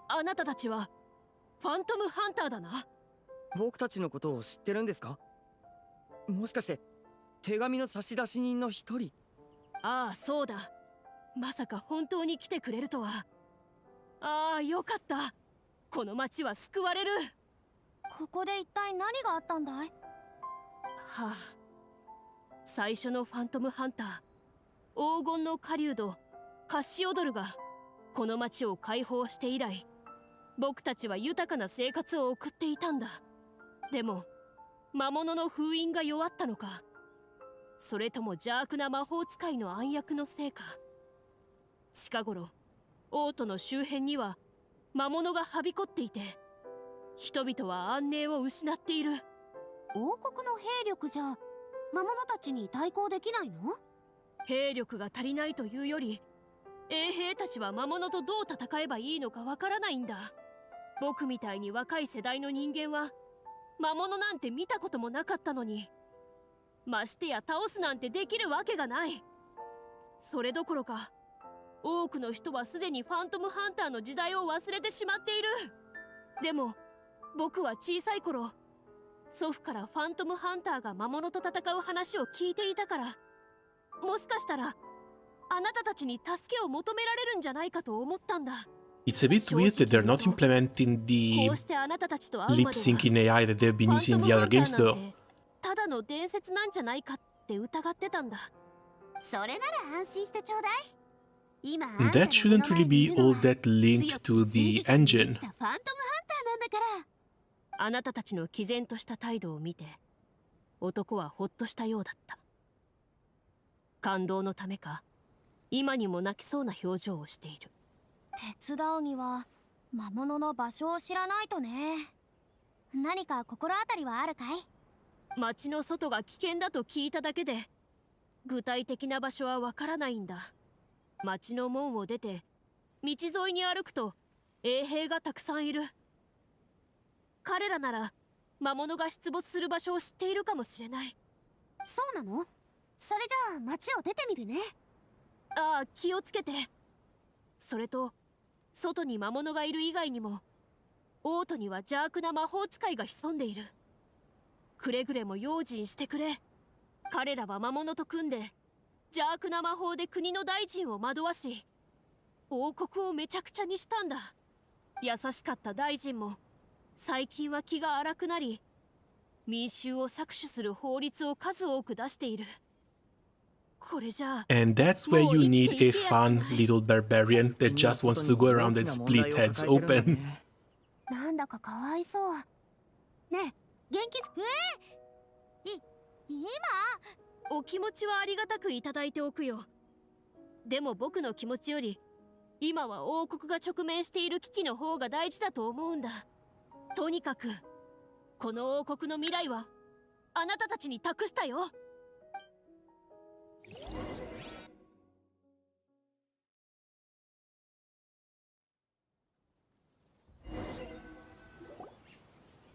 Speaker 6: あなたたちはファントムハンターだな。
Speaker 11: 僕たちのことを知ってるんですか？もしかして手紙の差出人の一人？
Speaker 6: ああ、そうだ。まさか本当に来てくれるとは。ああ、よかった。この町は救われる。
Speaker 4: ここで一体何があったんだい？
Speaker 6: はあ、最初のファントムハンター、黄金の狩人カッシオドルがこの町を解放して以来、僕たちは豊かな生活を送っていたんだ。でも魔物の封印が弱ったのか、それとも邪悪な魔法使いの暗躍のせいか。近頃王都の周辺には魔物がはびこっていて、人々は安寧を失っている。
Speaker 10: 王国の兵力じゃ魔物たちに対抗できないの？
Speaker 6: 兵力が足りないというより、衛兵たちは魔物とどう戦えばいいのかわからないんだ。僕みたいに若い世代の人間は魔物なんて見たこともなかったのに、ましてや倒すなんてできるわけがない。それどころか多くの人はすでにファントムハンターの時代を忘れてしまっている。でも僕は小さい頃、祖父からファントムハンターが魔物と戦う話を聞いていたから、もしかしたらあなたたちに助けを求められるんじゃないかと思ったんだ。
Speaker 1: It's a bit weird that they're not implementing
Speaker 6: こ
Speaker 1: the
Speaker 6: うしてあなたたちと会う
Speaker 1: lip
Speaker 6: までは
Speaker 1: syncing AI that they've been using in the other games
Speaker 6: ファントム
Speaker 1: though.
Speaker 6: ハンターなんてただの伝説なんじゃないかって疑ってたんだ。
Speaker 10: それなら安心してちょうだい。今
Speaker 1: And that shouldn't really be all that linked to the engine.
Speaker 10: ファントムハンターなんだから。
Speaker 6: あなたたちの毅然とした態度を見て、男はほっとしたようだった。感動のためか、今にも泣きそうな表情をしている。
Speaker 4: 手伝うには魔物の場所を知らないとね。何か心当たりはあるかい？
Speaker 6: 町の外が危険だと聞いただけで、具体的な場所はわからないんだ。町の門を出て道沿いに歩くと衛兵がたくさんいる。彼らなら魔物が出没する場所を知っているかもしれない。
Speaker 10: そうなの？それじゃあ街を出てみるね。
Speaker 6: ああ、気をつけて。それと外に魔物がいる以外にも、王都には邪悪な魔法使いが潜んでいる。くれぐれも用心してくれ。彼らは魔物と組んで邪悪な魔法で国の大臣を惑わし、王国をめちゃくちゃにしたんだ。優しかった大臣も最近は気が荒くなり、民衆を搾取する法律を数多く出している。これじゃあ
Speaker 1: And that's where you need a fun little barbarian that just wants to go around and split heads open.
Speaker 10: なんだかかわいそう。ねえ、元気
Speaker 4: 今
Speaker 6: お気持ちはありがたくいただいておくよ。でも僕の気持ちより今は王国が直面している危機の方が大事だと思うんだ。とにかくこの王国の未来はあなたたちに託したよ。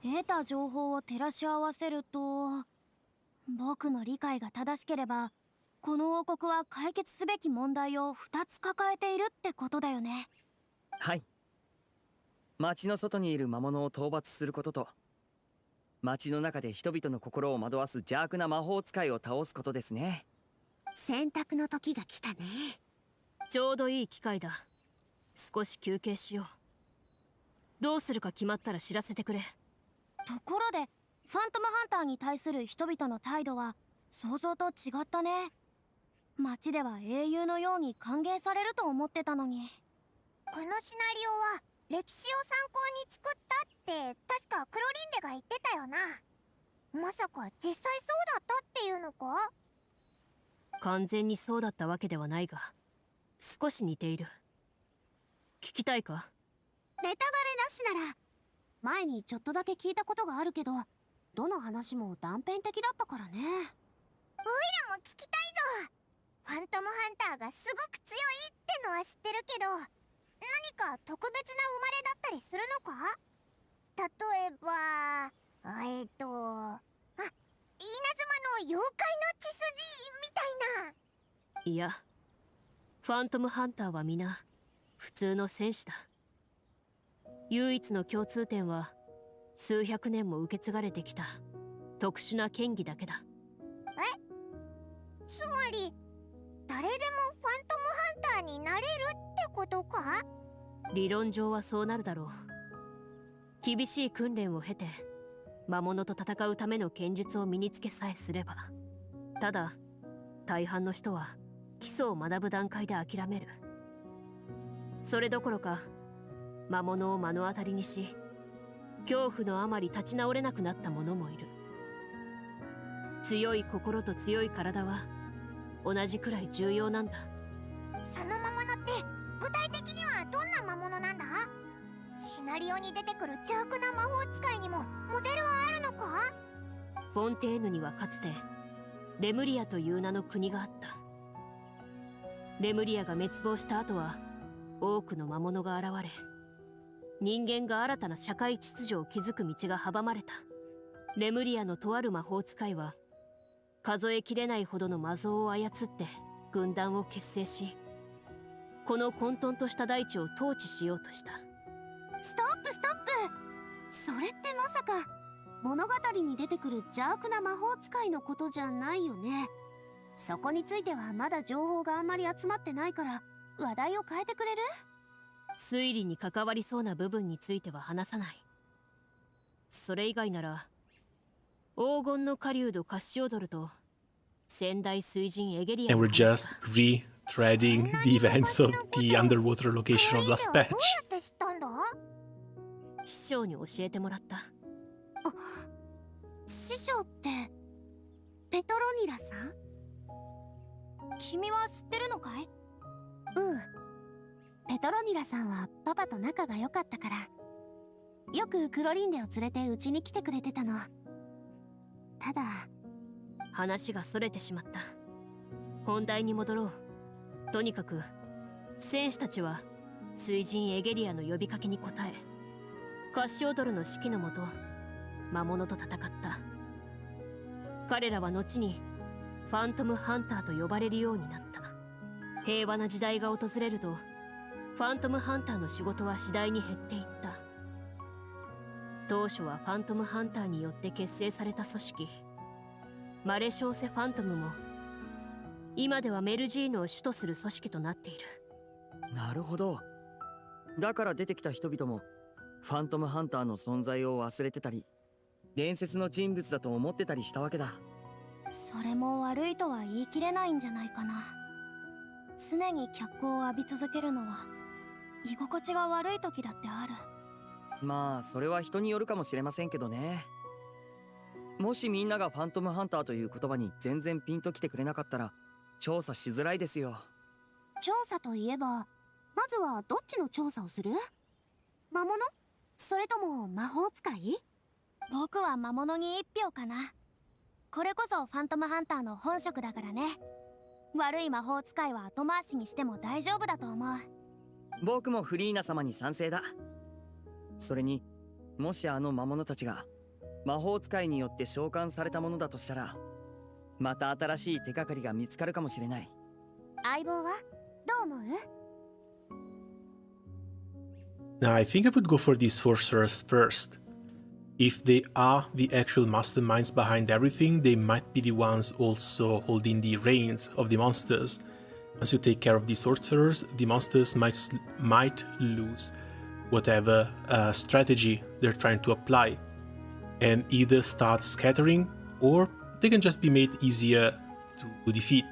Speaker 4: 得た情報を照らし合わせると、僕の理解が正しければこの王国は解決すべき問題を2つ抱えているってことだよね。
Speaker 11: はい。町の外にいる魔物を討伐することと、町の中で人々の心を惑わす邪悪な魔法使いを倒すことですね。
Speaker 10: 選択の時が来たね。
Speaker 6: ちょうどいい機会だ。少し休憩しよう。どうするか決まったら知らせてくれ。
Speaker 4: ところでファントムハンターに対する人々の態度は想像と違ったね。街では英雄のように歓迎されると思ってたのに。
Speaker 10: このシナリオは歴史を参考に作ったって確かクロリンデが言ってたよな。まさか実際そうだったっていうのか？
Speaker 6: 完全にそうだったわけではないが、少し似ている。聞きたいか？
Speaker 10: ネタバレなしなら。前にちょっとだけ聞いたことがあるけど、どの話も断片的だったからね。おいらも聞きたいぞ。ファントムハンターがすごく強いってのは知ってるけど、何か特別な生まれだったりするのか？例えば稲妻の妖怪の血筋みたいな。
Speaker 6: いや、ファントムハンターは皆普通の戦士だ。唯一の共通点は数百年も受け継がれてきた特殊な剣技だけだ。
Speaker 10: つまり誰でもファントムハンターになれるってことか？
Speaker 6: 理論上はそうなるだろう。厳しい訓練を経て魔物と戦うための剣術を身につけさえすれば。ただ大半の人は基礎を学ぶ段階で諦める。それどころか魔物を目の当たりにし、恐怖のあまり立ち直れなくなった者もいる。強い心と強い体は同じくらい重要なんだ。
Speaker 10: その魔物って具体的にはどんな魔物なんだ？シナリオに出てくる邪悪な魔法使いにもモデルはあるのか？
Speaker 6: フォンテーヌにはかつてレムリアという名の国があった。レムリアが滅亡した後は多くの魔物が現れ、人間が新たな社会秩序を築く道が阻まれた。レムリアのとある魔法使いは数えきれないほどの魔像を操って軍団を結成し、この混沌とした大地を統治しようとした。
Speaker 10: ストップストップ。それってまさか物語に出てくる邪悪な魔法使いのことじゃないよね。そこについてはまだ情報があんまり集まってないから話題を変えてくれる？
Speaker 6: 推理に関わりそうな部分については話さない。それ以外なら黄金の狩人カッシオドルと仙台水神エゲリア
Speaker 1: And
Speaker 6: の
Speaker 1: we're
Speaker 6: 話
Speaker 1: just
Speaker 6: だ。
Speaker 1: retreading the events of the underwater location of last
Speaker 10: どうや
Speaker 1: patch.
Speaker 10: って知ったんだ？
Speaker 6: 師匠に教えてもらった。
Speaker 10: 師匠ってペトロニラさん？
Speaker 4: 君は知ってるのかい？
Speaker 10: うん。ペトロニラさんはパパと仲が良かったからよくクロリンデを連れてうちに来てくれてたの。ただ
Speaker 6: 話がそれてしまった。本題に戻ろう。とにかく戦士たちは水神エゲリアの呼びかけに応え、カッシオドルの指揮のもと魔物と戦った。彼らは後にファントムハンターと呼ばれるようになった。平和な時代が訪れるとファントムハンターの仕事は次第に減っていった。当初はファントムハンターによって結成された組織マレショーセ・ファントムも今ではメルジーヌを主とする組織となっている。
Speaker 11: なるほど。だから出てきた人々もファントムハンターの存在を忘れてたり伝説の人物だと思ってたりしたわけだ。
Speaker 4: それも悪いとは言い切れないんじゃないかな。常に脚光を浴び続けるのは居心地が悪い時だってある。
Speaker 11: まあそれは人によるかもしれませんけどね。もしみんながファントムハンターという言葉に全然ピンときてくれなかったら調査しづらいですよ。
Speaker 10: 調査といえば、まずはどっちの調査をする？魔物？それとも魔法使い？
Speaker 4: 僕は魔物に一票かな。これこそファントムハンターの本職だからね。悪い魔法使いは後回しにしても大丈夫だと思う。
Speaker 11: 僕もフリーナ様に賛成だ。それにもしあの魔物たちが魔法使いによって召喚されたものだとしたらまた新しい手がかりが見つかるかもしれない。
Speaker 10: 相棒はどう思う？
Speaker 1: Now, I think I would go for these sorcerers first. If they are the actual masterminds behind everything, they might be the ones also holding the reins of the monsters. Once you take care of the sorcerers, the monsters might lose whatever strategy they're trying to apply, and either start scattering, or they can just be made easier to defeat.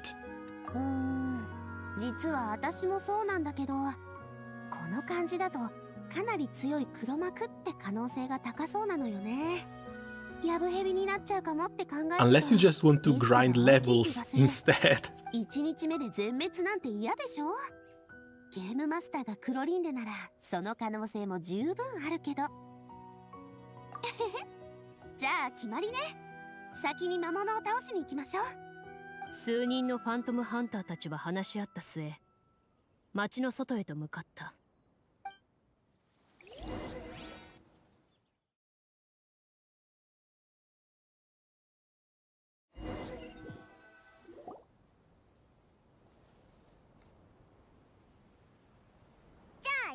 Speaker 10: 実は私もそうなんだけど、この感じだとかなり強い黒幕って可能性が高そうなのよね。やぶヘビになっちゃうかもって考えると、
Speaker 1: Unless you just want to grind levels instead.
Speaker 10: 1日目で全滅なんて嫌でしょ。ゲームマスターがクロリンデならその可能性も十分あるけどじゃあ決まりね。先に魔物を倒しに行きましょう。
Speaker 6: 数人のファントムハンターたちは話し合った末町の外へと向かった。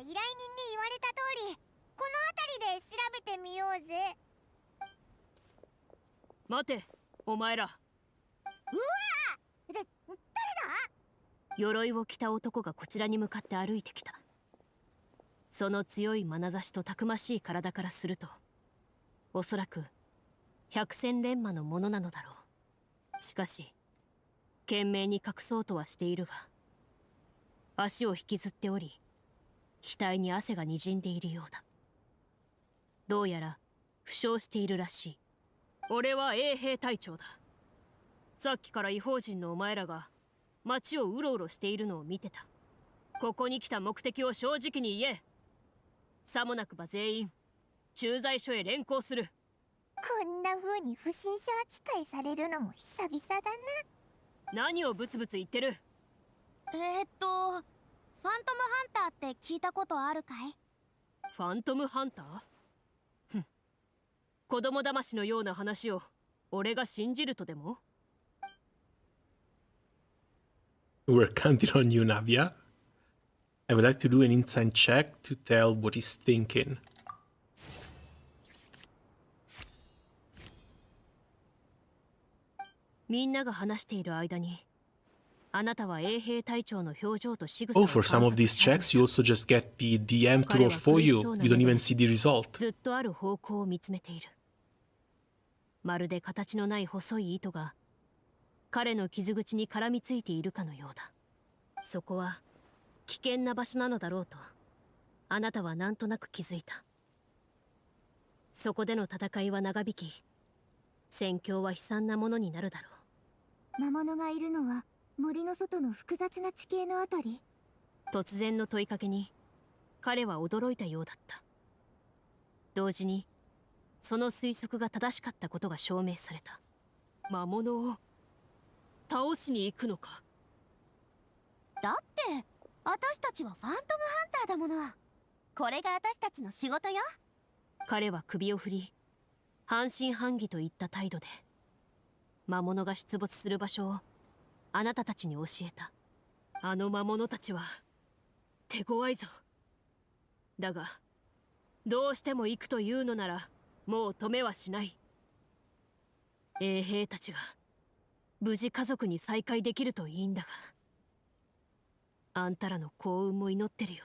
Speaker 10: 依頼人に言われた通りこの辺りで調べてみようぜ。
Speaker 6: 待て、お前ら。
Speaker 10: うわー！誰だ？
Speaker 6: 鎧を着た男がこちらに向かって歩いてきた。その強い眼差しとたくましい体からするとおそらく百戦錬磨のものなのだろう。しかし懸命に隠そうとはしているが足を引きずっており額に汗がにじんでいるようだ。どうやら負傷しているらしい。俺は衛兵隊長だ。さっきから異邦人のお前らが街をうろうろしているのを見てた。ここに来た目的を正直に言え。さもなくば全員駐在所へ連行する。
Speaker 10: こんな風に不審者扱いされるのも久々だな。
Speaker 6: 何をブツブツ言ってる？
Speaker 4: ファントムハンターって聞いたことあるかい？
Speaker 6: ファントムハンター？ふん。子供騙しのような話を俺が信じるとでも？
Speaker 1: We're counting on you, Navia. I would like to do an insight check to tell what he's thinking.
Speaker 6: みんなが話している間にあなたは衛兵隊長の表情と仕草
Speaker 1: Oh,
Speaker 6: を
Speaker 1: for some of these checks, you also just get the DM to roll for you. You don't even see the result.
Speaker 6: ずっとある方向を見つめている。まるで形のない細い糸が彼の傷口に絡みついているかのようだ。そこは危険な場所なのだろうとあなたはなんとなく気づいた。そこでの戦いは長引き戦況は悲惨なものになるだろう。
Speaker 10: 魔物がいるのは森の外の複雑な地形のあたり？
Speaker 6: 突然の問いかけに彼は驚いたようだった。同時にその推測が正しかったことが証明された。魔物を倒しに行くのか？
Speaker 10: だって私たちはファントムハンターだもの。これが私たちの仕事よ。
Speaker 6: 彼は首を振り半信半疑といった態度で魔物が出没する場所をあなたたちに教えた。あの魔物たちは手強いぞ。だがどうしても行くというのならもう止めはしない。衛兵たちが無事家族に再会できるといいんだが、あんたらの幸運も祈ってるよ。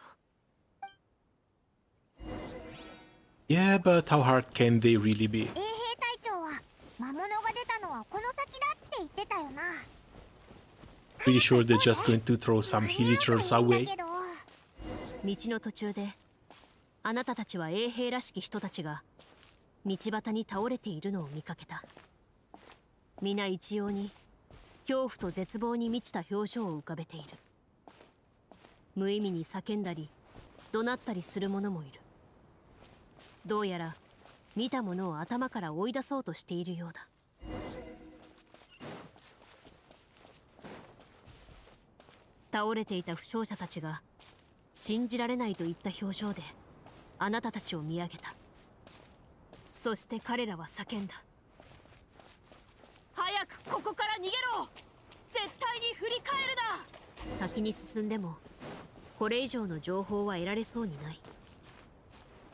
Speaker 1: Yeah, but how hard can they really be?
Speaker 10: 衛兵隊長は魔物が出たのはこの先だって言ってたよな。
Speaker 1: Pretty sure they're just going to throw some villagers away.
Speaker 6: 道の途中であなたたちは衛兵らしき人たちが道端に倒れているのを見かけた。皆一様に恐怖と絶望に満ちた表情を浮かべている。無意味に叫んだり怒鳴ったりする者もいる。どうやら見たものを頭から追い出そうとしているようだ。倒れていた負傷者たちが信じられないといった表情であなたたちを見上げた。そして彼らは叫んだ。早くここから逃げろ。絶対に振り返るな。先に進んでもこれ以上の情報は得られそうにない。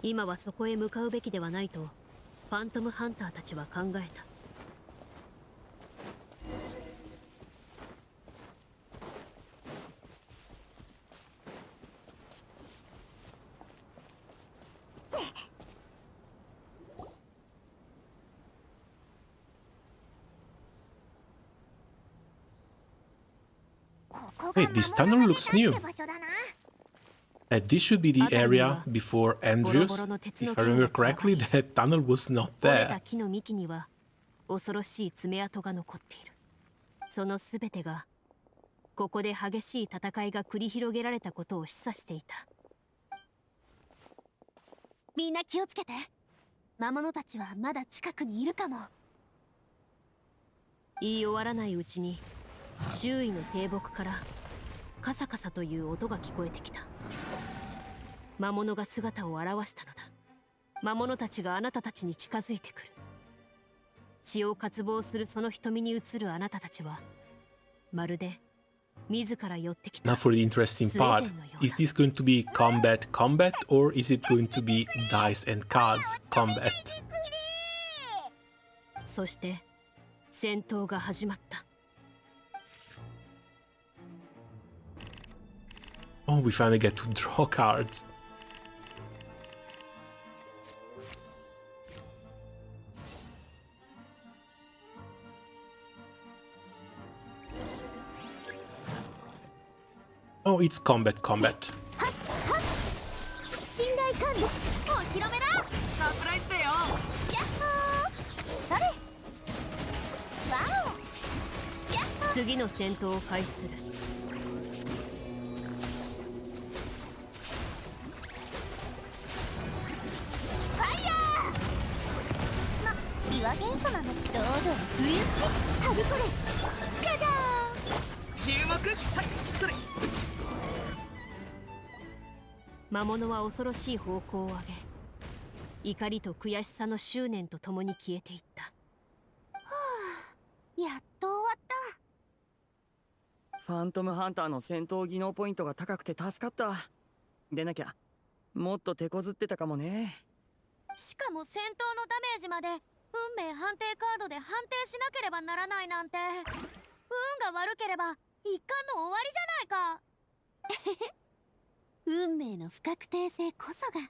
Speaker 6: 今はそこへ向かうべきではないとファントムハンターたちは考えた。
Speaker 1: Hey, this tunnel looks new. This should be the area before Andrews. If I remember correctly, that tunnel was not
Speaker 6: 折れ
Speaker 1: there.
Speaker 6: た木の幹には恐ろしい爪痕が残っている。そのすべてがここで激しい戦いが繰り広げられたことを示唆していた。
Speaker 10: みんな気をつけて。魔物たちはまだ近くにいるかも。
Speaker 6: 言い終わらないうちに周囲の低木からカサカサという音が聞こえてきた。魔物が姿を現したのだ。魔物たちがあなたたちに近づいてくる。血を渇望するその瞳に映るあなたたちはまるで自ら寄ってきた
Speaker 1: Now for the interesting part. Is this going to be combat or is it going to be dice and cards combat?
Speaker 6: そして戦闘が始まった。
Speaker 1: Oh, we finally get to draw cards. Oh, it's combat.
Speaker 10: 信頼管理お披露目だ。
Speaker 3: サプライズだよ。
Speaker 10: ヤッホー。それ。わお。ヤッホー。
Speaker 6: 次の戦闘を開始する。
Speaker 10: ファイヤー。岩元素なの。どうぞ不意打ち。はびこれ。ガジャーン。
Speaker 3: 注目。はい、それ。
Speaker 6: 魔物は恐ろしい方向を上げ、怒りと悔しさの執念とともに消えていった。
Speaker 10: やっと終わった。
Speaker 11: ファントムハンターの戦闘技能ポイントが高くて助かった。でなきゃもっと手こずってたかもね。
Speaker 4: しかも戦闘のダメージまで運命判定カードで判定しなければならないなんて、運が悪ければ一巻の終わりじゃないか。
Speaker 10: 運命の不確定性こそが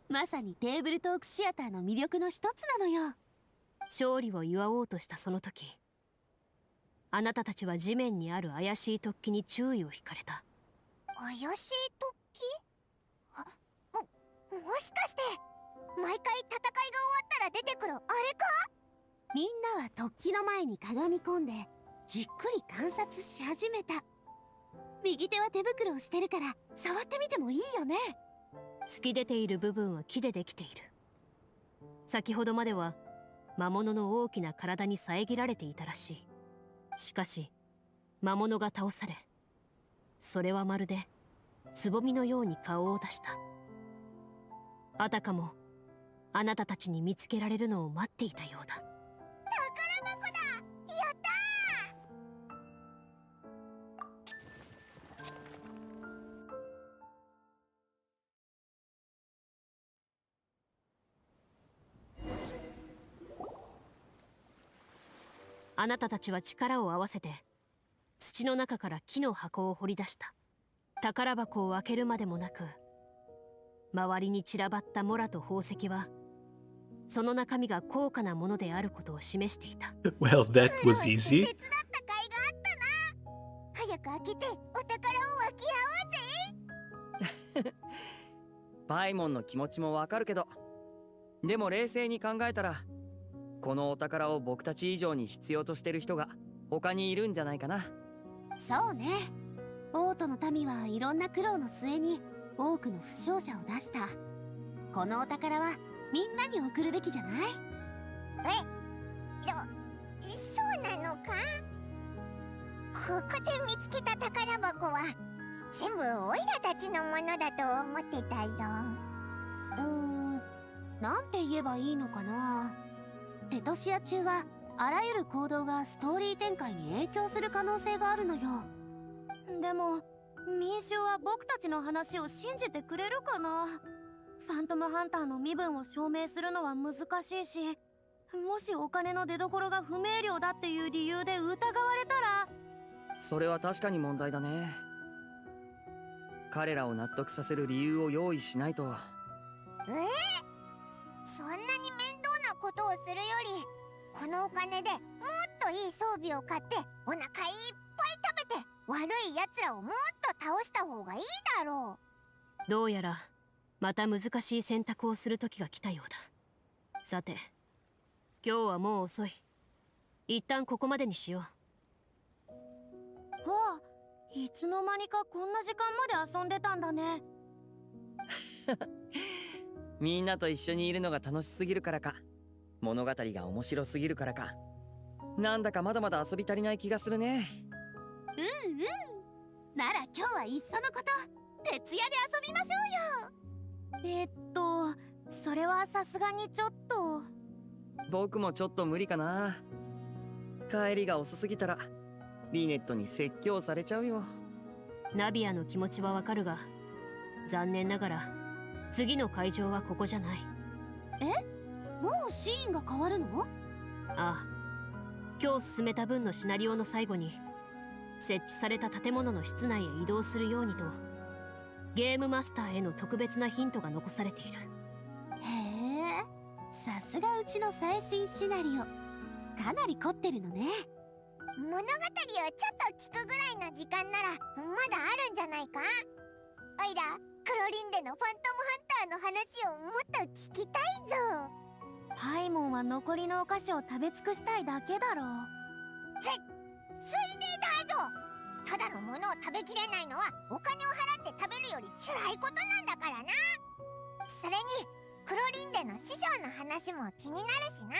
Speaker 10: まさにテーブルトークシアターの魅力の一つなのよ。
Speaker 6: 勝利を祝おうとしたその時、あなたたちは地面にある怪しい突起に注意を引かれた。
Speaker 10: 怪しい突起？もしかして毎回戦いが終わったら出てくるあれか？みんなは突起の前にかがみ込んでじっくり観察し始めた。右手は手袋をしてるから触ってみてもいいよね。
Speaker 6: 突き出ている部分は木でできている。先ほどまでは魔物の大きな体に遮られていたらしい。しかし魔物が倒され、それはまるでつぼみのように顔を出した。あたかもあなたたちに見つけられるのを待っていたようだ。
Speaker 10: 宝箱だ。やった
Speaker 6: あなたたちは力を合わせて土の中から木の箱を掘り出した。宝箱を開けるまでもなく、周りに散らばったモラと宝石はその中身が高価なものであることを示していた。
Speaker 1: Well, that was easy.
Speaker 10: 手伝った甲斐があったな。早く開けてお宝を分け合おうぜ。
Speaker 11: パイモンの気持ちもわかるけど、でも冷静に考えたら、このお宝を僕たち以上に必要としてる人が他にいるんじゃないかな。
Speaker 10: そうね。王都の民はいろんな苦労の末に多くの負傷者を出した。このお宝はみんなに送るべきじゃない？
Speaker 4: そうなのか？ここで見つけた宝箱は全部オイラたちのものだと思ってたぞ。
Speaker 10: なんて言えばいいのかな。テトシア中はあらゆる行動がストーリー展開に影響する可能性があるのよ。
Speaker 4: でも民衆は僕たちの話を信じてくれるかな。ファントムハンターの身分を証明するのは難しいし、もしお金の出所が不明瞭だっていう理由で疑われたら。
Speaker 11: それは確かに問題だね。彼らを納得させる理由を用意しないと。
Speaker 4: そんなに面倒なことをするより、このお金でもっといい装備を買ってお腹いっぱい食べて悪い奴らをもっと倒した方がいいだろ
Speaker 6: う。どうやらまた難しい選択をする時が来たようだ。さて、今日はもう遅い。一旦ここまでにしよう。
Speaker 4: いつの間にかこんな時間まで遊んでたんだね。
Speaker 11: みんなと一緒にいるのが楽しすぎるからか、物語が面白すぎるからか、なんだかまだまだ遊び足りない気がするね。
Speaker 10: なら今日はいっそのこと徹夜で遊びましょうよ。
Speaker 4: それはさすがにちょっと。
Speaker 11: 僕もちょっと無理かな。帰りが遅すぎたらリネットに説教されちゃうよ。
Speaker 6: ナビアの気持ちはわかるが、残念ながら次の会場はここじゃない。
Speaker 10: もうシーンが変わるの？
Speaker 6: ああ、今日進めた分のシナリオの最後に設置された建物の室内へ移動するようにと、ゲームマスターへの特別なヒントが残されている。
Speaker 10: へえ、さすがうちの最新シナリオ。かなり凝ってるのね。
Speaker 4: 物語をちょっと聞くぐらいの時間ならまだあるんじゃないか？おいらクロリンデのファントムハンターの話をもっと聞きたいぞ。パイモンは残りのお菓子を食べ尽くしたいだけだろう。ついでだぞ。ただのものを食べきれないのはお金を払って食べるより辛いことなんだからな。それにクロリンデの師匠の話も気になるしな。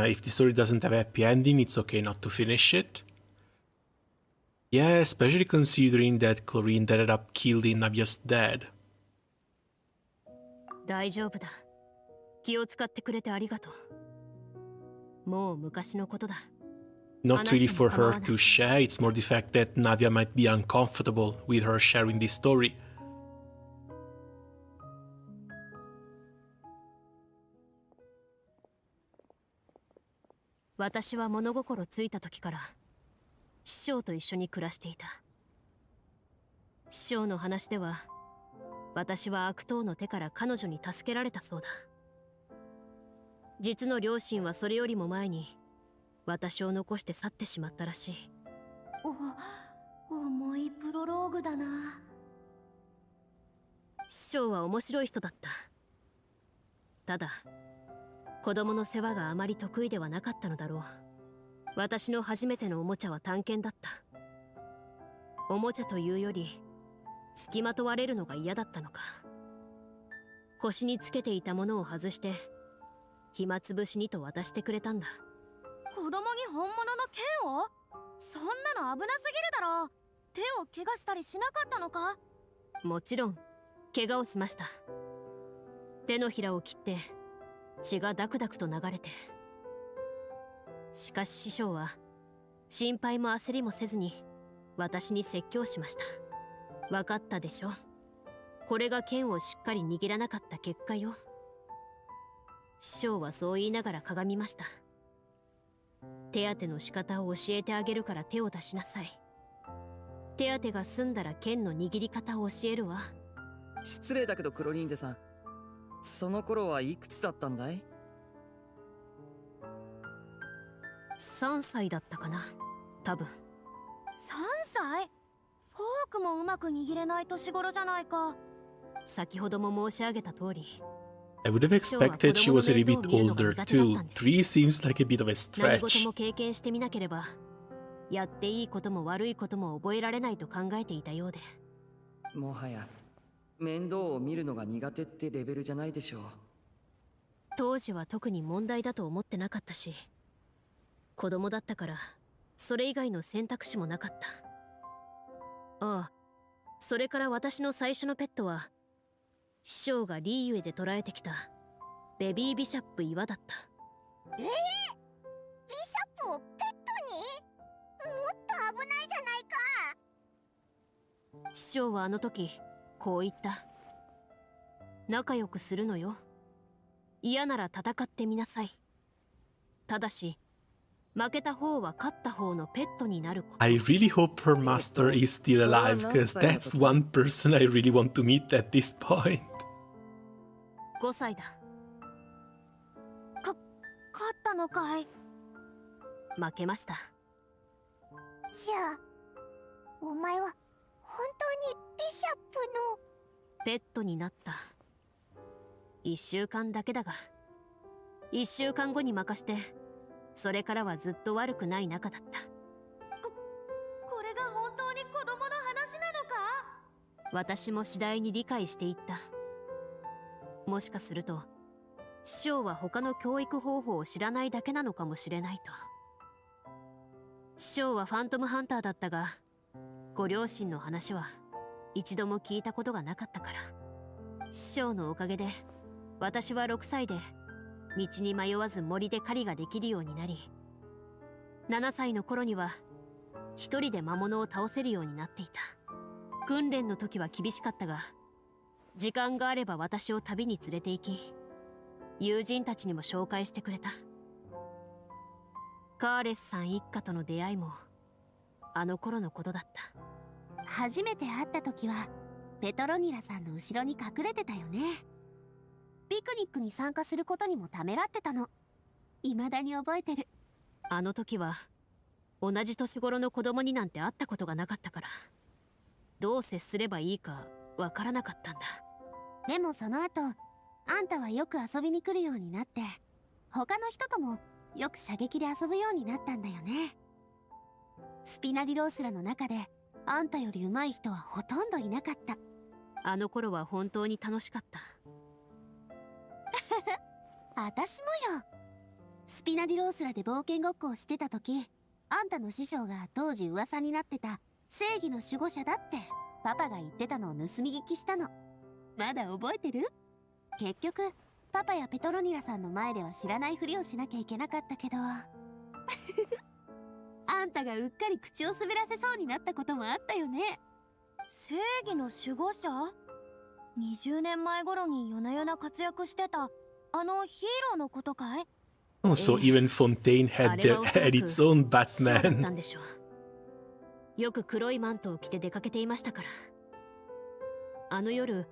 Speaker 1: If the story doesn't have a happy ending, it's okay not to finish it. Yeah, especially considering that Chlorinde ended up killed in Navia's dad.
Speaker 6: 大丈夫だ。気を使ってくれてありがとう。もう昔のことだ。
Speaker 1: Not really for her to share, it's more the fact that Navia might be uncomfortable with her sharing this story.
Speaker 6: 私は物心ついた時から師匠と一緒に暮らしていた。師匠の話では、私は悪党の手から彼女に助けられたそうだ。実の両親はそれよりも前に私を残して去ってしまったらしい。
Speaker 4: 重いプロローグだな。
Speaker 6: 師匠は面白い人だった。ただ子供の世話があまり得意ではなかったのだろう。私の初めてのおもちゃは短剣だった。おもちゃというより付きまとわれるのが嫌だったのか、腰につけていたものを外して暇つぶしにと渡してくれたんだ。
Speaker 4: 子供に本物の剣を？そんなの危なすぎるだろ。手を怪我したりしなかったのか？
Speaker 6: もちろん怪我をしました。手のひらを切って血がダクダクと流れて。しかし師匠は心配も焦りもせずに私に説教しました。分かったでしょ。これが剣をしっかり握らなかった結果よ。師匠はそう言いながらかがみました。手当ての仕方を教えてあげるから手を出しなさい。手当てが済んだら剣の握り方を教えるわ。
Speaker 11: 失礼だけどクロリンデさん、その頃はいくつだったんだい
Speaker 6: ？3歳だったかな、多分。
Speaker 4: 3歳？フォークもうまく握れない年頃じゃないか。
Speaker 6: 先ほども申し上げた通り、
Speaker 1: I would have expected she was a little bit older too. 3 seems like a bit of a
Speaker 6: 何事
Speaker 1: stretch.
Speaker 6: も経験してみなければ、やっていいことも悪いことも覚えられないと考えていたようで。
Speaker 11: もはや面倒を見るのが苦手ってレベルじゃないでしょう。
Speaker 6: 当時は特に問題だと思ってなかったし、子供だったからそれ以外の選択肢もなかった。ああ、それから私の最初のペットは師匠がリーユエで捕らえてきたベビービシャップ岩だった。
Speaker 10: ビシャップをペットに？もっと危ないじゃないか。
Speaker 6: 師匠はあの時こう言った。仲良くするのよ。嫌なら戦ってみなさい。ただし負けた方は勝った方のペットになること。
Speaker 1: I really hope her master is still alive, because that's one person I really want to meet at this point.
Speaker 6: 5歳だ。
Speaker 4: 勝ったのかい？
Speaker 6: 負けました。
Speaker 10: じゃあお前は本当にビシャップの
Speaker 6: ペットになった。1週間だけだが、1週間後に任して、それからはずっと悪くない仲だった。
Speaker 4: これが本当に子供の話なのか？
Speaker 6: 私も次第に理解していった。もしかすると師匠は他の教育方法を知らないだけなのかもしれないと。師匠はファントムハンターだったが、ご両親の話は一度も聞いたことがなかったから。師匠のおかげで私は6歳で道に迷わず森で狩りができるようになり、7歳の頃には一人で魔物を倒せるようになっていた。訓練の時は厳しかったが、時間があれば私を旅に連れて行き、友人たちにも紹介してくれた。カーレスさん一家との出会いもあの頃のことだった。
Speaker 10: 初めて会った時はペトロニラさんの後ろに隠れてたよね。ピクニックに参加することにもためらってたの。未だに覚えてる。
Speaker 6: あの時は同じ年頃の子供になんて会ったことがなかったから、どう接すればいいかわからなかったんだ。
Speaker 10: でもその後あんたはよく遊びに来るようになって、他の人ともよく射撃で遊ぶようになったんだよね。スピナディロースラの中であんたより上手い人はほとんどいなかった。
Speaker 6: あの頃は本当に楽しかった。
Speaker 10: 私もよ。スピナディロースラで冒険ごっこをしてた時、あんたの師匠が当時噂になってた正義の守護者だってパパが言ってたのを盗み聞きしたの。まだ覚えてる？結局パパやペトロニラさんの前では知らないふりをしなきゃいけなかったけどあんたがうっかり口を滑らせそうになったこともあったよね。
Speaker 4: 正義の守護者？20年前頃に夜な夜な活躍してたあのヒーローのことかい？
Speaker 1: Oh, so even Fontaine had, had its own
Speaker 6: 師匠だった
Speaker 1: Batman.
Speaker 6: んでしょう。よく黒いマントを着て出かけていましたから。あの夜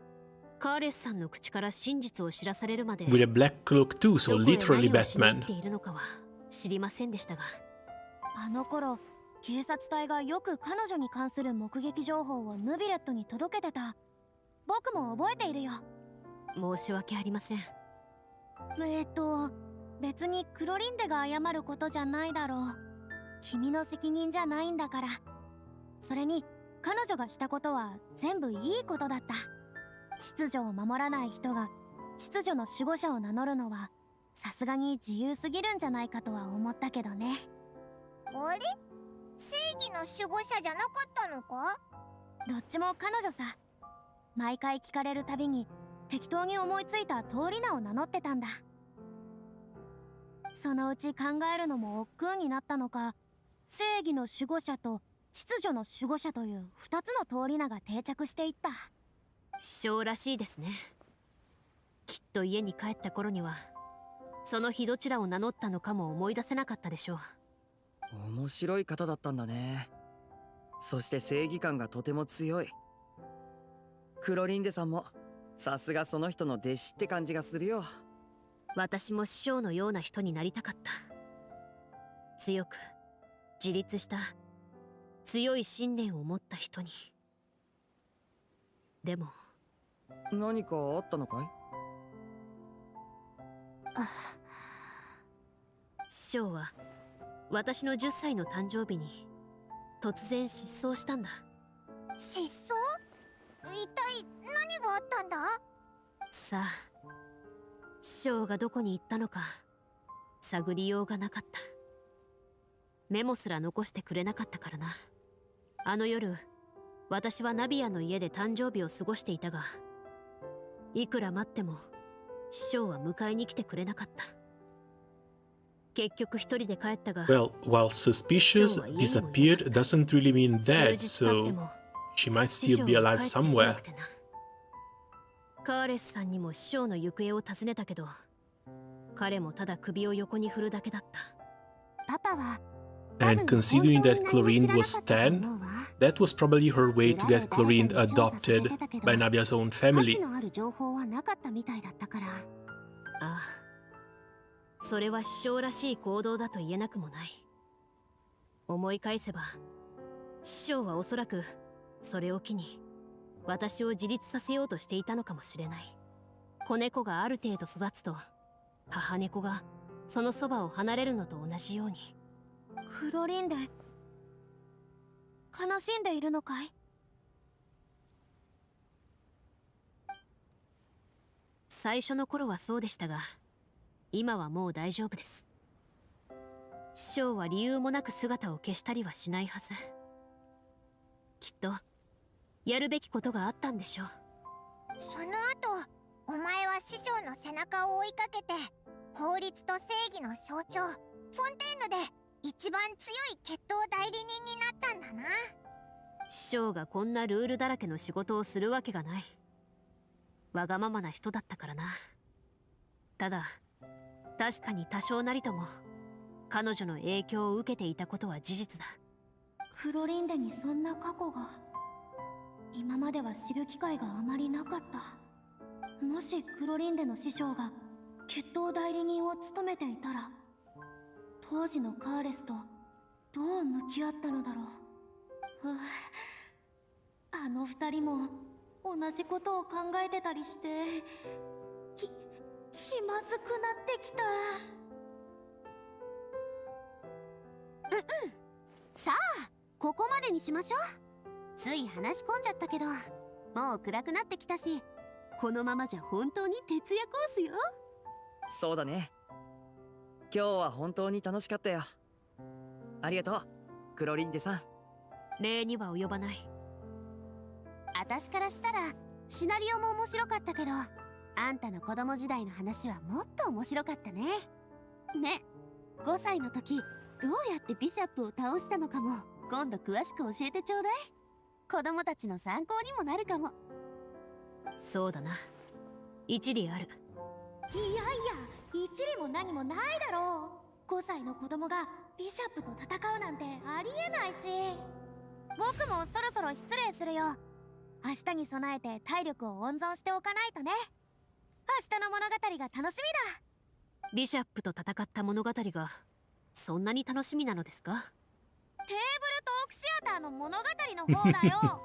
Speaker 6: カーレスさんの口から真実を知らされるまで、
Speaker 1: With a black cloak too, so
Speaker 6: どこで
Speaker 1: literally
Speaker 6: 何をしに行
Speaker 1: Batman.
Speaker 6: っているのかは知りませんでしたが、
Speaker 4: あの頃警察隊がよく彼女に関する目撃情報をヌビレットに届けてた。僕も覚えているよ。
Speaker 6: 申し訳ありません。
Speaker 4: 別にクロリンデが謝ることじゃないだろう。君の責任じゃないんだから。それに彼女がしたことは全部いいことだった。秩序を守らない人が秩序の守護者を名乗るのはさすがに自由すぎるんじゃないかとは思ったけどね。
Speaker 10: あれ？正義の守護者じゃなかったのか？
Speaker 4: どっちも彼女さ。毎回聞かれるたびに適当に思いついた通り名を名乗ってたんだ。そのうち考えるのも億劫になったのか、正義の守護者と秩序の守護者という2つの通り名が定着していった。
Speaker 6: 師匠らしいですね。きっと家に帰った頃にはその日どちらを名乗ったのかも思い出せなかったでしょう。
Speaker 11: 面白い方だったんだね。そして正義感がとても強い。クロリンデさんもさすがその人の弟子って感じがするよ。
Speaker 6: 私も師匠のような人になりたかった。強く自立した強い信念を持った人に。でも
Speaker 11: 何かあったのかい？
Speaker 6: 師匠は私の10歳の誕生日に突然失踪したんだ。
Speaker 10: 失踪？一体何があったんだ？
Speaker 6: さあ、師匠がどこに行ったのか探りようがなかった。メモすら残してくれなかったからな。あの夜、私はナビアの家で誕生日を過ごしていたが、いくら待っても師匠は迎えに来てくれなかった。結局一人で帰ったが、
Speaker 1: Well, while suspicious disappeared doesn't really mean
Speaker 6: 数
Speaker 1: dead,
Speaker 6: 日経って
Speaker 1: so
Speaker 6: も
Speaker 1: she might
Speaker 6: 師
Speaker 1: still
Speaker 6: 匠
Speaker 1: be
Speaker 6: が
Speaker 1: alive
Speaker 6: 帰ってこな
Speaker 1: somewhere.
Speaker 6: くてな。カーレスさんにも師匠の行方を尋ねたけど、彼もただ首を横に振るだけだった。
Speaker 10: パパは
Speaker 1: And considering that Chlorinde was 10, that was probably her way to get Chlorinde adopted by Nabia's own
Speaker 10: 価
Speaker 1: family.
Speaker 10: 値のある情報はなかったみたいだったから。
Speaker 6: ああ、それは師匠らしい行動だと言えなくもない。思い返せば、師匠はおそらくそれを機に私を自立させようとしていたのかもしれない。子猫がある程度育つと、母猫がそのそばを離れるのと同じように。
Speaker 4: クロリンデ、悲しんでいるのかい？
Speaker 6: 最初の頃はそうでしたが、今はもう大丈夫です。師匠は理由もなく姿を消したりはしないはず。きっとやるべきことがあったんでしょう。
Speaker 10: その後、お前は師匠の背中を追いかけて、法律と正義の象徴、フォンテーヌで一番強い決闘代理人になったんだな。
Speaker 6: 師匠がこんなルールだらけの仕事をするわけがない。わがままな人だったからな。ただ、確かに多少なりとも彼女の影響を受けていたことは事実だ。
Speaker 4: クロリンデにそんな過去が、今までは知る機会があまりなかった。もしクロリンデの師匠が決闘代理人を務めていたら、当時のカーレスとどう向き合ったのだろう。あの二人も同じことを考えてたりして、気まずくなってきた。
Speaker 10: さあ、ここまでにしましょう。つい話し込んじゃったけど、もう暗くなってきたし、このままじゃ本当に徹夜コースよ。
Speaker 11: そうだね。今日は本当に楽しかったよ。ありがとう、クロリンデさん。
Speaker 6: 礼には及ばない。
Speaker 10: 私からしたらシナリオも面白かったけど、あんたの子供時代の話はもっと面白かったね。ね、5歳の時どうやってビシャップを倒したのかも今度詳しく教えてちょうだい。子供たちの参考にもなるかも。
Speaker 6: そうだな、一理ある。
Speaker 4: いやいや、一理も何もないだろう。5歳の子供がビシャップと戦うなんてありえないし。僕もそろそろ失礼するよ。明日に備えて体力を温存しておかないとね。明日の物語が楽しみだ。
Speaker 6: ビシャップと戦った物語がそんなに楽しみなのですか？
Speaker 4: テーブルトークシアターの物語の方だよ。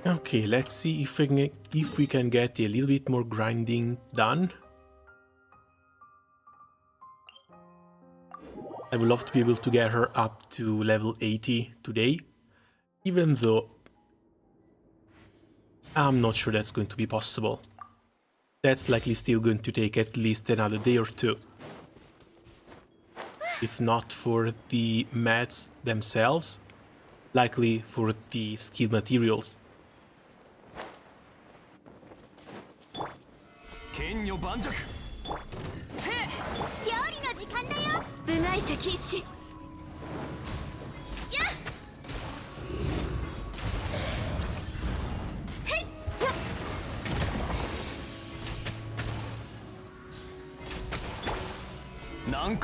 Speaker 1: Okay, let's see if we can get a little bit more grinding done. I would love to be able to get her up to level 80 today, even though I'm not sure that's going to be possible. That's likely still going to take at least another day or two. If not for the mats themselves, likely for the skill materials.
Speaker 5: 剣女盤石。
Speaker 10: 料理の時間だよ。
Speaker 7: 部外者禁止。
Speaker 10: やっ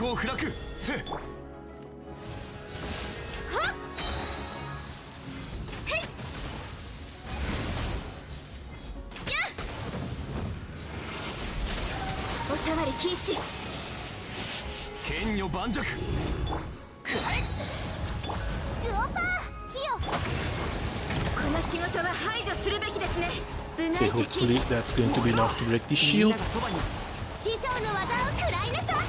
Speaker 5: を開く。せ。
Speaker 7: おさわり禁止。
Speaker 5: 剣女盤石。くらえ。
Speaker 10: ルオパー火を。
Speaker 7: この仕事は排除するべきですね。部
Speaker 1: Okay,
Speaker 7: 外者禁
Speaker 1: hopefully
Speaker 7: 止。
Speaker 1: that's going to be enough to break the
Speaker 9: みん
Speaker 1: shield.
Speaker 9: ながそばに。
Speaker 10: 師匠の技を食らいなさ。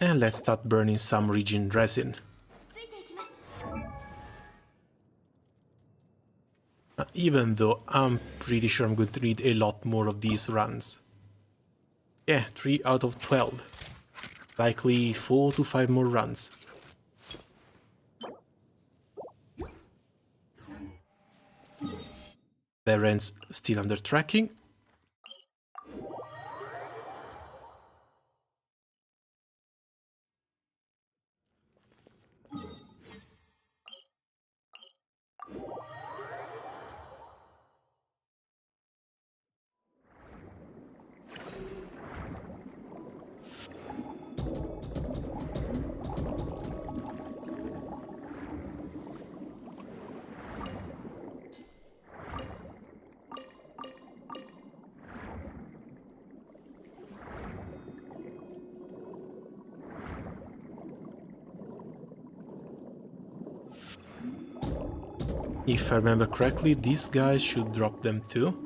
Speaker 1: And let's start burning some Regen resin.
Speaker 10: ついていきます。
Speaker 1: Even though I'm pretty sure I'm going to need a lot more of these runs. Yeah, 3 out of 12. Likely 4 to 5 more runs. Baron's still under tracking. If I remember correctly, these guys should drop them too.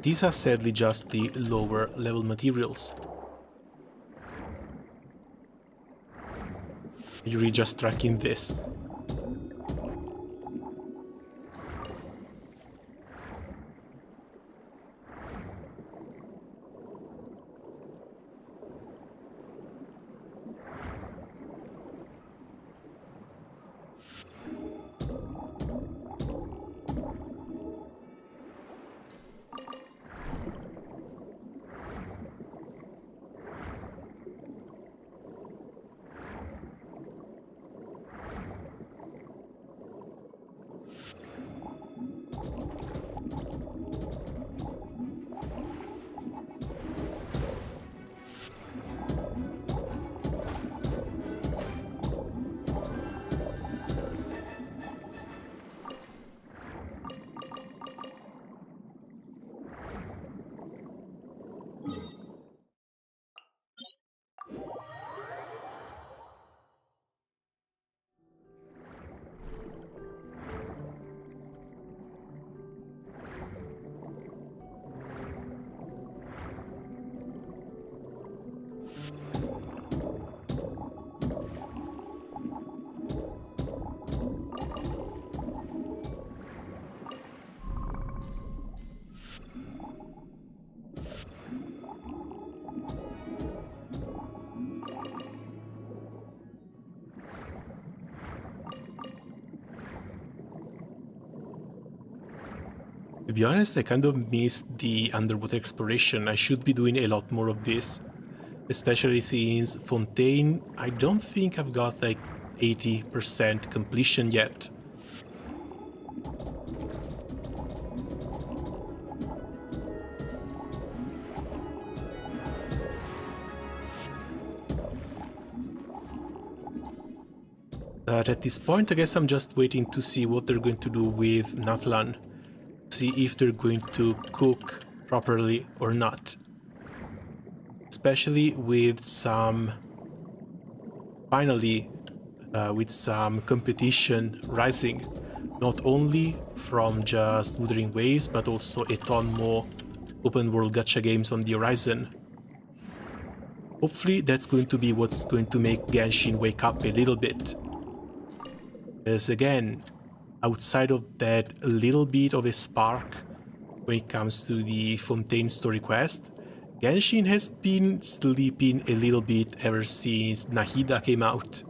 Speaker 1: These are sadly just the lower level materials. You're just tracking this. To be honest, I kind of missed the underwater exploration. I should be doing a lot more of this. Especially since Fontaine, I don't think I've got like 80% completion yet. But at this point, I guess I'm just waiting to see what they're going to do with Natlan. See if they're going to cook properly or not. Especially with some... finally, with some competition rising. Not only from just Wuthering Waves, but also a ton more open world gacha games on the horizon. Hopefully that's going to be what's going to make Genshin wake up a little bit. Because again, outside of that little bit of a spark when it comes to the Fontaine story quest, Genshin has been sleeping a little bit ever since Nahida came out.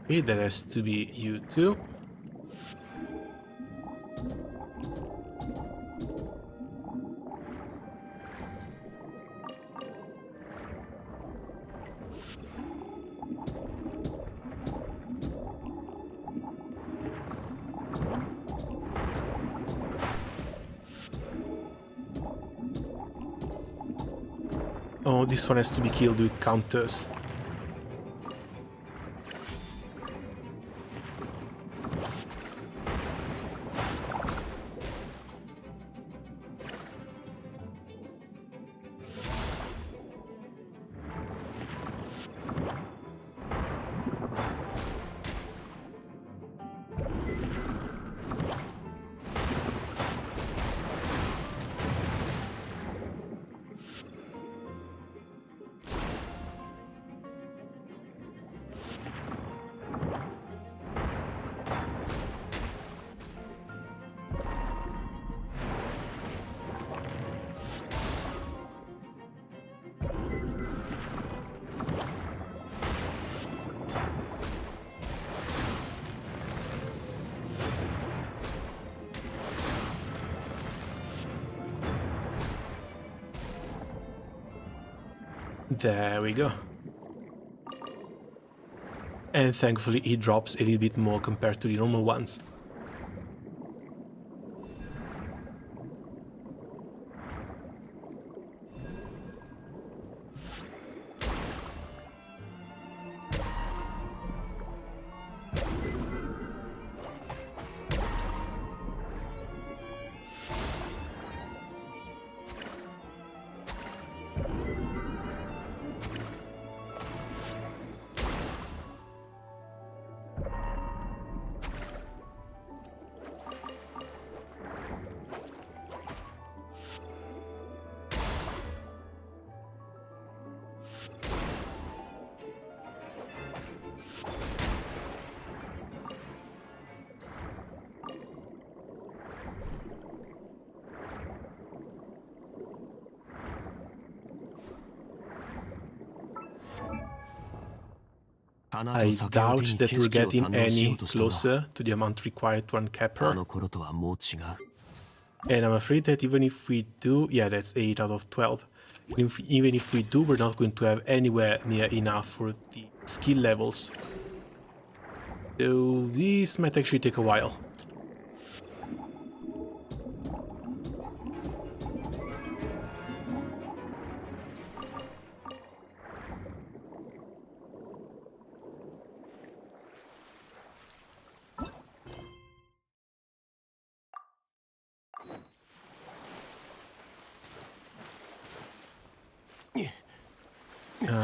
Speaker 1: Okay, that has to be you too. Oh, this one has to be killed with counters. There we go. And thankfully he drops a little bit more compared to the normal ones. I doubt that we're getting any closer to the amount required to uncap her. And I'm afraid that even if we do, yeah, that's 8 out of 12. Even if we do, we're not going to have anywhere near enough for the skill levels. So this might actually take a while.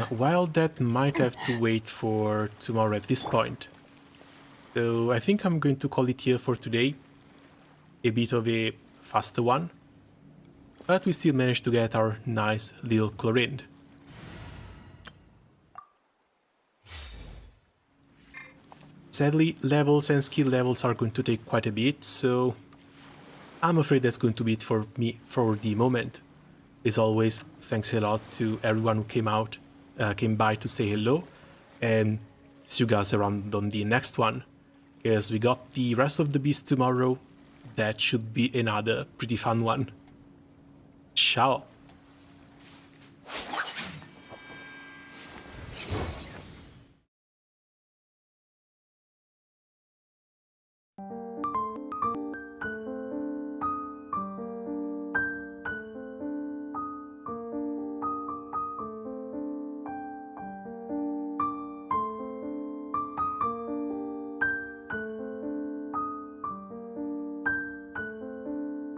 Speaker 1: While that might have to wait for tomorrow at this point. So I think I'm going to call it here for today. A bit of a faster one. But we still managed to get our nice little Chlorinde. Sadly, levels and skill levels are going to take quite a bit, so I'm afraid that's going to be it for me for the moment. As always, thanks a lot to everyone who came by to say hello, and see you guys around on the next one, because we got the rest of the beast tomorrow. That should be another pretty fun one. Ciao!